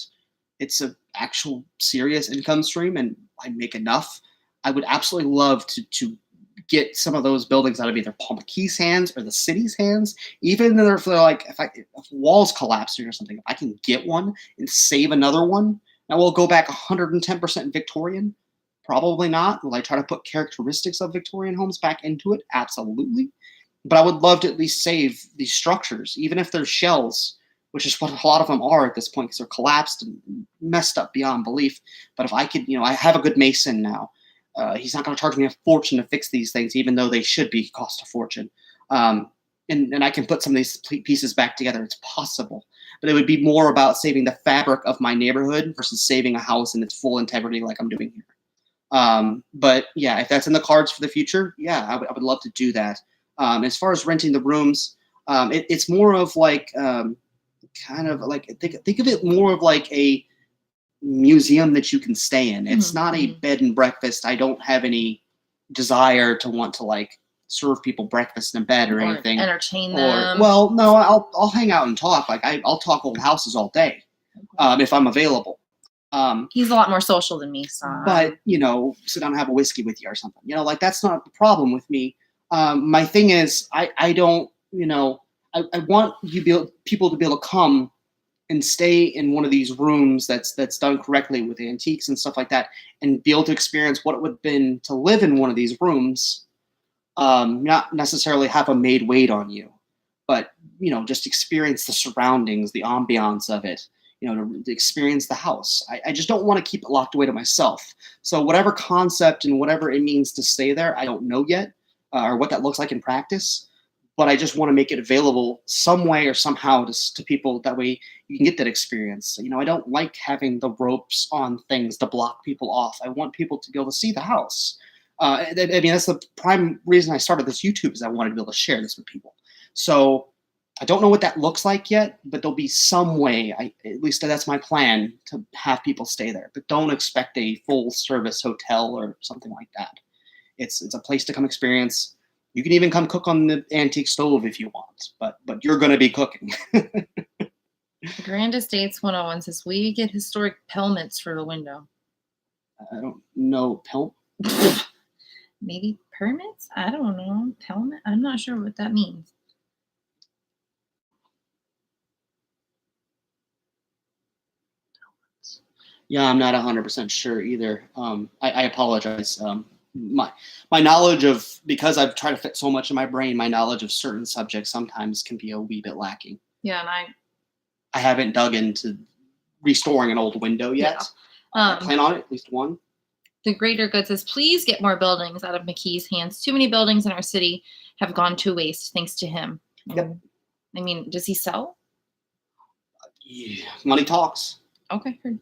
it's an actual serious income stream and I make enough, I would absolutely love to get some of those buildings out of either Paul McKee's hands or the city's hands. Even if they're like, if walls collapse or something, if I can get one and save another one, Now, will it go back 110% Victorian? Probably not. Will I try to put characteristics of Victorian homes back into it? Absolutely. But I would love to at least save these structures, even if they're shells, which is what a lot of them are at this point because they're collapsed and messed up beyond belief. But if I could, I have a good mason now. He's not going to charge me a fortune to fix these things, even though they should be cost a fortune. And I can put some of these pieces back together. It's possible. But it would be more about saving the fabric of my neighborhood versus saving a house in its full integrity like I'm doing here. But yeah, if that's in the cards for the future, yeah, I would love to do that. As far as renting the rooms, it's more of like kind of like think of it more of like a museum that you can stay in. It's not a bed and breakfast. I don't have any desire to want to like serve people breakfast in a bed or anything. Entertain Or them. well, no, I'll hang out and talk. Like I'll talk old houses all day if I'm available. He's a lot more social than me, so. But sit down and have a whiskey with you or something. Like that's not the problem with me. My thing is I don't. I want people to be able to come and stay in one of these rooms that's done correctly with antiques and stuff like that, and be able to experience what it would have been to live in one of these rooms. Not necessarily have a maid wait on you, but just experience the surroundings, the ambiance of it. To experience the house. I just don't want to keep it locked away to myself. So whatever concept and whatever it means to stay there, I don't know yet, or what that looks like in practice. But I just want to make it available some way or somehow to people. That way you can get that experience. I don't like having the ropes on things to block people off. I want people to be able to see the house. I mean, that's the prime reason I started this YouTube, is I wanted to be able to share this with people. So I don't know what that looks like yet, but there'll be some way, at least that's my plan, to have people stay there. But don't expect a full service hotel or something like that. It's a place to come experience. You can even come cook on the antique stove if you want, but you're going to be cooking. Grand Estates 101 says, we get historic pelmets for the window. I don't know. Maybe permits? I don't know. Pelmet? I'm not sure what that means. Yeah, I'm not 100% sure either. I apologize. My knowledge of, because I've tried to fit so much in my brain, my knowledge of certain subjects sometimes can be a wee bit lacking. Yeah, and I haven't dug into restoring an old window yet. I plan on it, at least one. The Greater Good says, please get more buildings out of McKee's hands. Too many buildings in our city have gone to waste thanks to him. Yep. I mean, does he sell? Yeah, money talks. Okay, good.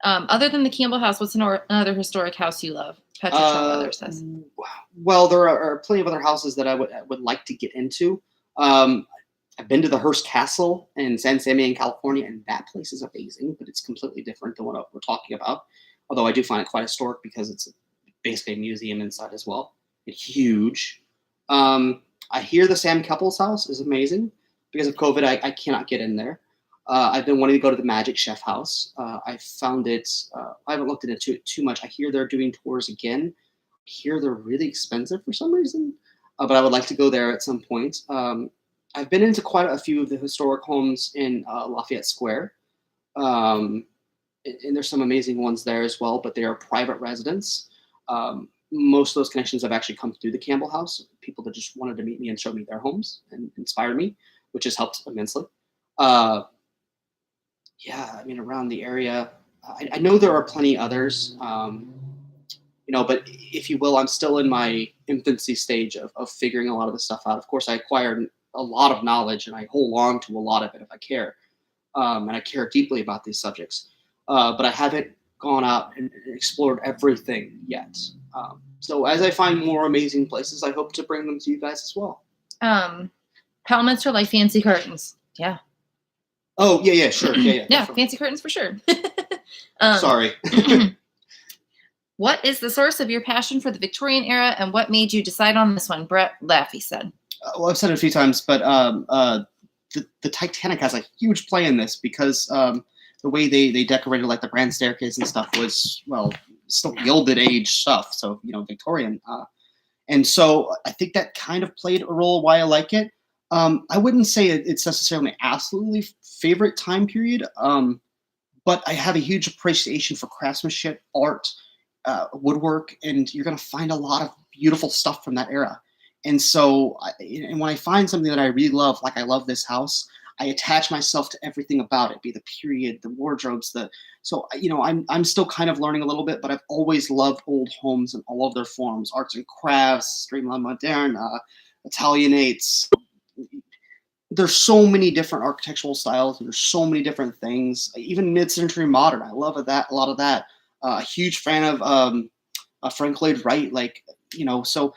Other than the Campbell House, what's another historic house you love? Petra Weather says. Well, there are plenty of other houses that I would like to get into. I've been to the Hearst Castle in San Simeon, California, and that place is amazing, but it's completely different than what we're talking about. Although I do find it quite historic because it's basically a museum inside as well. It's huge. I hear the Sam Keppel's house is amazing. Because of COVID, I cannot get in there. I've been wanting to go to the Magic Chef house. I found it, I haven't looked into it too much. I hear they're doing tours again. I hear they're really expensive for some reason, but I would like to go there at some point. I've been into quite a few of the historic homes in Lafayette Square. And there's some amazing ones there as well, but they are private residents. Most of those connections have actually come through the Campbell House. People that just wanted to meet me and show me their homes and inspired me, which has helped immensely. Yeah, I mean, around the area, I know there are plenty others, but if you will, I'm still in my infancy stage of figuring a lot of this stuff out. Of course, I acquired a lot of knowledge and I hold on to a lot of it if I care. And I care deeply about these subjects. But I haven't gone out and explored everything yet. So as I find more amazing places, I hope to bring them to you guys as well. Pelmets are like fancy curtains. Yeah. Oh, yeah, sure. Yeah, yeah, fancy curtains for sure. Sorry. What is the source of your passion for the Victorian era, and what made you decide on this one? Brett Laffey said. Well, I've said it a few times, but the Titanic has a huge play in this because the way they decorated like the grand staircase and stuff was, well, still Gilded Age stuff, so Victorian. And so I think that kind of played a role why I like it. I wouldn't say it's necessarily my absolutely favorite time period, but I have a huge appreciation for craftsmanship, art, woodwork, and you're going to find a lot of beautiful stuff from that era. And so, and when I find something that I really love, like I love this house, I attach myself to everything about it, be the period, the wardrobes, I'm still kind of learning a little bit, but I've always loved old homes in all of their forms, arts and crafts, streamlined modern, Italianates. There's so many different architectural styles, and there's so many different things, even mid-century modern. I love that, a lot of that. A huge fan of Frank Lloyd Wright, so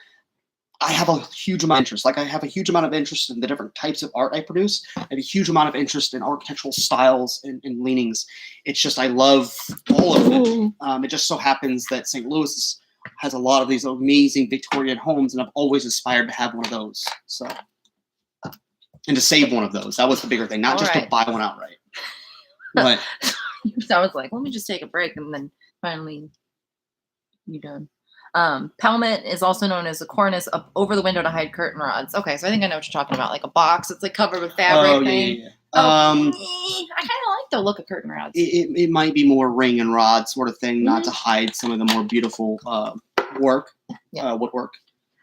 I have a huge amount of interest. Like I have a huge amount of interest in the different types of art I produce. I have a huge amount of interest in architectural styles and leanings. It's just I love all of it. It just so happens that St. Louis has a lot of these amazing Victorian homes, and I've always aspired to have one of those. So, and to save one of those. That was the bigger thing, not All just right. to buy one outright. But So I was like, let me just take a break, and then finally you're done. Pelmet is also known as a cornice up over the window to hide curtain rods. Okay, so I think I know what you're talking about, like a box. It's like covered with fabric. oh thing. yeah. I kind of like the look of curtain rods. It might be more ring and rod sort of thing, not to hide some of the more beautiful woodwork,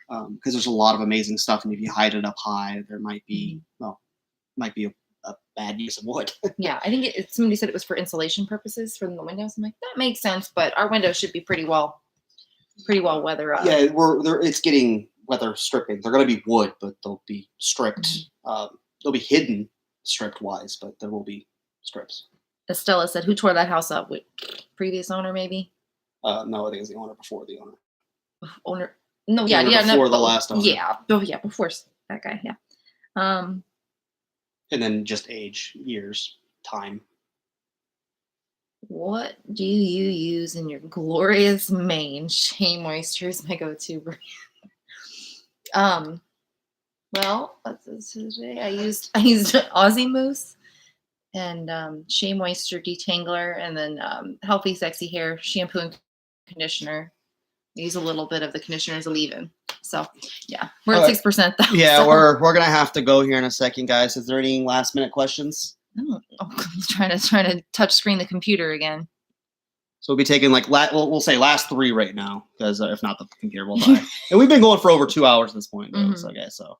because there's a lot of amazing stuff, and if you hide it up high, there might be a bad use of wood. Yeah, I think somebody said it was for insulation purposes for the windows. I'm like, that makes sense, but our windows should be pretty well weather up. Yeah, it's getting weather stripping. They're going to be wood, but they'll be stripped. They'll be hidden stripped wise, but there will be strips. Estella said, who tore that house up? With previous owner, maybe? No, I think it's the owner before the owner. Owner? No, The yeah, owner yeah. before no, the last owner. Yeah, before that guy, yeah. And then just age, years, time. What do you use in your glorious mane? Shea Moisture is my go-to brand. Well, today I used Aussie Mousse and Shea Moisture Detangler, and then Healthy Sexy Hair shampoo and conditioner. I use a little bit of the conditioner as a leave-in. So yeah, we're at 6% though. Yeah, so. we're gonna have to go here in a second, guys. Is there any last minute questions? Oh, trying to touch screen the computer again. So we'll be taking we'll say last 3 right now, because if not, the computer will die. And we've been going for over 2 hours at this point, though. So I guess so.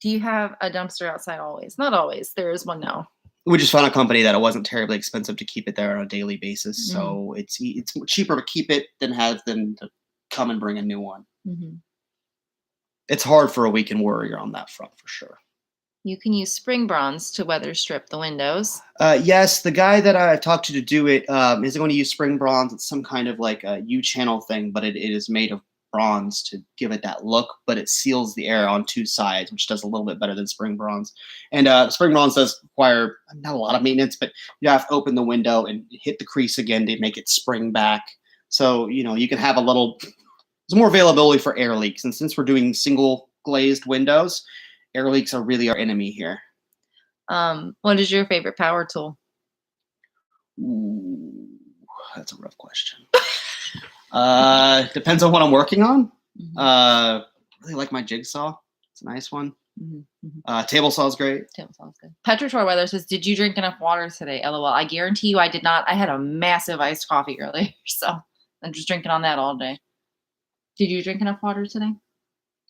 Do you have a dumpster outside always? Not always. There is one now. We just found a company that it wasn't terribly expensive to keep it there on a daily basis. So it's cheaper to keep it than to come and bring a new one. It's hard for a weekend warrior on that front for sure. You can use spring bronze to weather strip the windows. Yes, the guy that I've talked to do it is going to use spring bronze. It's some kind of like a U-channel thing, but it is made of bronze to give it that look, but it seals the air on 2 sides, which does a little bit better than spring bronze. And spring bronze does require not a lot of maintenance, but you have to open the window and hit the crease again to make it spring back. So, you can have there's more availability for air leaks. And since we're doing single glazed windows, air leaks are really our enemy here. What is your favorite power tool? Ooh, that's a rough question. Depends on what I'm working on. Really like my jigsaw. It's a nice one. Table saw is great. Table saw is good. Petritor Weather says, did you drink enough water today? LOL. I guarantee you I did not. I had a massive iced coffee earlier, so I'm just drinking on that all day. Did you drink enough water today?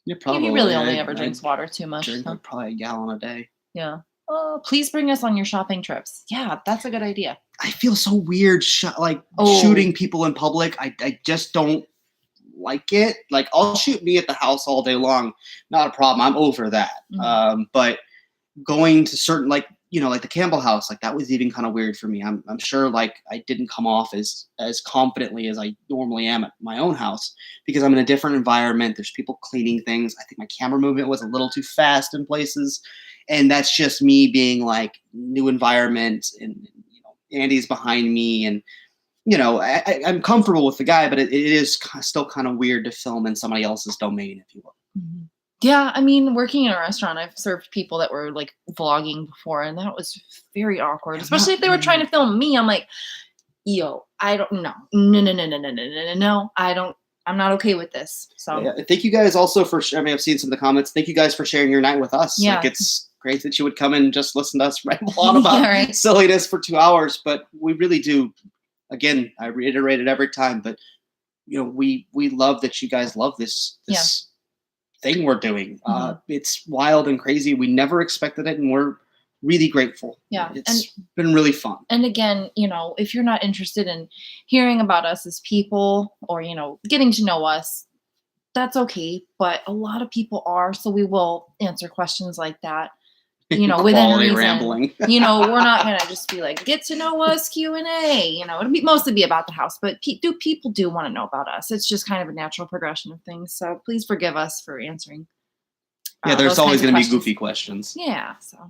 Yeah, probably. He really only ever drinks water too much. Drink like probably a gallon a day. Yeah. Oh, please bring us on your shopping trips. Yeah, that's a good idea. I feel so weird shooting people in public. I just don't like it. Like, I'll shoot me at the house all day long. Not a problem. I'm over that. But going to certain, like the Campbell house, like that was even kind of weird for me. I'm sure like I didn't come off as confidently as I normally am at my own house because I'm in a different environment. There's people cleaning things. I think my camera movement was a little too fast in places. And that's just me being like new environment and, Andy's behind me and, I'm comfortable with the guy, but it is still kind of weird to film in somebody else's domain, if you will. Yeah, I mean, working in a restaurant, I've served people that were like vlogging before, and that was very awkward, especially if they were trying to film me. I'm like, yo, I don't know. No, I'm not okay with this. So yeah, thank you guys also for, I've seen some of the comments. Thank you guys for sharing your night with us. Yeah. Like great that you would come and just listen to us ramble on about Yeah, right. silliness for 2 hours. But we really do. Again, I reiterate it every time, but we love that you guys love this thing we're doing. It's wild and crazy. We never expected it, and we're really grateful. Yeah, It's been really fun. And again, if you're not interested in hearing about us as people or getting to know us, that's okay. But a lot of people are, so we will answer questions like that. Within Quality reason. rambling. We're not gonna just be like, get to know us Q&A. It'll be mostly be about the house, but people do want to know about us. It's just kind of a natural progression of things. So please forgive us for answering. Yeah, there's those always kinds of going to be questions. goofy questions. Yeah. So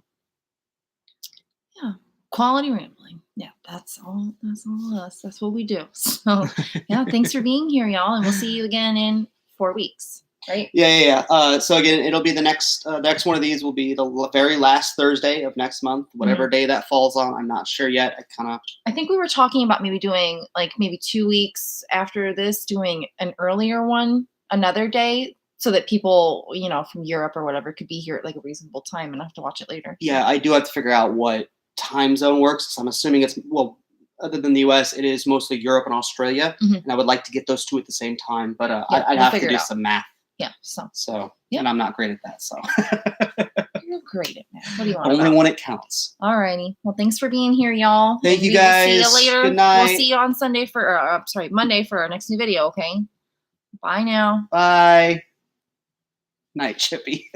yeah, quality rambling. Yeah, that's all us. That's what we do. So yeah, thanks for being here, y'all, and we'll see you again in 4 weeks. Right? Yeah. So again, it'll be the next one of these will be the very last Thursday of next month, whatever day that falls on. I'm not sure yet. I think we were talking about maybe doing maybe 2 weeks after this, doing an earlier one, another day, so that people, from Europe or whatever could be here at a reasonable time and have to watch it later. Yeah, I do have to figure out what time zone works. So I'm assuming it's other than the US, it is mostly Europe and Australia, and I would like to get those two at the same time, but I'd have to do some math. Yeah. And I'm not great at that. So you're great at math. What do you want? Only when it counts. Alrighty. Well, thanks for being here, y'all. Thank you guys. See you later. Good night. We'll see you on Monday for our next new video. Okay. Bye now. Bye. Night, Chippy.